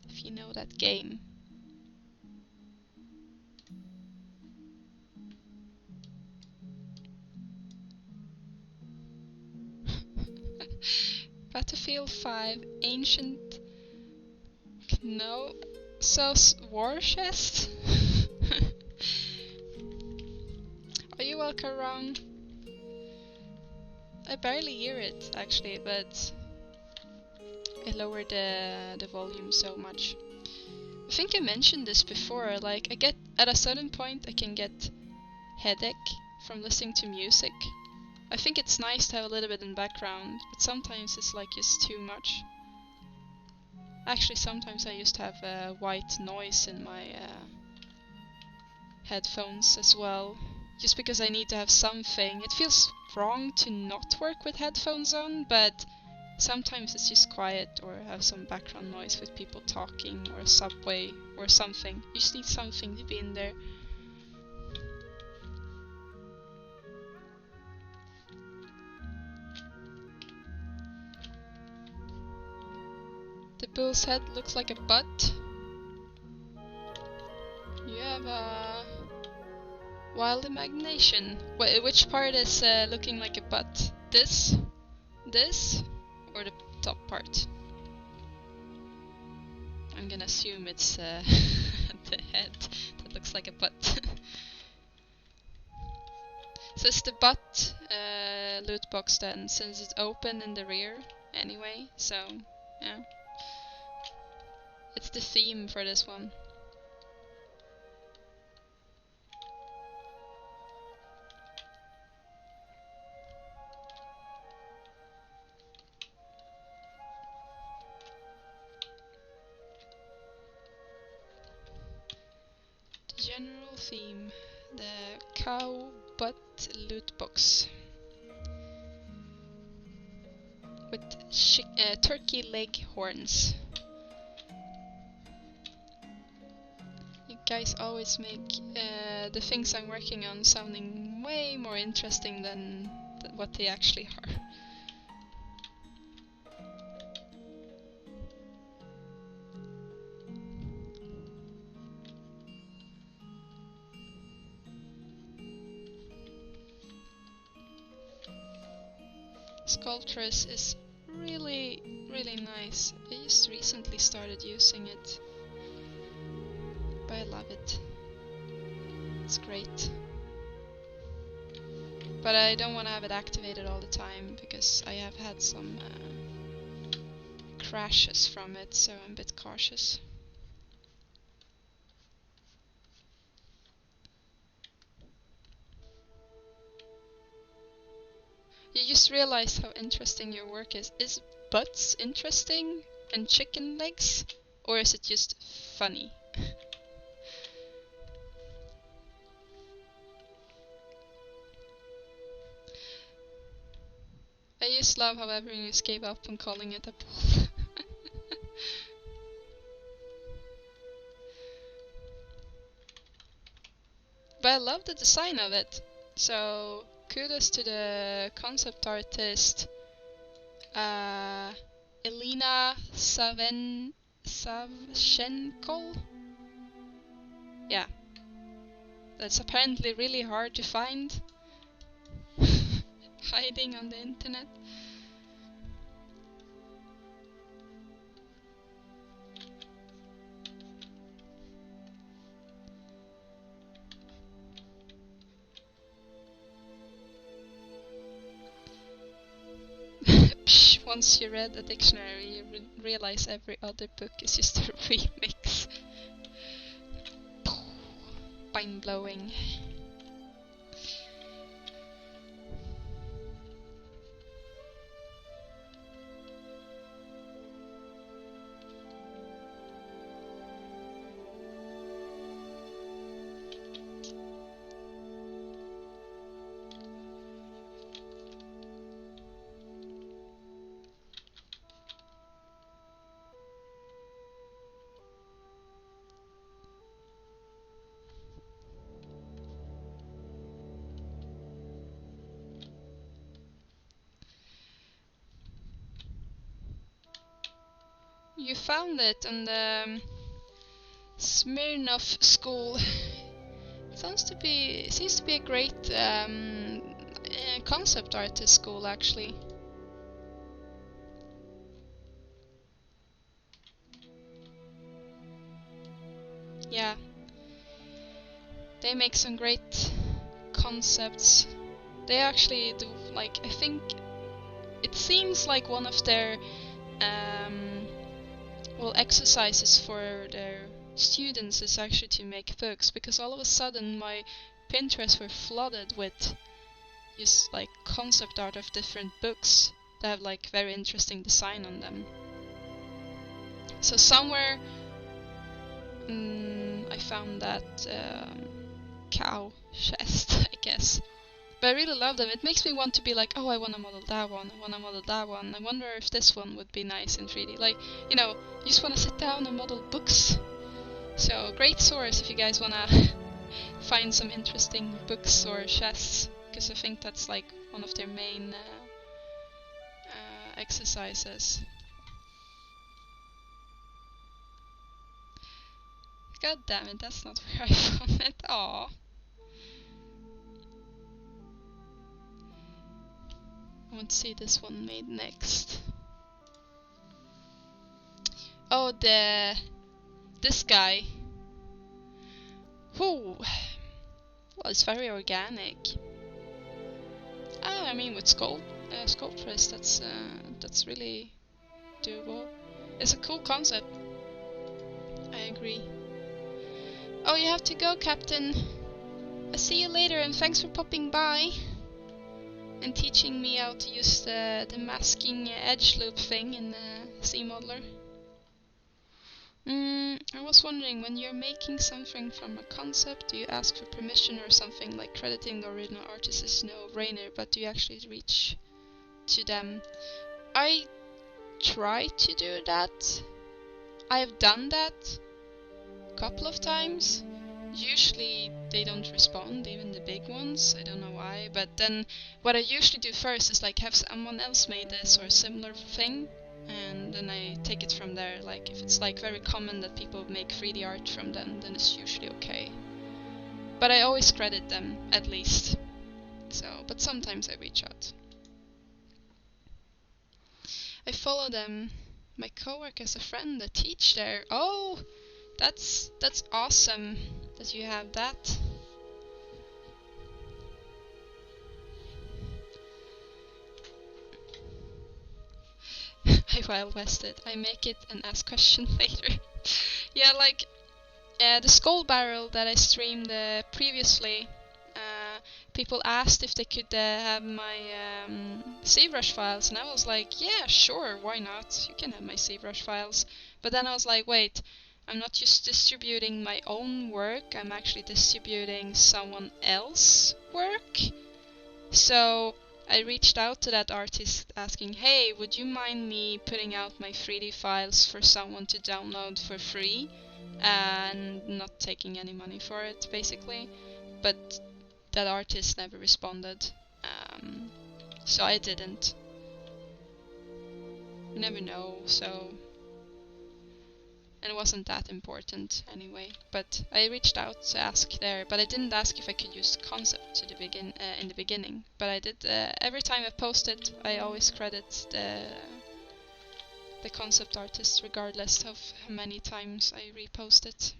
If you know that game. Battlefield 5, Ancient... No. So, War Chest? Are you welcome around? I barely hear it, actually, but I lowered the volume so much. I think I mentioned this before, like, I get, at a certain point, I can get headache from listening to music. I think it's nice to have a little bit in background, but sometimes it's like just too much. Actually, sometimes I used to have white noise in my headphones as well, just because I need to have something. It feels wrong to not work with headphones on, but sometimes it's just quiet or have some background noise with people talking or a subway or something. You just need something to be in there. The bull's head looks like a butt. You have a wild imagination. Which part is looking like a butt? This? Or the top part? I'm gonna assume it's the head that looks like a butt. So it's the butt loot box then, since it's open in the rear anyway, so yeah. It's the theme for this one. The general theme, the cow butt loot box. With turkey leg horns. You guys always make the things I'm working on sounding way more interesting than what they actually are. Sculptress is really nice. I just recently started using it, but I love it. It's great. But I don't want to have it activated all the time because I have had some crashes from it, so I'm a bit cautious. You just realize how interesting your work is. Is butts interesting and chicken legs? Or is it just funny? I just love how everyone just gave up on calling it a pool. But I love the design of it. So kudos to the concept artist Elena Savchenko. Yeah, that's apparently really hard to find. Hiding on the internet. Once you read a dictionary, you realize every other book is just a remix. Mind blowing. You found it on the Smirnov School. Seems to be a great concept artist school, actually. Yeah, they make some great concepts. They actually do, like, I think it seems like one of their exercises for their students is actually to make books, because all of a sudden my Pinterest were flooded with just like concept art of different books that have like very interesting design on them. So somewhere I found that cow chest, I guess. But I really love them. It makes me want to be like, oh, I want to model that one, I want to model that one. I wonder if this one would be nice in 3D. Like, you know, you just want to sit down and model books. So, great source if you guys want to find some interesting books or chests, because I think that's like one of their main exercises. God damn it, that's not where I found it. Aww. I want to see this one made next. Oh, this guy. Whoo! Well, it's very organic. I mean, with Sculptress, that's really doable. It's a cool concept. I agree. Oh, you have to go, Captain. I'll see you later, and thanks for popping by and teaching me how to use the masking edge loop thing in the C modeler. I was wondering, when you're making something from a concept, do you ask for permission or something? Like crediting the original artist is no-brainer, but do you actually reach to them? I try to do that. I have done that a couple of times. Usually they don't respond, even the big ones. I don't know why, but then what I usually do first is like have someone else made this or a similar thing, and then I take it from there. Like if it's like very common that people make 3D art from them, then it's usually okay. But I always credit them, at least. So, but sometimes I reach out. I follow them. My coworker's a friend that teach there. Oh, that's awesome that you have that. I wild wested. I make it and ask questions later. Yeah, like the skull barrel that I streamed previously. People asked if they could have my Zbrush files, and I was like, yeah, sure, why not? You can have my Zbrush files. But then I was like, wait, I'm not just distributing my own work, I'm actually distributing someone else's work. So I reached out to that artist asking, hey, would you mind me putting out my 3D files for someone to download for free and not taking any money for it, basically. But that artist never responded, so I didn't. You never know, so... And it wasn't that important anyway. But I reached out to ask there, but I didn't ask if I could use concept to the in the beginning. But I did. Every time I posted, I always credit the concept artist, regardless of how many times I repost it.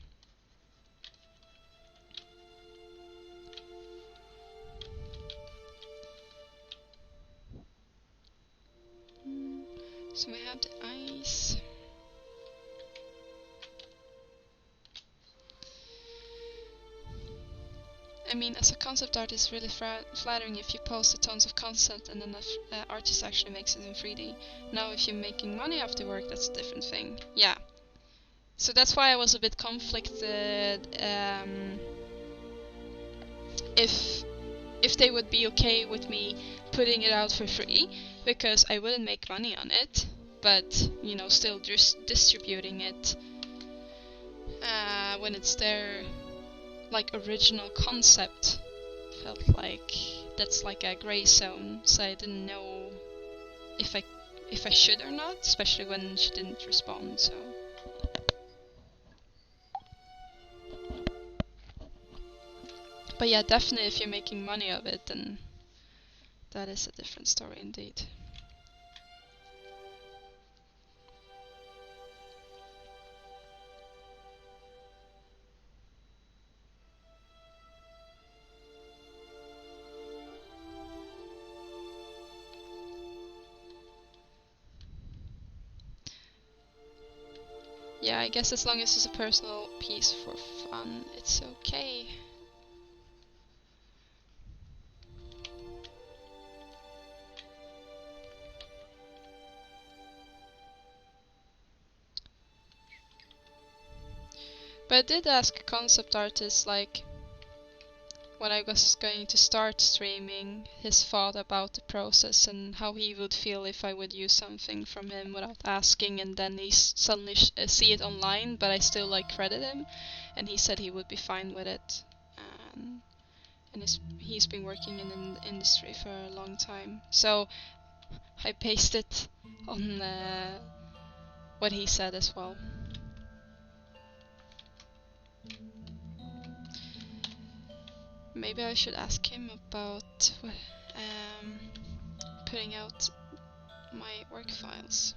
So we have the eyes. I mean, as a concept artist, it's really flattering if you post tons of concept and then the artist actually makes it in 3D. Now, if you're making money off the work, that's a different thing. Yeah. So that's why I was a bit conflicted. If they would be okay with me putting it out for free, because I wouldn't make money on it, but you know, still just distributing it when it's their like original concept, felt like that's like a gray zone. So I didn't know if I should or not, especially when she didn't respond. So. But yeah, definitely if you're making money of it, then that is a different story indeed. Yeah, I guess as long as it's a personal piece for fun, it's okay. But I did ask a concept artist, like, when I was going to start streaming, his thought about the process and how he would feel if I would use something from him without asking, and then he suddenly see it online, but I still like credit him, and he said he would be fine with it. And he's been working in the industry for a long time, so I based it on what he said as well. Maybe I should ask him about putting out my work files.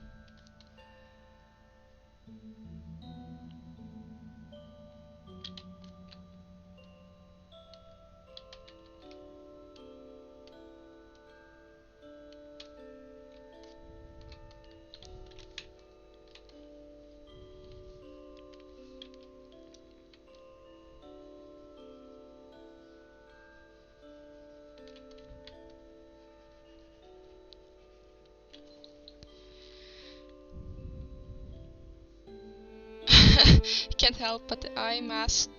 Can't help but the eye mask,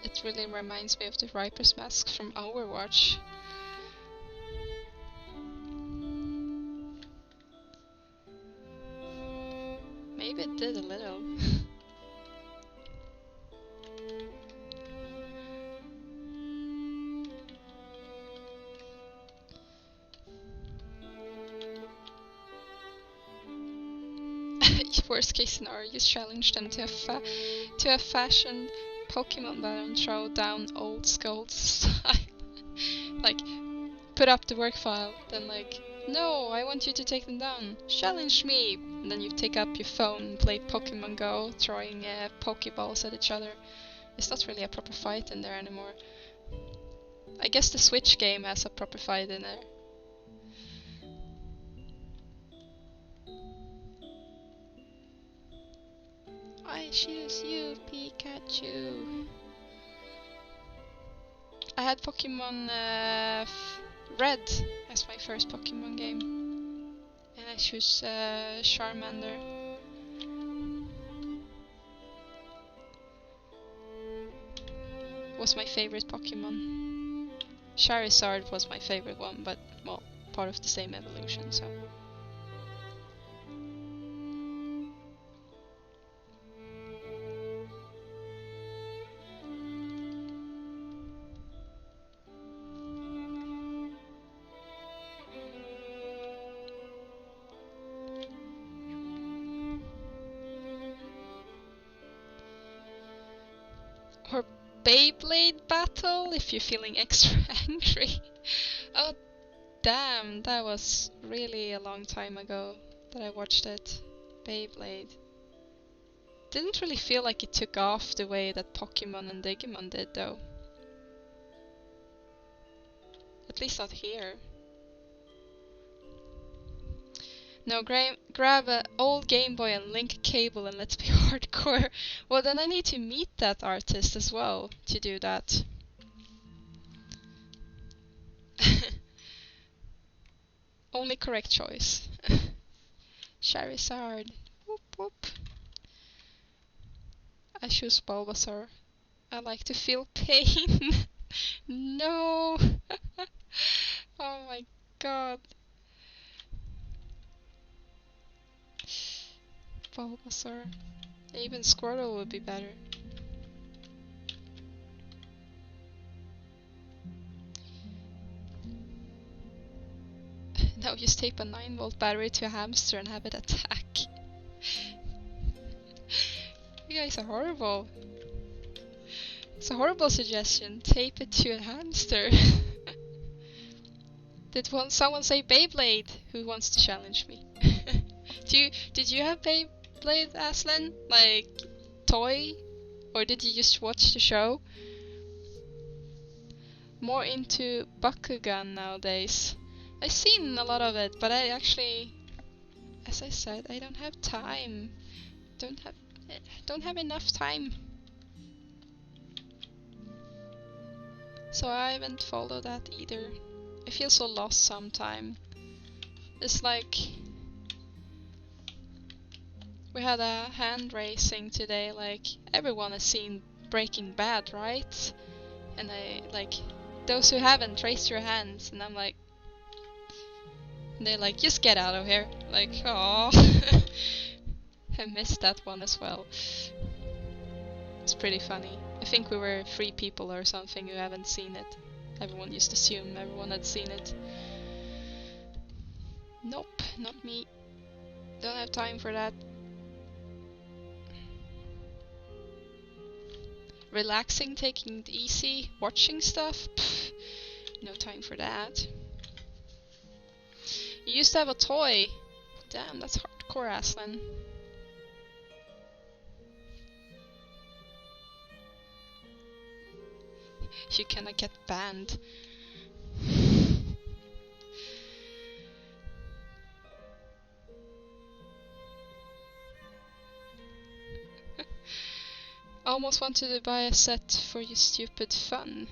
it really reminds me of the Viper's mask from Overwatch. Maybe it did a little. Worst case scenario, just challenge them to a fashion Pokemon battle and throw down old skulls style. Like, put up the work file, then like, no, I want you to take them down. Challenge me! And then you take up your phone and play Pokemon Go, throwing Pokeballs at each other. It's not really a proper fight in there anymore. I guess the Switch game has a proper fight in there. I choose you, Pikachu. I had Pokemon Red as my first Pokemon game, and I choose Charmander. Was my favorite Pokemon. Charizard was my favorite one, but well, part of the same evolution, so. Or Beyblade battle if you're feeling extra angry. Oh damn, that was really a long time ago that I watched it. Beyblade. Didn't really feel like it took off the way that Pokemon and Digimon did though. At least not here. No, grab an old Game Boy and link a cable and let's be hardcore. Well, then I need to meet that artist as well to do that. Only correct choice. Charizard. Whoop whoop. I choose Bulbasaur. I like to feel pain. No. Oh my god. Bulbasaur. Even Squirtle would be better. Now just tape a 9-volt battery to a hamster and have it attack. You guys are horrible. It's a horrible suggestion. Tape it to a hamster. Did someone say Beyblade? Who wants to challenge me? Did you have Beyblade, Aslan? Like, toy? Or did you just watch the show? More into Bakugan nowadays. I've seen a lot of it, but I actually, as I said, I don't have time. Don't have enough time. So I haven't followed that either. I feel so lost sometimes. It's like we had a hand raising today, like everyone has seen Breaking Bad, right? And I like those who haven't, raise your hands, and I'm like, and they're like, just get out of here. Like, oh, I missed that one as well. It's pretty funny. I think we were 3 people or something who haven't seen it. Everyone used to assume everyone had seen it. Nope, not me. Don't have time for that. Relaxing, taking it easy, watching stuff? Pfft, no time for that. You used to have a toy. Damn, that's hardcore, Aslan. You cannot get banned. I almost wanted to buy a set for your stupid fun.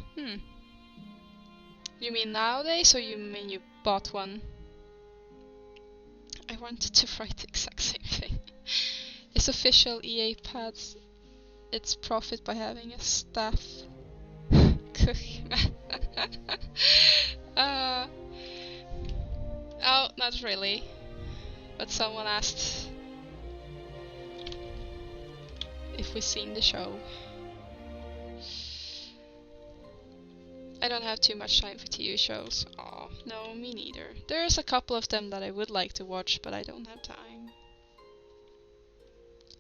You mean nowadays, or you mean you bought one? I wanted to write the exact same thing. It's official, EA pads its profit by having a staff. Oh, not really. But someone asked if we've seen the show. I don't have too much time for TV shows. Aw, no, me neither. There's a couple of them that I would like to watch, but I don't have time.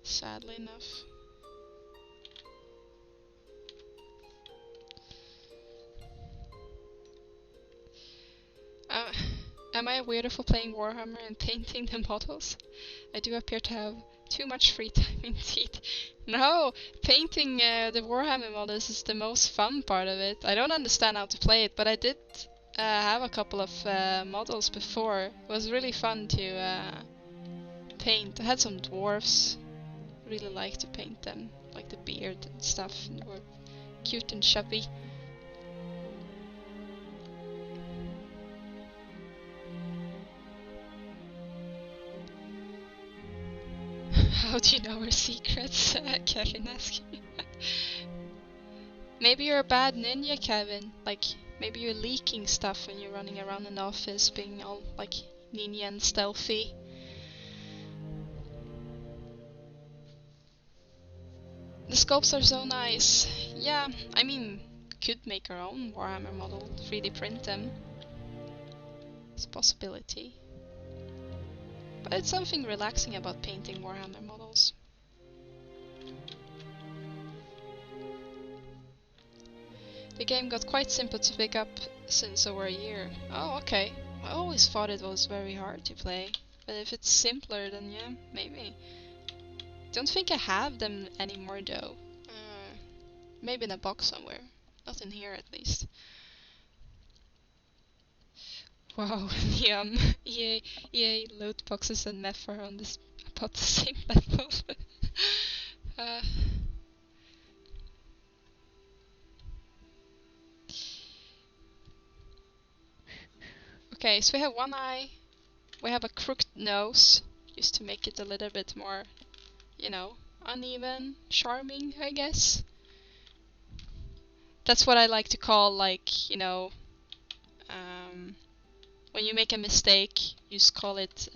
Sadly enough. Am I a weirdo for playing Warhammer and painting the models? I do appear to have too much free time indeed. No, painting the Warhammer models is the most fun part of it. I don't understand how to play it, but I did have a couple of models before. It was really fun to paint. I had some dwarves. Really like to paint them, like the beard and stuff, and they were cute and chubby. How do you know our secrets? Kevin asking. Maybe you're a bad ninja, Kevin. Like, Maybe you're leaking stuff when you're running around in the office, being all like ninja and stealthy. The sculpts are so nice. Yeah, I mean, could make our own Warhammer model, 3D print them. It's a possibility. But it's something relaxing about painting Warhammer models. The game got quite simple to pick up since over a year. Oh, okay. I always thought it was very hard to play. But if it's simpler, then yeah, maybe. Don't think I have them anymore though. Maybe in a box somewhere. Not in here at least. Wow, the EA loot boxes and meth are on this about the same level. Okay, so we have one eye. We have a crooked nose, just to make it a little bit more, you know, uneven, charming, I guess. That's what I like to call, like, you know, when you make a mistake, you just call it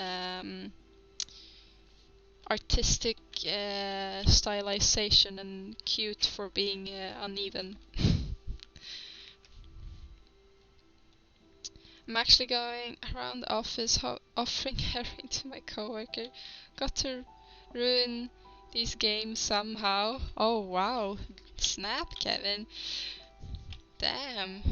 artistic stylization and cute for being uneven. I'm actually going around the office offering heroin to my coworker. Got to ruin these games somehow. Oh wow, snap, Kevin. Damn.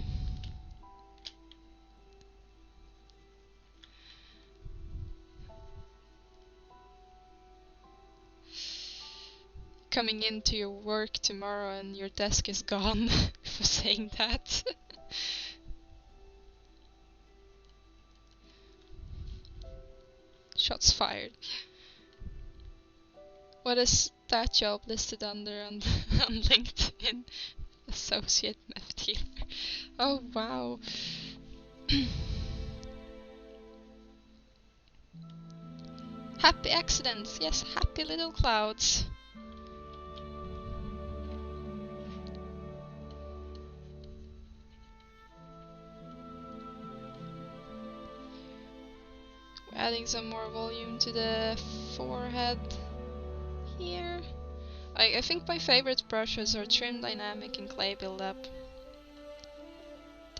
Coming into your work tomorrow and your desk is gone for saying that. Shots fired. What is that job listed under on LinkedIn? Associate meth dealer. Oh wow. Happy accidents. Yes, happy little clouds. We're adding some more volume to the forehead here. I think my favorite brushes are Trim Dynamic and Clay Buildup.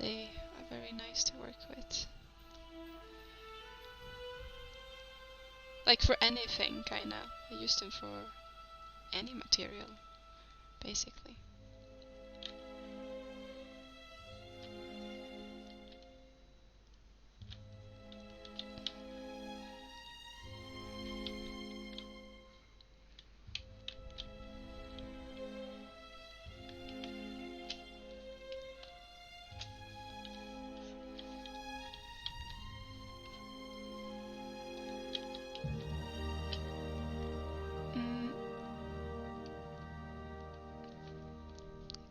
They are very nice to work with. Like for anything, kinda. I use them for any material, basically.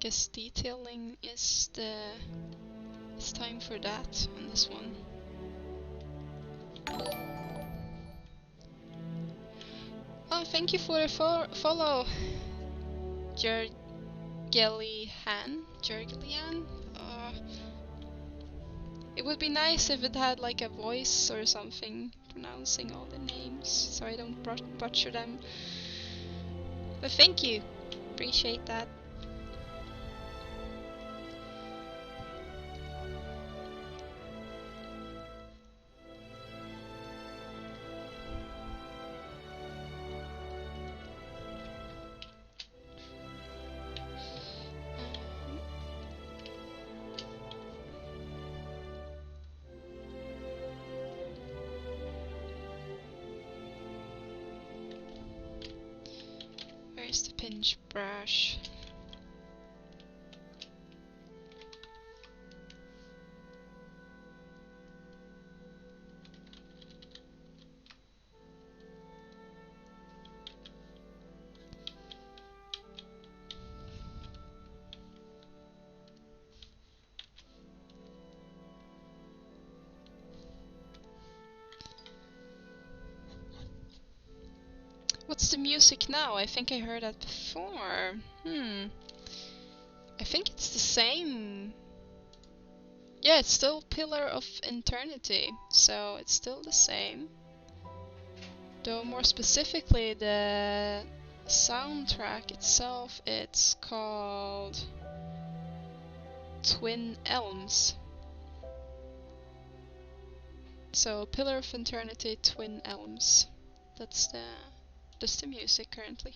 Guess detailing is it's time for that on this one. Oh, thank you for the follow, Jergelian. It would be nice if it had like a voice or something pronouncing all the names, so I don't butcher them. But thank you, appreciate that. Where's the pinch brush? What's the music now? I think I heard that before. I think it's the same Yeah, it's still Pillar of Eternity, so it's still the same. Though more specifically, the soundtrack itself, it's called Twin Elms. So Pillar of Eternity, Twin Elms. That's the music currently.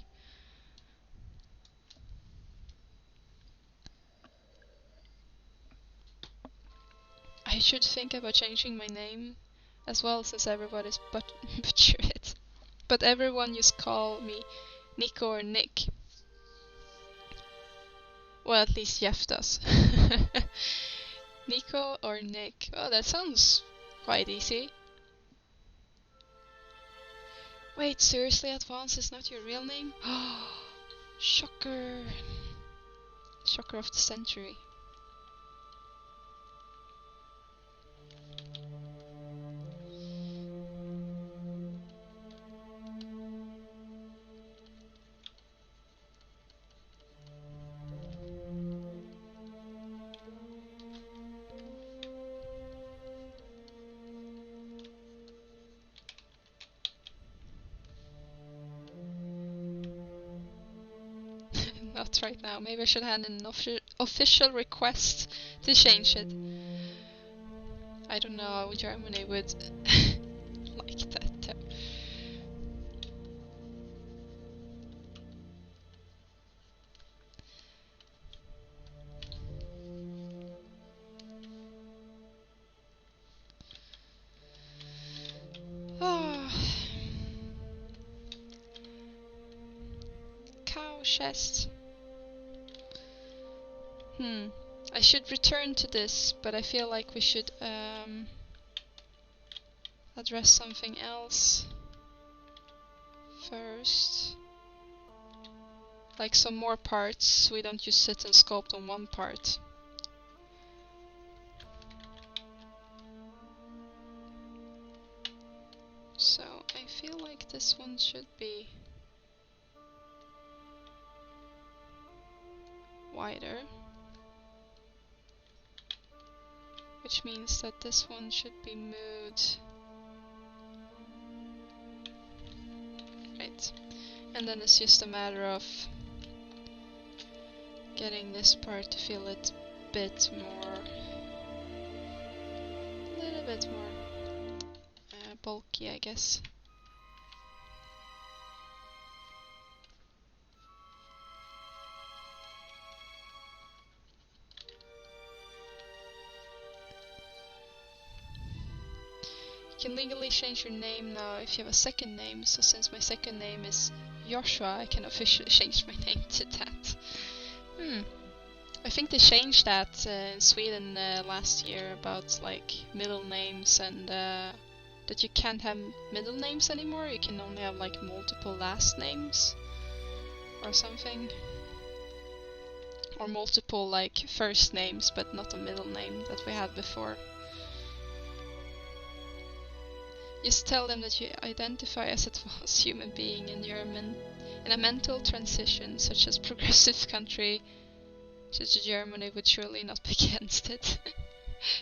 I should think about changing my name as well, since everybody's butcher it. But everyone just call me Nico or Nick. Well, at least Jeff does. Nico or Nick. Oh, that sounds quite easy. Wait, seriously, Advance is not your real name? Shocker. Shocker of the century. Not right now. Maybe I should hand in an official request to change it. I don't know how Germany would like that though. Cow chest. I should return to this, but I feel like we should address something else first. Like some more parts, so we don't just sit and sculpt on one part. So I feel like this one should be wider, which means that this one should be moved right, and then it's just a matter of getting this part to feel a little bit more bulky, I guess. You can legally change your name now if you have a second name, so since my second name is Joshua, I can officially change my name to that. I think they changed that in Sweden last year about like middle names and that you can't have middle names anymore, you can only have like multiple last names or something. Or multiple like first names but not a middle name that we had before. Just tell them that you identify as a advanced human being and you're in a mental transition, such as progressive country such as Germany would surely not be against it.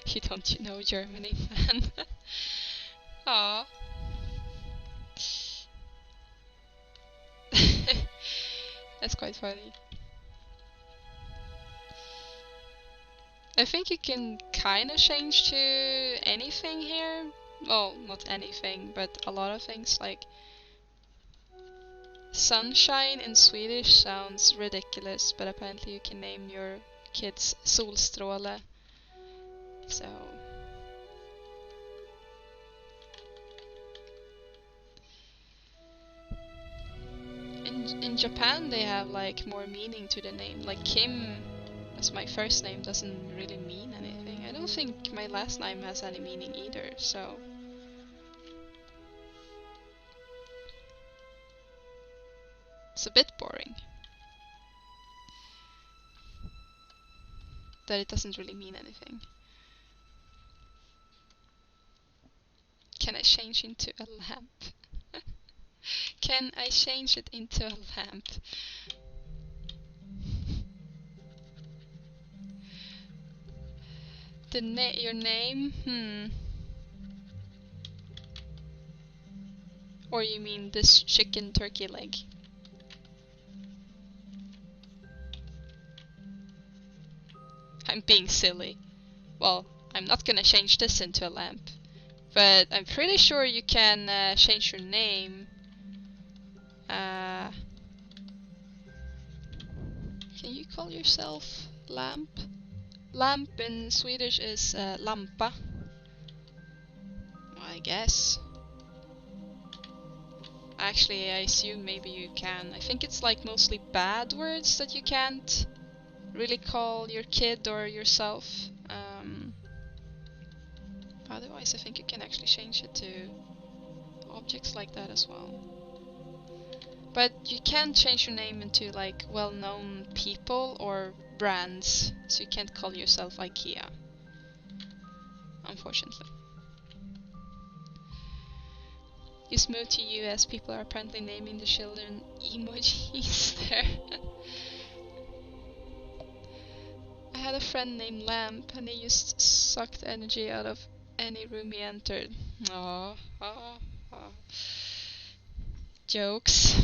You know Germany, man. Aww. That's quite funny. I think you can kinda change to anything here. Well, not anything, but a lot of things, like sunshine in Swedish sounds ridiculous, but apparently you can name your kids Solstråle. So in Japan they have like more meaning to the name. Like Kim as my first name doesn't really mean anything. I don't think my last name has any meaning either, so it's a bit boring that it doesn't really mean anything. Can I change into a lamp? Can I change it into a lamp? your name? Or you mean this chicken turkey leg? I'm being silly. Well, I'm not gonna change this into a lamp. But I'm pretty sure you can change your name. Can you call yourself lamp? Lamp in Swedish is lampa. I guess. Actually, I assume maybe you can. I think it's like mostly bad words that you can't really call your kid or yourself. Otherwise, I think you can actually change it to objects like that as well. But you can't change your name into like well-known people or brands, so you can't call yourself IKEA, unfortunately. Just moved to US, people are apparently naming the children emojis there. I had a friend named Lamp, and he just sucked energy out of any room he entered. Aww. Jokes.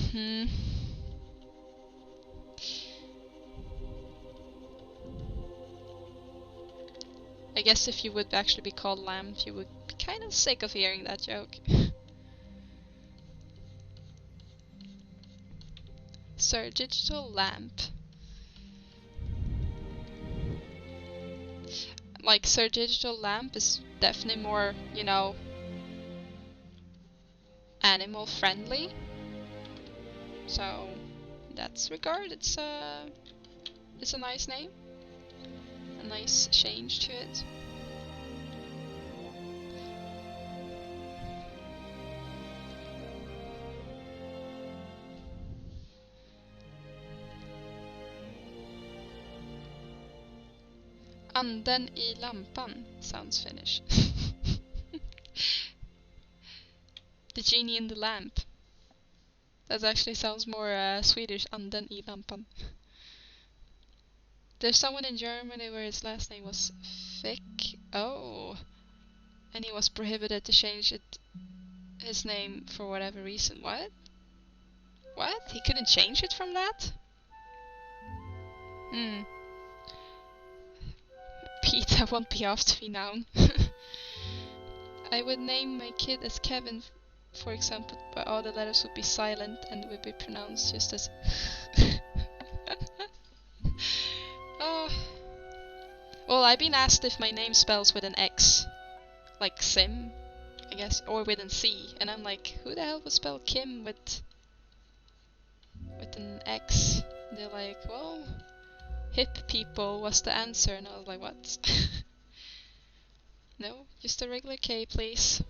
I guess if you would actually be called Lamp, you would be kind of sick of hearing that joke. Sir Digital Lamp. Like, Sir Digital Lamp is definitely more, you know, animal friendly. So, in that regard, it's a nice name. A nice change to it. Anden I lampan sounds Finnish. The genie in the lamp. That actually sounds more Swedish. Anden I lampan. There's someone in Germany where his last name was Fick. Oh. And he was prohibited to change his name for whatever reason. What? What? He couldn't change it from that? Pete, I won't be after me now. I would name my kid as Kevin, for example, but all the letters would be silent and would be pronounced just as... Oh. Well, I've been asked if my name spells with an X. Like Sim, I guess, or with an C. And I'm like, who the hell would spell Kim with an X? And they're like, well... Hip people was the answer, and I was like, what? No, just a regular K, please.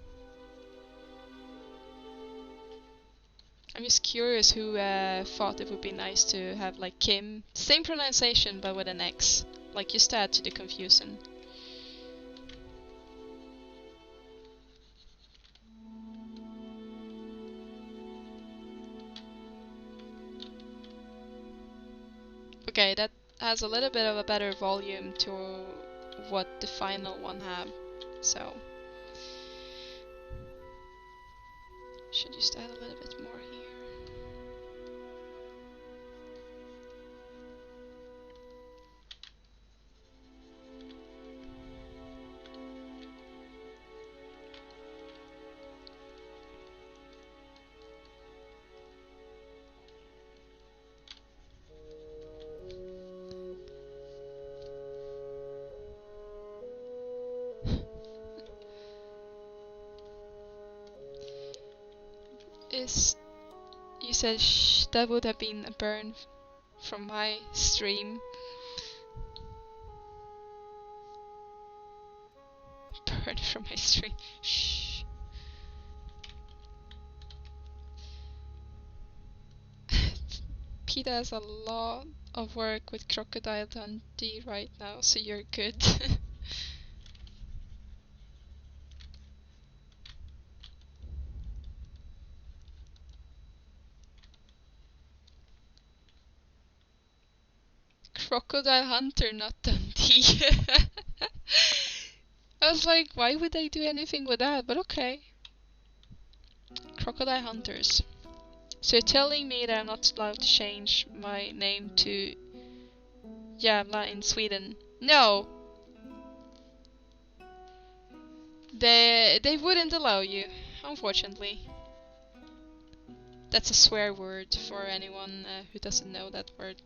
I'm just curious who thought it would be nice to have like Kim, same pronunciation but with an X, like just to add to the confusion. Okay, that has a little bit of a better volume to what the final one have, so should just add a little bit more here. You said that would have been a burn from my stream. Burn from my stream. Shh. Peter has a lot of work with Crocodile Dundee right now, so you're good. Crocodile Hunter, not Dundee. I was like, why would they do anything with that? But okay. Crocodile Hunters. So you're telling me that I'm not allowed to change my name to Jävla in Sweden? No! They wouldn't allow you, unfortunately. That's a swear word for anyone who doesn't know that word.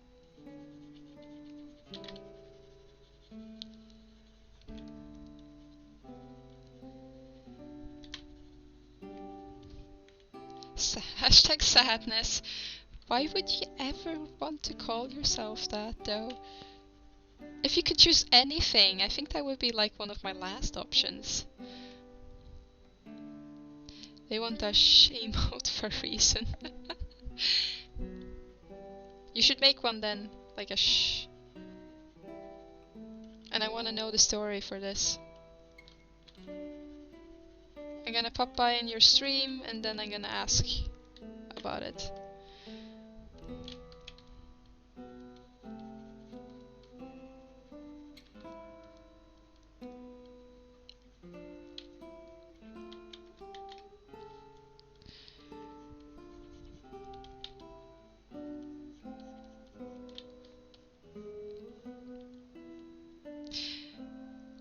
Hashtag sadness. Why would you ever want to call yourself that, though? If you could choose anything, I think that would be like one of my last options. They want a shame out for a reason. You should make one then, like a shh. And I want to know the story for this. I'm gonna pop by in your stream and then I'm gonna ask about it.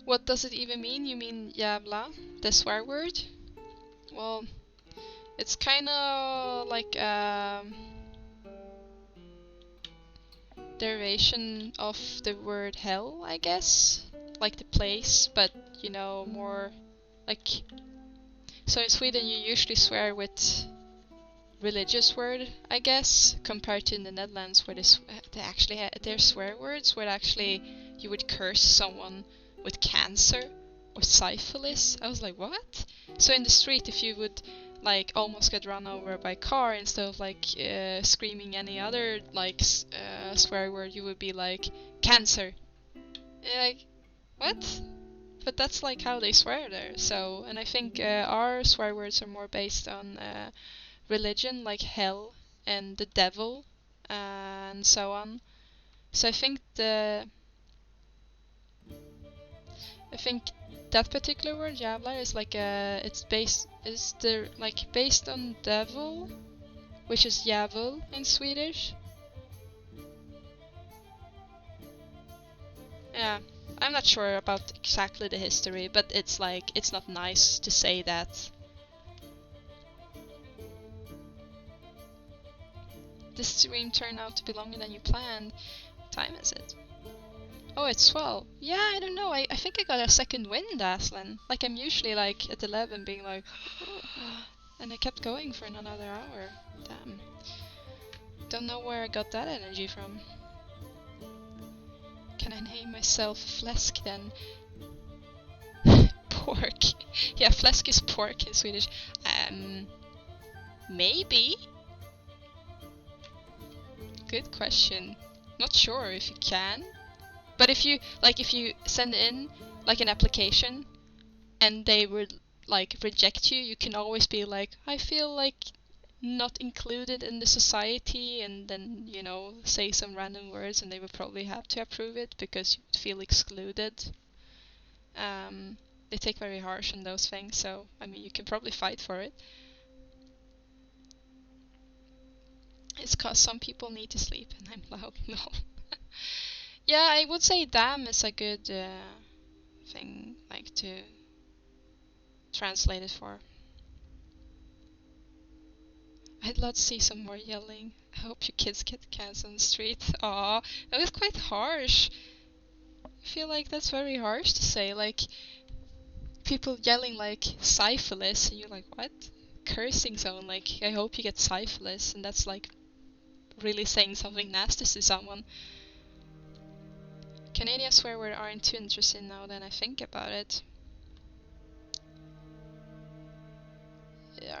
What does it even mean? You mean jävla, the swear word? Well, it's kinda like a derivation of the word hell, I guess. Like the place, but you know, more like... So in Sweden you usually swear with religious word, I guess, compared to in the Netherlands where they actually their swear words where actually you would curse someone with cancer or syphilis. I was like, what? So in the street, if you would like almost get run over by a car, instead of like screaming any other like swear word, you would be like cancer. And you're like, what? But that's like how they swear there. So, and I think our swear words are more based on religion, like hell and the devil and so on. So I think that particular word jävlar is like it's based on devil, which is djävul in Swedish. Yeah, I'm not sure about exactly the history, but it's like it's not nice to say that. This stream turned out to be longer than you planned. What time is it? Oh, it's 12. Yeah, I don't know. I think I got a second wind, Aslan. Like, I'm usually, like, at 11 being like... and I kept going for another hour. Damn. Don't know where I got that energy from. Can I name myself Fläsk, then? Pork. Yeah, Fläsk is pork in Swedish. Maybe? Good question. Not sure if you can. But if you send in like an application and they would like reject you, you can always be like, I feel like not included in the society, and then, you know, say some random words and they would probably have to approve it because you would feel excluded. They take very harsh on those things, so I mean you can probably fight for it. It's cause some people need to sleep and I'm loud. No. Yeah, I would say damn is a good thing, like, to translate it for. I'd love to see some more yelling. I hope you kids get cans on the street. Aw, that was quite harsh. I feel like that's very harsh to say, like, people yelling like syphilis, and you're like, what? Cursing someone, like, I hope you get syphilis, and that's like really saying something nasty to someone. Canadian swear word aren't too interesting now that I think about it.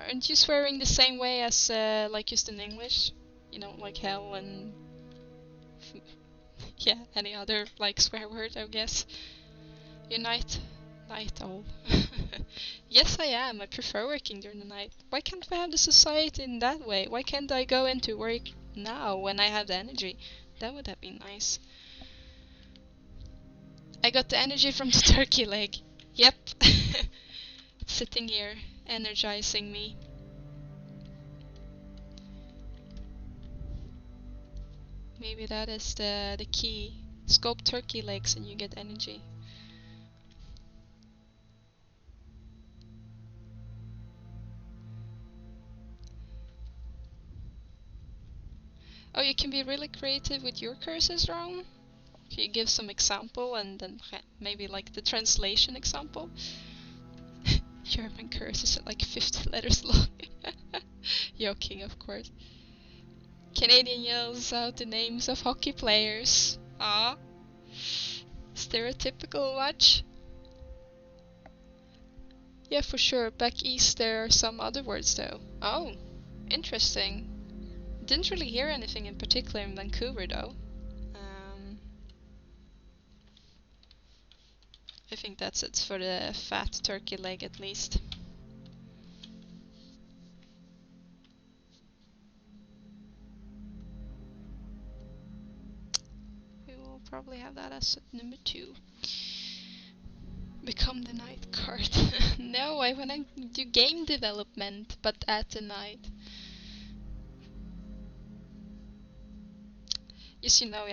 Aren't you swearing the same way as like used in English? You know, like hell and yeah, any other like swear word, I guess. Unite, night all. Yes, I am. I prefer working during the night. Why can't we have the society in that way? Why can't I go into work now when I have the energy? That would have been nice. I got the energy from the turkey leg. Yep. Sitting here, energizing me. Maybe that is the key. Sculpt turkey legs and you get energy. Oh, you can be really creative with your curses, Ron. Can you give some example and then maybe like the translation example? German curses are like 50 letters long. Joking, of course. Canadian yells out the names of hockey players. Ah. Stereotypical much? Yeah, for sure. Back east there are some other words though. Oh, interesting. Didn't really hear anything in particular in Vancouver though. I think that's it for the fat turkey leg at least. We will probably have that as number 2. Become the night card. No, I wanna do game development, but at the night. Yes, you know, I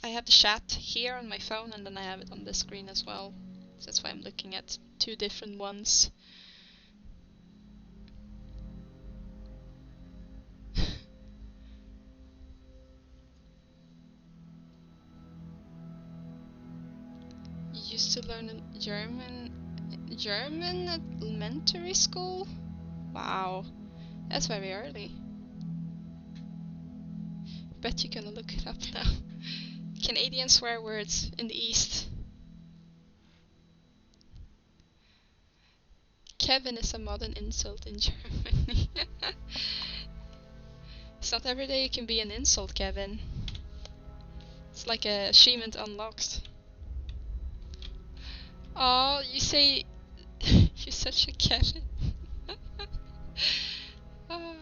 have the chat here on my phone and then I have it on the screen as well. So that's why I'm looking at 2 different ones. You used to learn German at elementary school? Wow, that's very early. Bet you're gonna look it up now. Canadian swear words in the East. Kevin is a modern insult in Germany. It's not every day you can be an insult, Kevin. It's like a achievement unlocked. Oh, you say you're such a Kevin. Oh.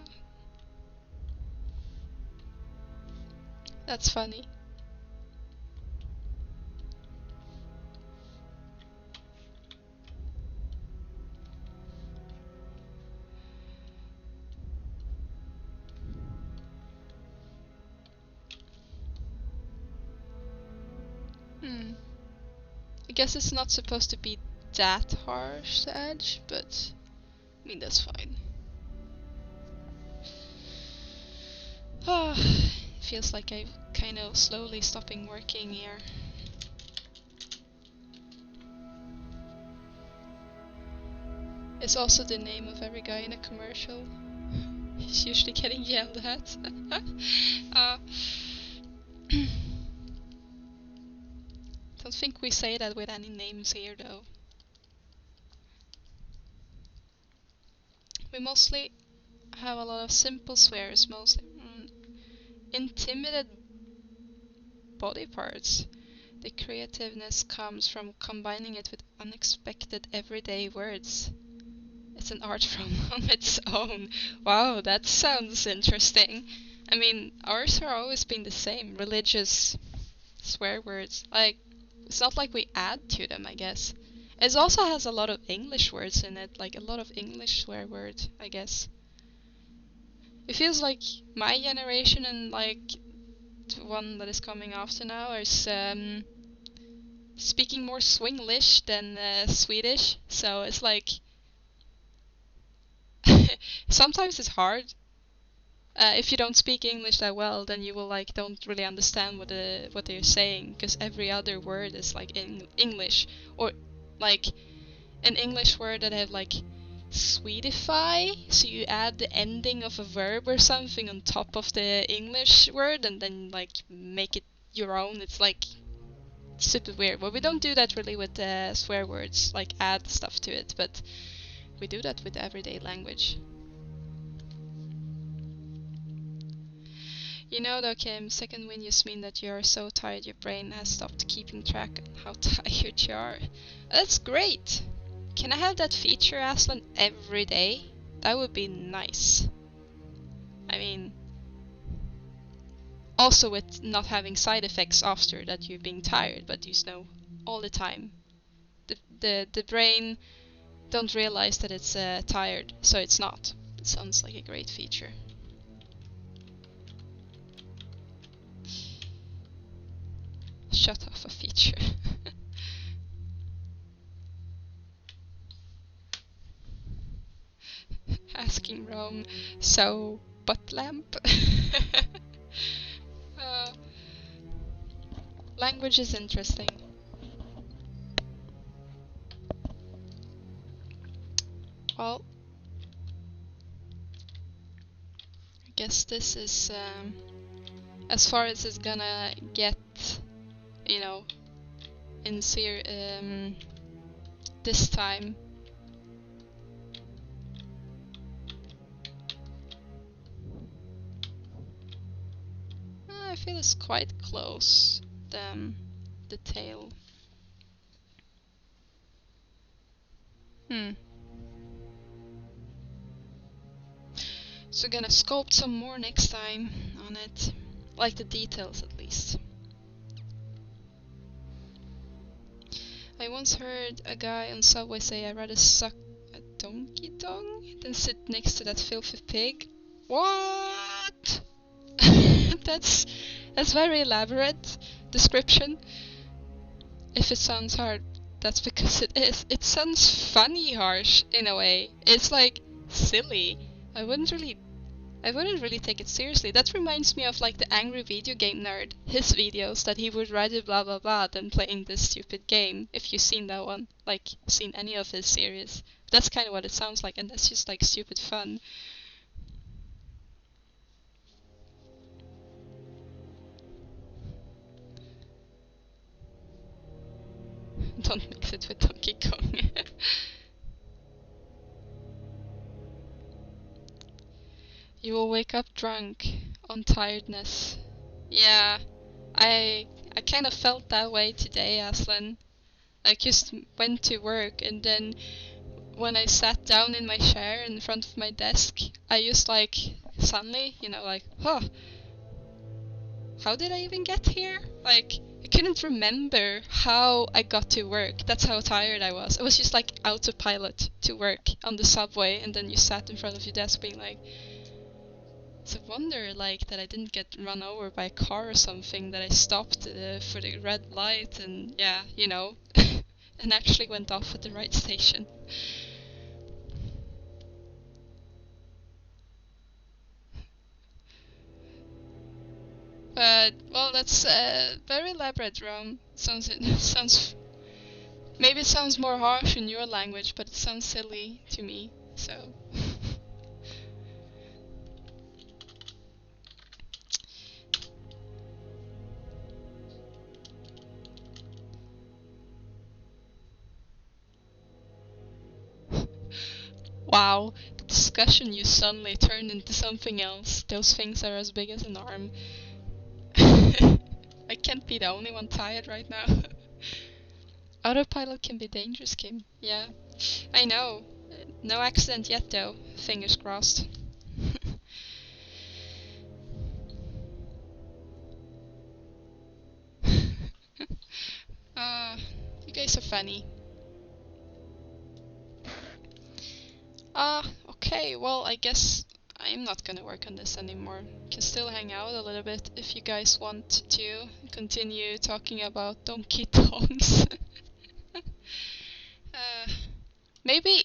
That's funny. I guess it's not supposed to be that harsh, the edge, but I mean, that's fine. It feels like I'm kind of slowly stopping working here. It's also the name of every guy in a commercial. He's usually getting yelled at. Don't think we say that with any names here though. We mostly have a lot of simple swears, mostly. Intimidated body parts. The creativeness comes from combining it with unexpected everyday words. It's an art form on its own. Wow, that sounds interesting. I mean, ours have always been the same, religious swear words. Like, it's not like we add to them, I guess. It also has a lot of English words in it, like a lot of English swear words, I guess. It feels like my generation and like the one that is coming after now is speaking more Swinglish than Swedish, so it's like sometimes it's hard. If you don't speak English that well, then you will like don't really understand what they're saying, because every other word is like in English, or like an English word that have like Swedify, so you add the ending of a verb or something on top of the English word and then like make it your own. It's like super weird. Well, we don't do that really with swear words, like add stuff to it, but we do that with everyday language. You know though, Kim, second wind just mean that you're so tired your brain has stopped keeping track of how tired you are. That's great! Can I have that feature, Aslan, every day? That would be nice. I mean, also with not having side effects after that you're being tired, but you know, all the time. the brain don't realize that it's tired, so it's not. It sounds like a great feature. Shut off a feature. Asking Rome, so butt lamp? Language is interesting. Well, I guess this is as far as it's gonna get, you know, in this time. I feel it's quite close, the tail. So gonna sculpt some more next time on it. Like the details at least. I once heard a guy on Subway say I'd rather suck a donkey dong than sit next to that filthy pig. What? That's very elaborate description. If it sounds hard, that's because it is. It sounds funny harsh in a way. It's like silly. I wouldn't really take it seriously. That reminds me of like the angry video game nerd. His videos that he would rather blah blah blah than playing this stupid game. If you've seen that one, like seen any of his series. That's kind of what it sounds like, and that's just like stupid fun. Don't mix it with Donkey Kong. You will wake up drunk on tiredness. Yeah, I kind of felt that way today, Aslan. I just went to work, and then when I sat down in my chair in front of my desk, I just like suddenly, you know, like, huh, how did I even get here? Like, I couldn't remember how I got to work. That's how tired I was. I was just like autopilot to work on the subway, and then you sat in front of your desk being like, it's a wonder, like, that I didn't get run over by a car or something, that I stopped for the red light and, yeah, you know, and actually went off at the right station. But, well, that's very elaborate, Rom. Maybe it sounds more harsh in your language, but it sounds silly to me, so... Wow, the discussion you suddenly turned into something else. Those things are as big as an arm. I can't be the only one tired right now. Autopilot can be dangerous, Kim. Yeah, I know. No accident yet, though. Fingers crossed. You guys are funny. Okay, well, I guess I'm not gonna work on this anymore. Can still hang out a little bit if you guys want to continue talking about donkey dongs. Maybe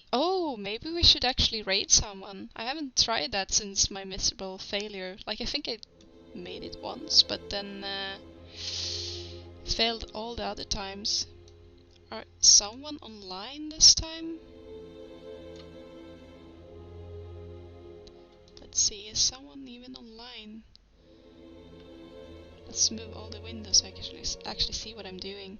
we should actually raid someone. I haven't tried that since my miserable failure. Like, I think I made it once, but then failed all the other times. Are someone online this time? Let's see, is someone even online? Let's move all the windows so I can actually see what I'm doing.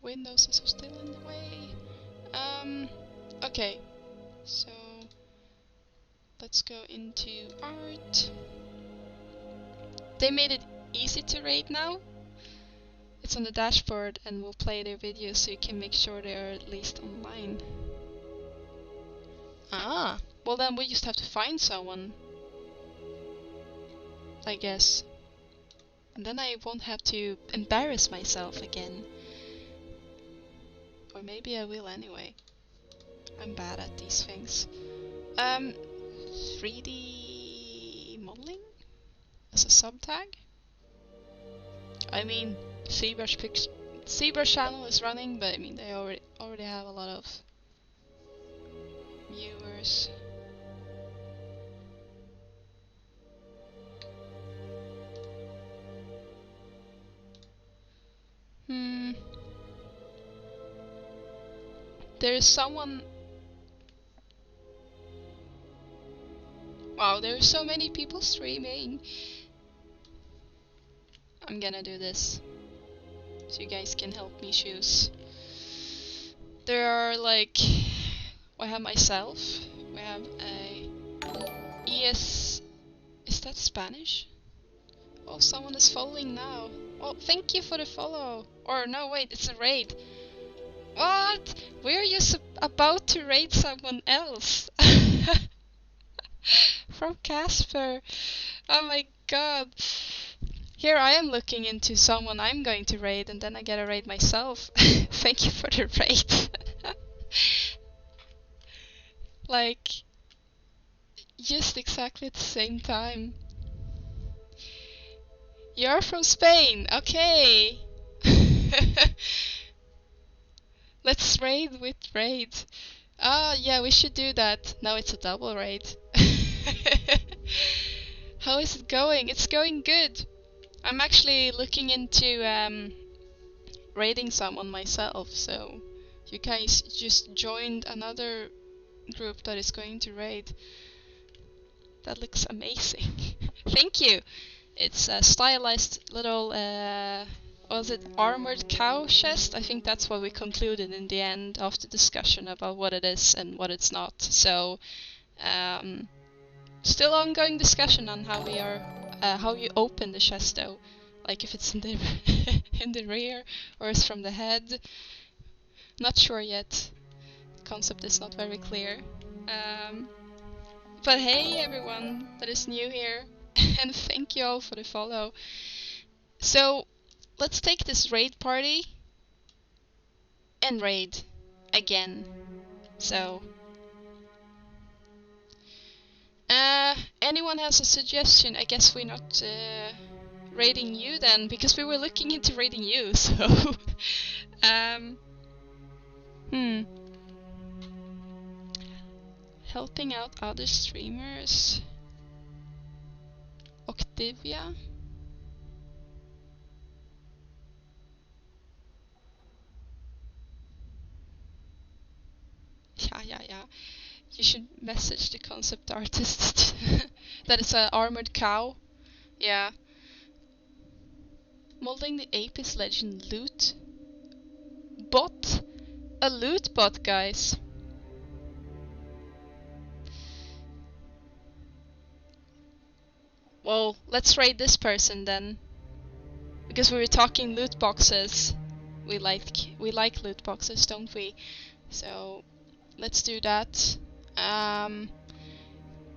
Windows are so still in the way. Okay, so let's go into art. They made it easy to raid now. It's on the dashboard and we'll play their videos so you can make sure they are at least online. Ah, well then we just have to find someone. I guess. And then I won't have to embarrass myself again. Or maybe I will anyway. I'm bad at these things. 3D modeling as a subtag? I mean, Zbrush channel is running, but I mean they already have a lot of viewers. There is someone. Wow, there are so many people streaming. I'm gonna do this, so you guys can help me choose. There are like, I have myself. We have a ES. Is that Spanish? Oh, someone is following now. Oh, thank you for the follow. Or no, wait, it's a raid. What? Were you about to raid someone else? From Casper. Oh my god. Here I am looking into someone I'm going to raid, and then I get a raid myself. Thank you for the raid. Like, just exactly at the same time. You're from Spain, okay. Let's raid with raid. Ah, yeah, we should do that. Now it's a double raid. How is it going? It's going good. I'm actually looking into raiding someone myself, so you guys just joined another group that is going to raid. That looks amazing. Thank you. It's a stylized little, was it armored cow chest? I think that's what we concluded in the end of the discussion about what it is and what it's not. So, still ongoing discussion on how we are, how you open the chest though. Like if it's in the in the rear or it's from the head. Not sure yet. The concept is not very clear. But hey everyone that is new here, and thank you all for the follow. So let's take this raid party and raid again. So anyone has a suggestion? I guess we're not raiding you then, because we were looking into raiding you. So helping out other streamers. Octavia. Yeah. You should message the concept artist. That is an armored cow. Yeah. Molding the Apis Legend loot bot. A loot bot, guys. Well, let's raid this person then. Because we were talking loot boxes. We like loot boxes, don't we? So let's do that.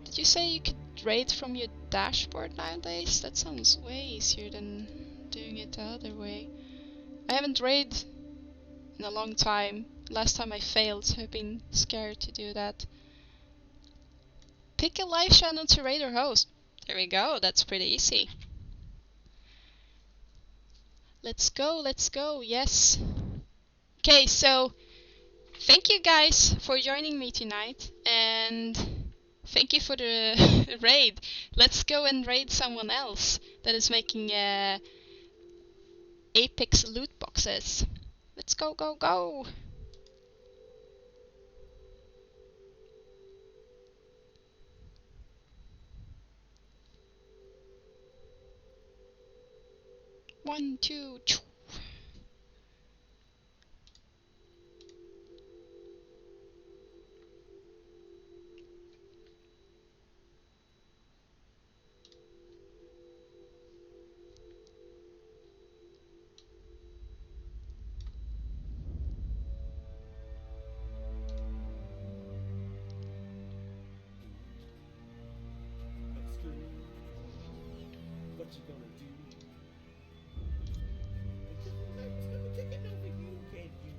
Did you say you could raid from your dashboard nowadays? That sounds way easier than doing it the other way. I haven't raid in a long time. Last time I failed, so I've been scared to do that. Pick a live channel to raid or host. There we go, that's pretty easy. Let's go, yes. Okay, so thank you guys for joining me tonight, and thank you for the raid. Let's go and raid someone else that is making Apex loot boxes. Let's go. 1, 2, 3. you gonna do? It's gonna take it over you, can't you?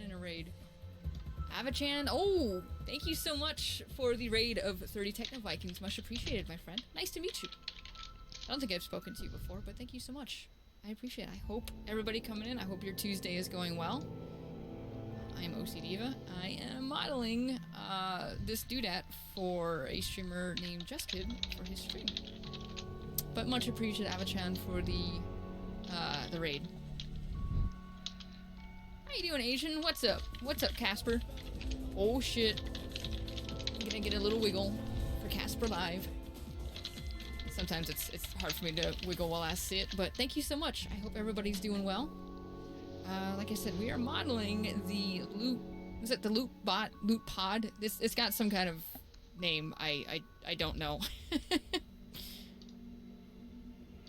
In a raid. Avachan, oh, thank you so much for the raid of 30 Techno Vikings. Much appreciated, my friend. Nice to meet you. I don't think I've spoken to you before, but thank you so much. I appreciate it. I hope everybody coming in, I hope your Tuesday is going well. I am OC Diva. I am modeling this doodad for a streamer named JustKid for his stream. But much appreciated, Avachan, for the raid. How you doing, Asian? What's up? What's up, Casper? Oh shit. I'm gonna get a little wiggle for Casper Live. Sometimes it's hard for me to wiggle while I sit, but thank you so much. I hope everybody's doing well. Like I said, we are modeling the loot. Was it the loot pod? It's got some kind of name. I don't know.